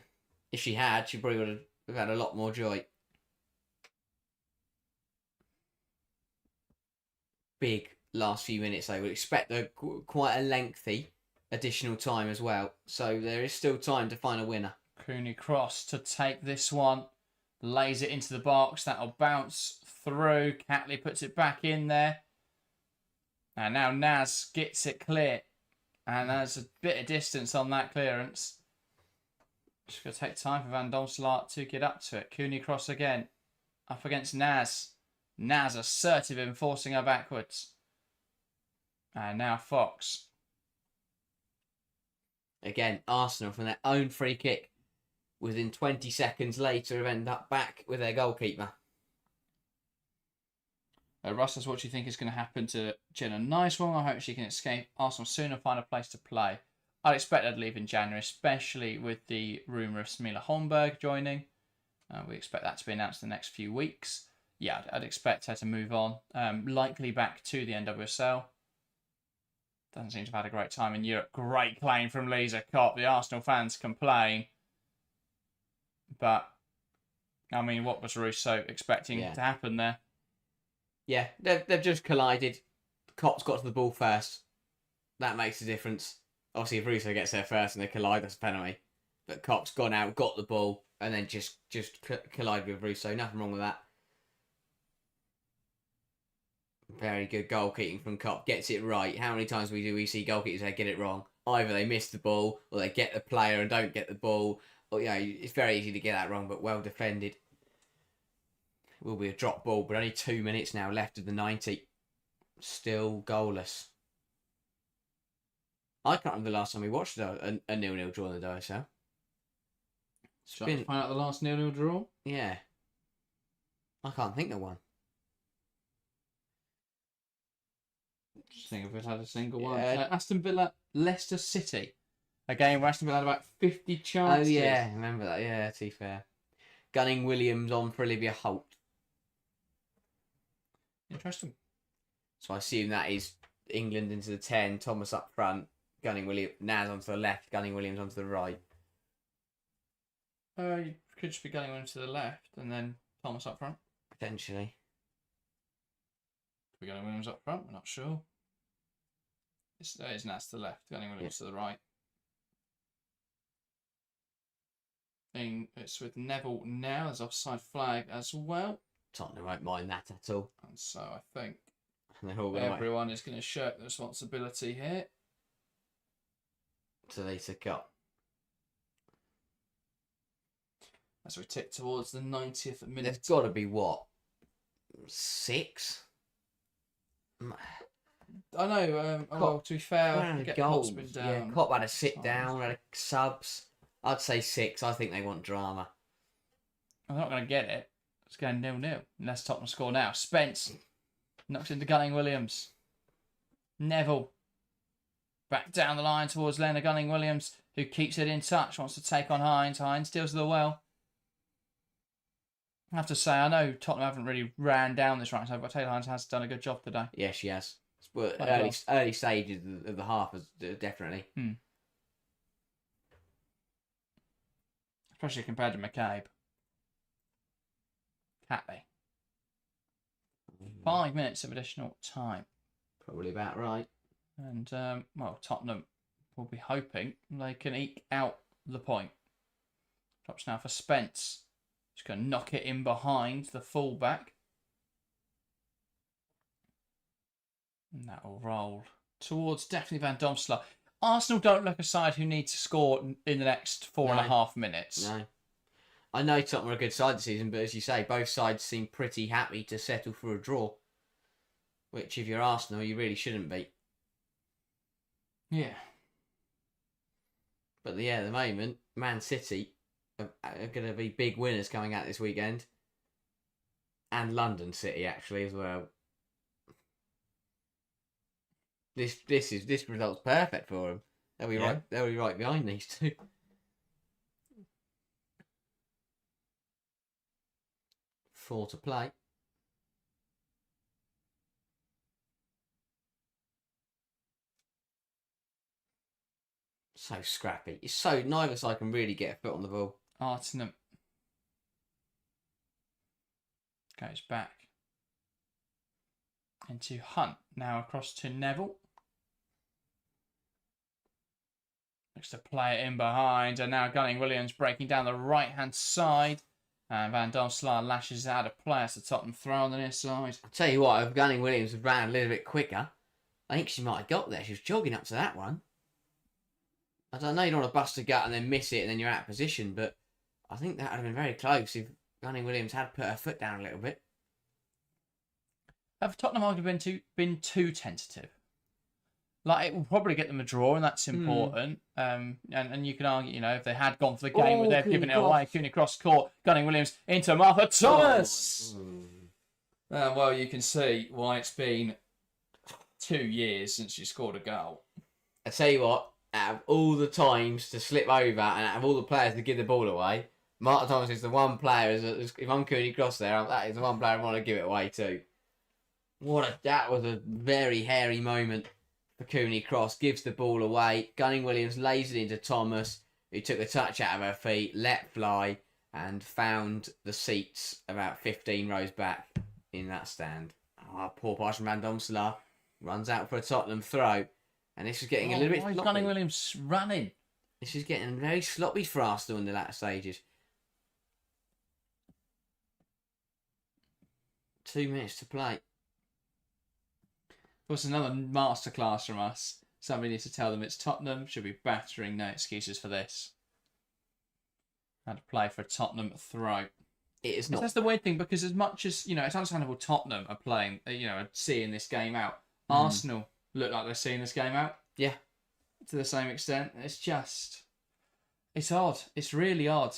[SPEAKER 2] If she had, she probably would have had a lot more joy. Big last few minutes. I would expect quite a lengthy additional time as well. So there is still time to find a winner.
[SPEAKER 1] Cooney cross to take this one. Lays it into the box. That'll bounce through. Catley puts it back in there. And now Naz gets it clear. And there's a bit of distance on that clearance. Just going to take time for Van Domselaar to get up to it. Cooney cross again. Up against Naz. Naz assertive in forcing her backwards. And now Fox.
[SPEAKER 2] Again, Arsenal from their own free kick. Within 20 seconds later, have ended up back with their goalkeeper.
[SPEAKER 1] Russ says, what do you think is going to happen to Jenna Nicewong? I hope she can escape Arsenal soon and find a place to play. I'd expect her to leave in January, especially with the rumour of Smila Holmberg joining. We expect that to be announced in the next few weeks. Yeah, I'd expect her to move on. Likely back to the NWSL. Doesn't seem to have had a great time in Europe. Great claim from Lisa Kopp. The Arsenal fans complain. But, I mean, what was Russo expecting to happen there?
[SPEAKER 2] Yeah, they've just collided. Kopp's got to the ball first. That makes a difference. Obviously, if Russo gets there first and they collide, that's a penalty. But Kopp's gone out, got the ball, and then just collided with Russo. Nothing wrong with that. Very good goalkeeping from Kopp. Gets it right. How many times do we see goalkeepers that get it wrong? Either they miss the ball, or they get the player and don't get the ball. Or, it's very easy to get that wrong, but well defended. It will be a drop ball, but only 2 minutes now left of the 90. Still goalless. I can't remember the last time we watched a 0-0 draw in the WSL.
[SPEAKER 1] Should I find out the last 0-0 draw?
[SPEAKER 2] Yeah. I can't think of one.
[SPEAKER 1] Just think if we've had a single one. Aston Villa, Leicester City. A game where Aston Villa had about 50 chances.
[SPEAKER 2] Oh, yeah. I remember that. Yeah, to be fair. Gunning Williams on for Olivia Holt.
[SPEAKER 1] Interesting.
[SPEAKER 2] So I assume that is England into the 10, Thomas up front, Gunning Williams, Naz onto the left, Gunning Williams onto the right.
[SPEAKER 1] You could just be Gunning Williams to the left and then Thomas up front.
[SPEAKER 2] Potentially.
[SPEAKER 1] Could be Gunning Williams up front, we're not sure. It's Naz to the left, Gunning Williams to the right. It's with Neville now. There's offside flag as well.
[SPEAKER 2] Tottenham won't mind that at all.
[SPEAKER 1] And so I think
[SPEAKER 2] everyone
[SPEAKER 1] is going to shirk the responsibility here.
[SPEAKER 2] So they took up.
[SPEAKER 1] As we tick towards the 90th minute.
[SPEAKER 2] There's got to be, what, 6
[SPEAKER 1] I know. Well, to be fair, get
[SPEAKER 2] goals.
[SPEAKER 1] Potts been
[SPEAKER 2] Yeah,
[SPEAKER 1] down.
[SPEAKER 2] Klopp had a sit down, had a subs. I'd say 6. I think they want drama.
[SPEAKER 1] I'm not going to get it. It's going 0-0 unless Tottenham score now. Spence knocks into Gunning Williams. Neville back down the line towards Leonard Gunning Williams, who keeps it in touch, wants to take on Hines. Hines deals with the well. I have to say, I know Tottenham haven't really ran down this right side, but Taylor Hines has done a good job today.
[SPEAKER 2] Yeah, she has. But
[SPEAKER 1] Quite
[SPEAKER 2] early stages of the half, definitely.
[SPEAKER 1] Especially compared to McCabe. Happy. 5 minutes of additional time.
[SPEAKER 2] Probably about right.
[SPEAKER 1] And, Tottenham will be hoping they can eke out the point. Drops now for Spence. Just going to knock it in behind the fullback. And that will roll towards definitely Van Domselaar. Arsenal don't look a side who need to score in the next 4.5 minutes.
[SPEAKER 2] No. I know Tottenham are a good side this season, but as you say, both sides seem pretty happy to settle for a draw. Which, if you're Arsenal, you really shouldn't be.
[SPEAKER 1] Yeah.
[SPEAKER 2] But at the moment, Man City are going to be big winners coming out this weekend. And London City, actually, as well. This result's perfect for them. They'll be right behind these two. Four to play. So scrappy. It's so neither side can really get a foot on the ball.
[SPEAKER 1] Arsenal goes back into Hunt. Now across to Neville. Looks to play it in behind. And now Gunning Williams breaking down the right-hand side. And Van Domselaar lashes out a play as the Tottenham throw on the near side.
[SPEAKER 2] I'll tell you what, if Gunning Williams had ran a little bit quicker, I think she might have got there. She was jogging up to that one. I don't know, you don't want to bust a gut and then miss it and then you're out of position, but I think that would have been very close if Gunning Williams had put her foot down a little bit.
[SPEAKER 1] Have Tottenham arguably been too tentative? Like, it will probably get them a draw, and that's important. And you can argue, if they had gone for the game where they've given it away, Cooney cross court, Gunning Williams into Martha Thomas. Well, you can see why it's been 2 years since you scored a goal.
[SPEAKER 2] I tell you what, out of all the times to slip over and out of all the players to give the ball away, Martha Thomas is the one player. If I'm Cooney cross there, that is the one player I want to give it away to. That was a very hairy moment. For Cooney Cross, gives the ball away. Gunning Williams lays it into Thomas, who took the touch out of her feet, let fly, and found the seats about 15 rows back in that stand. Poor pass from Van Domselaar. Runs out for a Tottenham throw. And this is getting a little bit sloppy.
[SPEAKER 1] Gunning Williams running?
[SPEAKER 2] This is getting very sloppy for Arsenal in the latter stages. 2 minutes to play.
[SPEAKER 1] What's another masterclass from us? Somebody needs to tell them it's Tottenham. Should be battering. No excuses for this. Had to play for a Tottenham throw.
[SPEAKER 2] It is not.
[SPEAKER 1] That's the weird thing, because as much as, it's understandable Tottenham are playing, seeing this game out. Arsenal look like they're seeing this game out.
[SPEAKER 2] Yeah.
[SPEAKER 1] To the same extent. It's odd. It's really odd.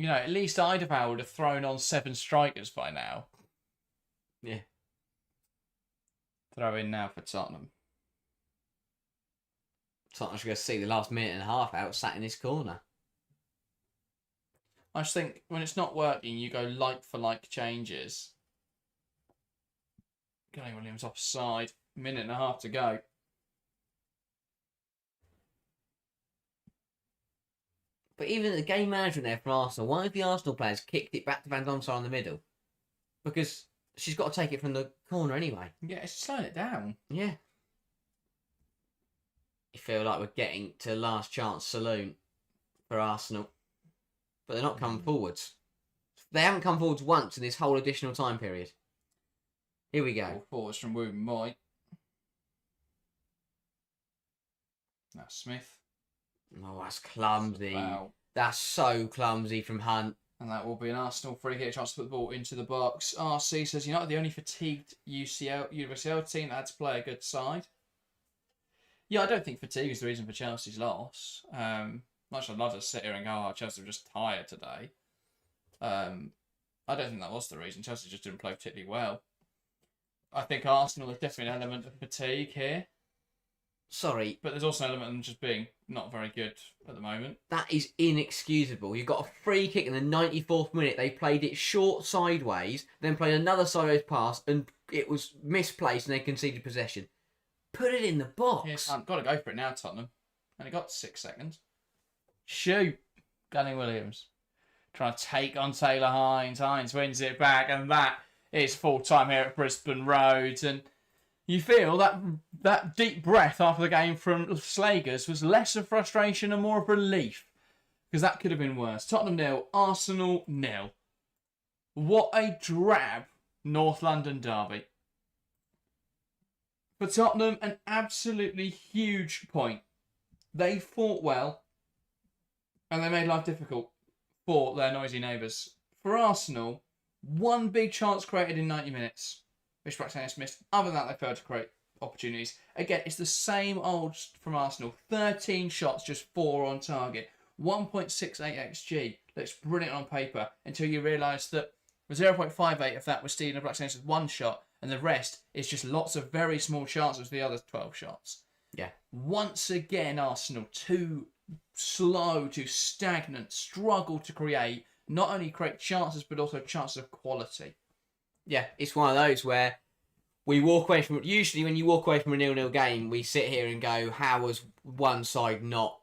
[SPEAKER 1] At least Eidevall would have thrown on 7 strikers by now.
[SPEAKER 2] Yeah.
[SPEAKER 1] Throw in now for Tottenham.
[SPEAKER 2] Tottenham's going to see the last minute and a half out sat in this corner.
[SPEAKER 1] I just think when it's not working, you go like for like changes. Gunning Williams offside. 1.5 minutes to go.
[SPEAKER 2] But even the game management there from Arsenal, why have the Arsenal players kicked it back to Van Domselaar in the middle? Because she's got to take it from the corner anyway.
[SPEAKER 1] Yeah, it's slowing it down.
[SPEAKER 2] Yeah. You feel like we're getting to last chance saloon for Arsenal. But they're not coming forwards. They haven't come forwards once in this whole additional time period. Here we go.
[SPEAKER 1] Forwards from Wooten Moy. Now Smith.
[SPEAKER 2] Oh, that's clumsy.
[SPEAKER 1] Wow.
[SPEAKER 2] That's so clumsy from Hunt.
[SPEAKER 1] And that will be an Arsenal free kick, chance to put the ball into the box. RC says United are the only fatigued UCL team that had to play a good side. Yeah, I don't think fatigue is the reason for Chelsea's loss. Much I'd love to sit here and go, oh, Chelsea were just tired today. I don't think that was the reason. Chelsea just didn't play particularly well. I think Arsenal is definitely an element of fatigue here.
[SPEAKER 2] Sorry.
[SPEAKER 1] But there's also an element of them just being not very good at the moment.
[SPEAKER 2] That is inexcusable. You've got a free kick in the 94th minute. They played it short sideways, then played another sideways pass, and it was misplaced and they conceded possession. Put it in the box.
[SPEAKER 1] Yes, I've got to go for it now, Tottenham. Only got 6 seconds. Shoot. Gunning Williams. Trying to take on Taylor Hines. Hines wins it back, and that is full time here at Brisbane Road. And you feel that deep breath after the game from Slagers was less of frustration and more of relief. Because that could have been worse. Tottenham 0, Arsenal 0. What a drab North London derby. For Tottenham, an absolutely huge point. They fought well, and they made life difficult for their noisy neighbours. For Arsenal, one big chance created in 90 minutes, which Braxton missed. Other than that, they failed to create opportunities. Again, it's the same old from Arsenal. 13 shots, just 4 on target. 1.68 XG. Looks brilliant on paper until you realise that 0.58 of that was Steven Braxton's one shot, and the rest is just lots of very small chances for the other 12 shots.
[SPEAKER 2] Yeah.
[SPEAKER 1] Once again, Arsenal too slow, too stagnant, struggle to create, not only create chances, but also chances of quality.
[SPEAKER 2] Yeah, it's one of those where we walk away from... Usually when you walk away from a 0-0 game, we sit here and go, how has one side not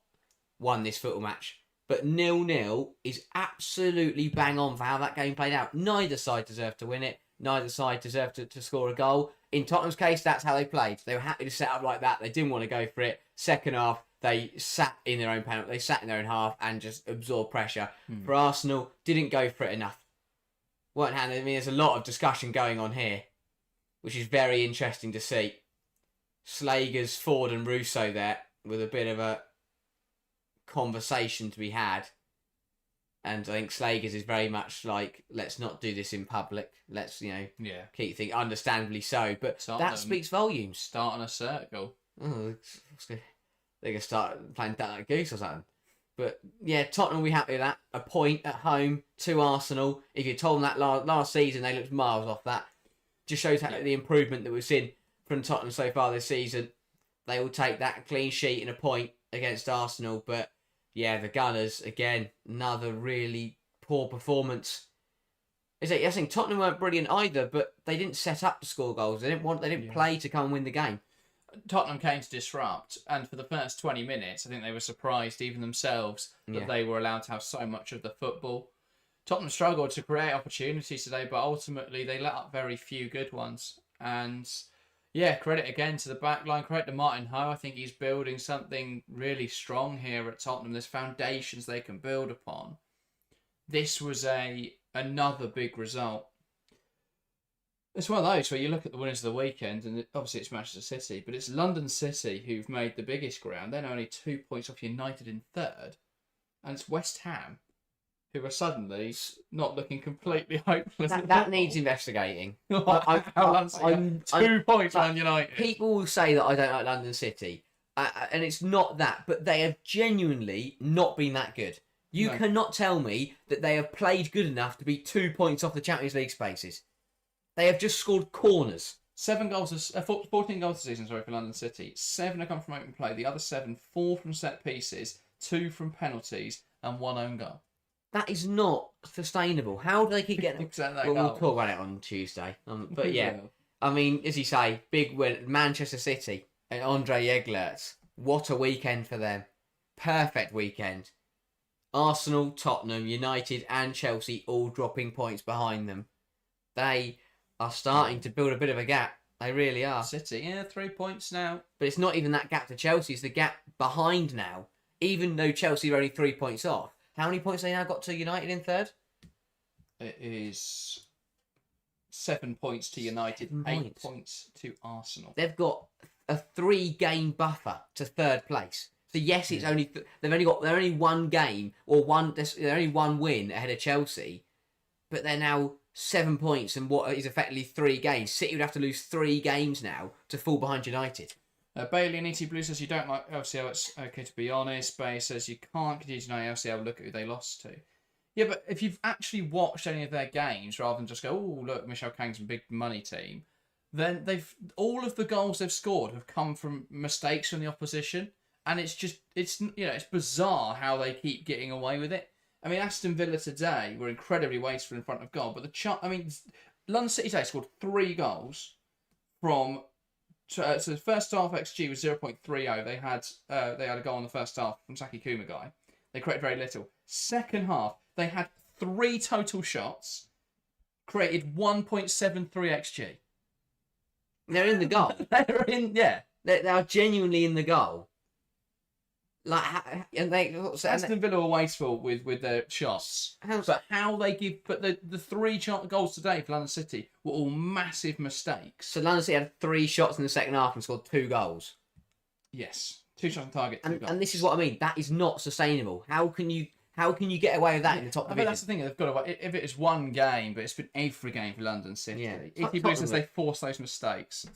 [SPEAKER 2] won this football match? But 0-0 is absolutely bang on for how that game played out. Neither side deserved to win it. Neither side deserved to score a goal. In Tottenham's case, that's how they played. They were happy to set up like that. They didn't want to go for it. Second half, they sat in their own penalty. They sat in their own half and just absorbed pressure. For Arsenal, didn't go for it enough. Weren't handed. I mean, there's a lot of discussion going on here, which is very interesting to see. Slagers, Ford and Russo there with a bit of a conversation to be had. And I think Slagers is very much like, let's not do this in public. Let's, keep things, understandably so. But that speaks volumes.
[SPEAKER 1] Start on a circle.
[SPEAKER 2] Oh, they're going to start playing Duck Like Goose or something. But yeah, Tottenham will be happy with that. A point at home to Arsenal. If you told them that last season, they looked miles off that. Just shows how the improvement that we've seen from Tottenham so far this season. They will take that clean sheet and a point against Arsenal. But yeah, the Gunners, again, another really poor performance. I think Tottenham weren't brilliant either, but they didn't set up to score goals. They didn't play to come and win the game.
[SPEAKER 1] Tottenham came to disrupt, and for the first 20 minutes, I think they were surprised even themselves that they were allowed to have so much of the football. Tottenham struggled to create opportunities today, but ultimately they let up very few good ones. And yeah, credit again to the back line, credit to Martin Ho. I think he's building something really strong here at Tottenham. There's foundations they can build upon. This was another big result. It's one of those where you look at the winners of the weekend, and obviously it's Manchester City, but it's London City who've made the biggest ground. They're only 2 points off United in third. And it's West Ham who are suddenly not looking completely hopeless.
[SPEAKER 2] That needs investigating.
[SPEAKER 1] 2 points on United.
[SPEAKER 2] People will say that I don't like London City, and it's not that, but they have genuinely not been that good. You cannot tell me that they have played good enough to be 2 points off the Champions League spaces. They have just scored corners. 14 goals this season, for London City. 7 have come from open play. The other 7, 4 from set pieces, 2 from penalties, and 1 own goal. That is not sustainable. How do they keep getting... We'll talk about it on Tuesday. But yeah, I mean, as you say, big win. Manchester City and Andre Eglerts. What a weekend for them. Perfect weekend. Arsenal, Tottenham, United and Chelsea all dropping points behind them. They are starting to build a bit of a gap. They really are.
[SPEAKER 1] City, 3 points now.
[SPEAKER 2] But it's not even that gap to Chelsea. It's the gap behind now. Even though Chelsea are only 3 points off. How many points have they now got to United in third?
[SPEAKER 1] It is 7 points to United, 8 points to Arsenal.
[SPEAKER 2] They've got a 3-game buffer to third place. So yes, it's only they're only one game or they're only one win ahead of Chelsea, but they're now 7 points and what is effectively 3 games. City would have to lose 3 games now to fall behind United.
[SPEAKER 1] Bailey and ET Blue says you don't like LCL. It's okay to be honest. Bay says you can't continue to know LCL. Look at who they lost to. Yeah, but if you've actually watched any of their games rather than just go, oh look, Michel Kang's a big money team, then all of the goals they've scored have come from mistakes from the opposition, and it's bizarre how they keep getting away with it. I mean, Aston Villa today were incredibly wasteful in front of goal, but London City today scored 3 goals from. So the first half XG was 0.30. They had a goal in the first half from Saki Kumagai. They created very little. Second half, they had 3 total shots, created 1.73 XG.
[SPEAKER 2] They're in the goal.
[SPEAKER 1] They're in, yeah.
[SPEAKER 2] They are genuinely in the goal.
[SPEAKER 1] Aston Villa were wasteful with their shots. But the 3 goals today for London City were all massive mistakes.
[SPEAKER 2] So London City had 3 shots in the second half and scored 2 goals.
[SPEAKER 1] Yes, 2 shots on target. 2 goals.
[SPEAKER 2] And this is what I mean. That is not sustainable. How can you get away with that in the top division?
[SPEAKER 1] But that's the thing. They've got to. If it is one game, but it's been every game for London City.
[SPEAKER 2] Yeah.
[SPEAKER 1] ET Blue says they force those mistakes.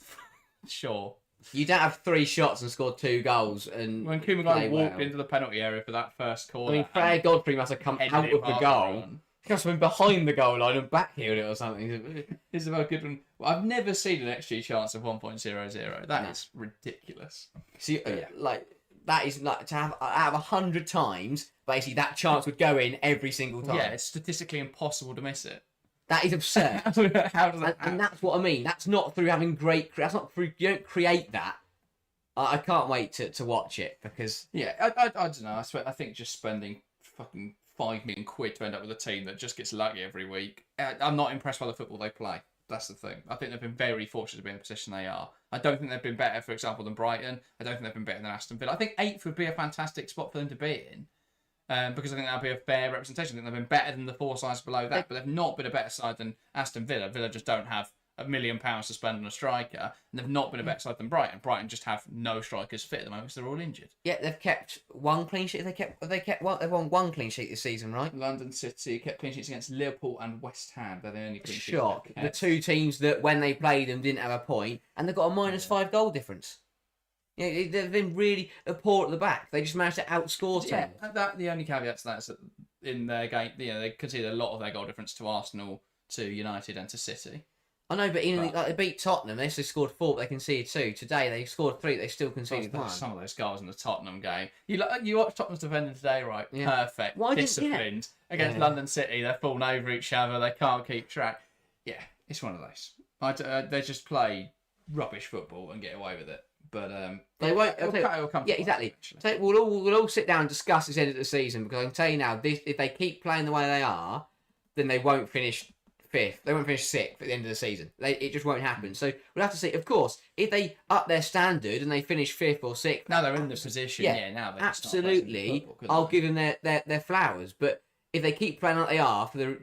[SPEAKER 1] Sure.
[SPEAKER 2] You don't have 3 shots and scored 2 goals. And
[SPEAKER 1] when Kumagai walked into the penalty area for that first corner,
[SPEAKER 2] I mean, Freya Godfrey must have come out of the goal. He must have been behind the goal line and backheeled it or something.
[SPEAKER 1] Isabel Goodwin. Well, I've never seen an XG chance of 1.00. That is ridiculous.
[SPEAKER 2] See, that is like to have out of 100 times, basically that chance would go in every single time.
[SPEAKER 1] Yeah, it's statistically impossible to miss it.
[SPEAKER 2] That is absurd.
[SPEAKER 1] How does that happen?
[SPEAKER 2] And that's what I mean. That's not through having that's not through, you don't create that. I can't wait to watch it because...
[SPEAKER 1] Yeah, I don't know. I think just spending fucking £5 million to end up with a team that just gets lucky every week. I'm not impressed by the football they play. That's the thing. I think they've been very fortunate to be in the position they are. I don't think they've been better, for example, than Brighton. I don't think they've been better than Aston Villa. I think 8th would be a fantastic spot for them to be in. Because I think that'll be a fair representation. I think they've been better than the 4 sides below that, but they've not been a better side than Aston Villa. Villa just don't have £1 million to spend on a striker, and they've not been a better side than Brighton. Brighton just have no strikers fit at the moment because they're all injured.
[SPEAKER 2] Yeah, they've kept 1 clean sheet. They've won 1 clean sheet this season, right?
[SPEAKER 1] London City kept clean sheets against Liverpool and West Ham. They're the only clean sheets.
[SPEAKER 2] Shock. The 2 teams that when they played them didn't have a point, and they've got a -5 goal difference. Yeah, they've been really poor at the back. They just managed to outscore teams.
[SPEAKER 1] Yeah, the only caveat to that is that in their game, they conceded a lot of their goal difference to Arsenal, to United, and to City.
[SPEAKER 2] I know, but they beat Tottenham. They actually scored 4, but they conceded 2. Today they scored 3. They still conceded 1.
[SPEAKER 1] Some of those goals in the Tottenham game. You watched Tottenham's defending today, right? Yeah. Perfect. Disciplined against London City. They're falling over each other. They can't keep track. Yeah, it's one of those. They just play rubbish football and get away with it. But
[SPEAKER 2] they won't.
[SPEAKER 1] It'll come.
[SPEAKER 2] Yeah, exactly. So we'll all sit down and discuss this end of the season because I can tell you now, if they keep playing the way they are, then they won't finish 5th. They won't finish 6th at the end of the season. It just won't happen. So we'll have to see. Of course, if they up their standard and they finish 5th or 6th,
[SPEAKER 1] now they're in the position. Yeah, now they
[SPEAKER 2] absolutely. I'll give them their flowers. But if they keep playing like they are for the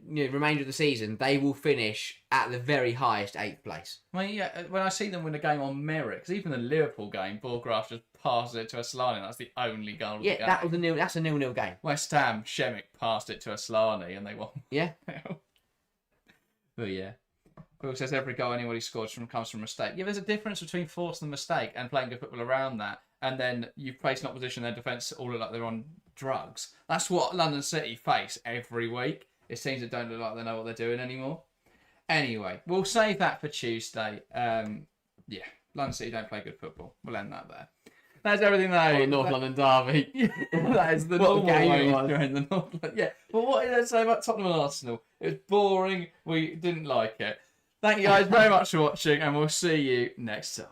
[SPEAKER 2] remainder of the season, they will finish at the very highest 8th place.
[SPEAKER 1] Well, yeah, when I see them win a game on merit, because even the Liverpool game, Borgraf just passed it to Aslani. That's the only goal of the game.
[SPEAKER 2] That's a 0-0 game.
[SPEAKER 1] West Ham, Shemik passed it to Aslani and they won.
[SPEAKER 2] Yeah.
[SPEAKER 1] But yeah. Bill says every goal anybody scores comes from a mistake. Yeah, there's a difference between forcing the mistake and playing good football around that. And then you face an opposition, their defence all look like they're on drugs. That's what London City face every week. It's teams that don't look like they know what they're doing anymore. Anyway, we'll save that for Tuesday. Yeah, London City don't play good football. We'll end that there. That's everything though.
[SPEAKER 2] North London derby.
[SPEAKER 1] That is the normal game during the North London. Yeah, but what did I say about Tottenham and Arsenal? It was boring. We didn't like it. Thank you guys very much for watching, and we'll see you next time.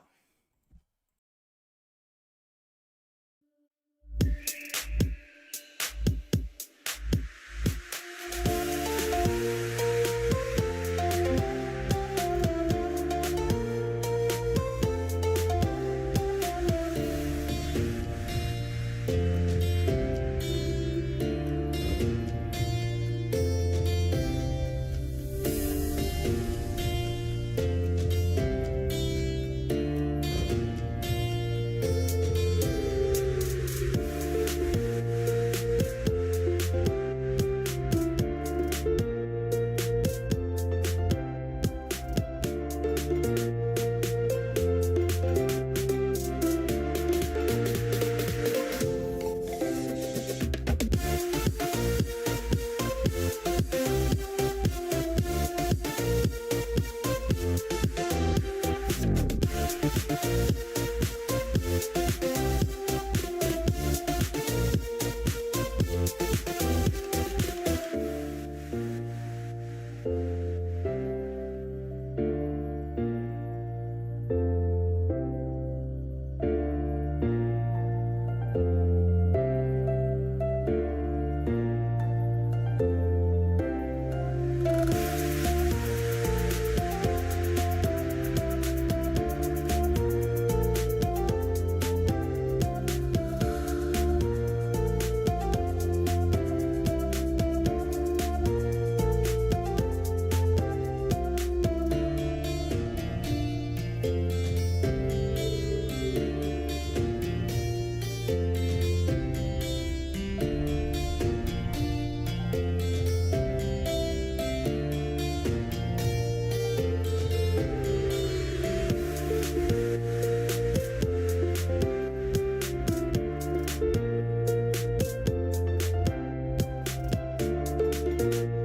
[SPEAKER 1] Bye.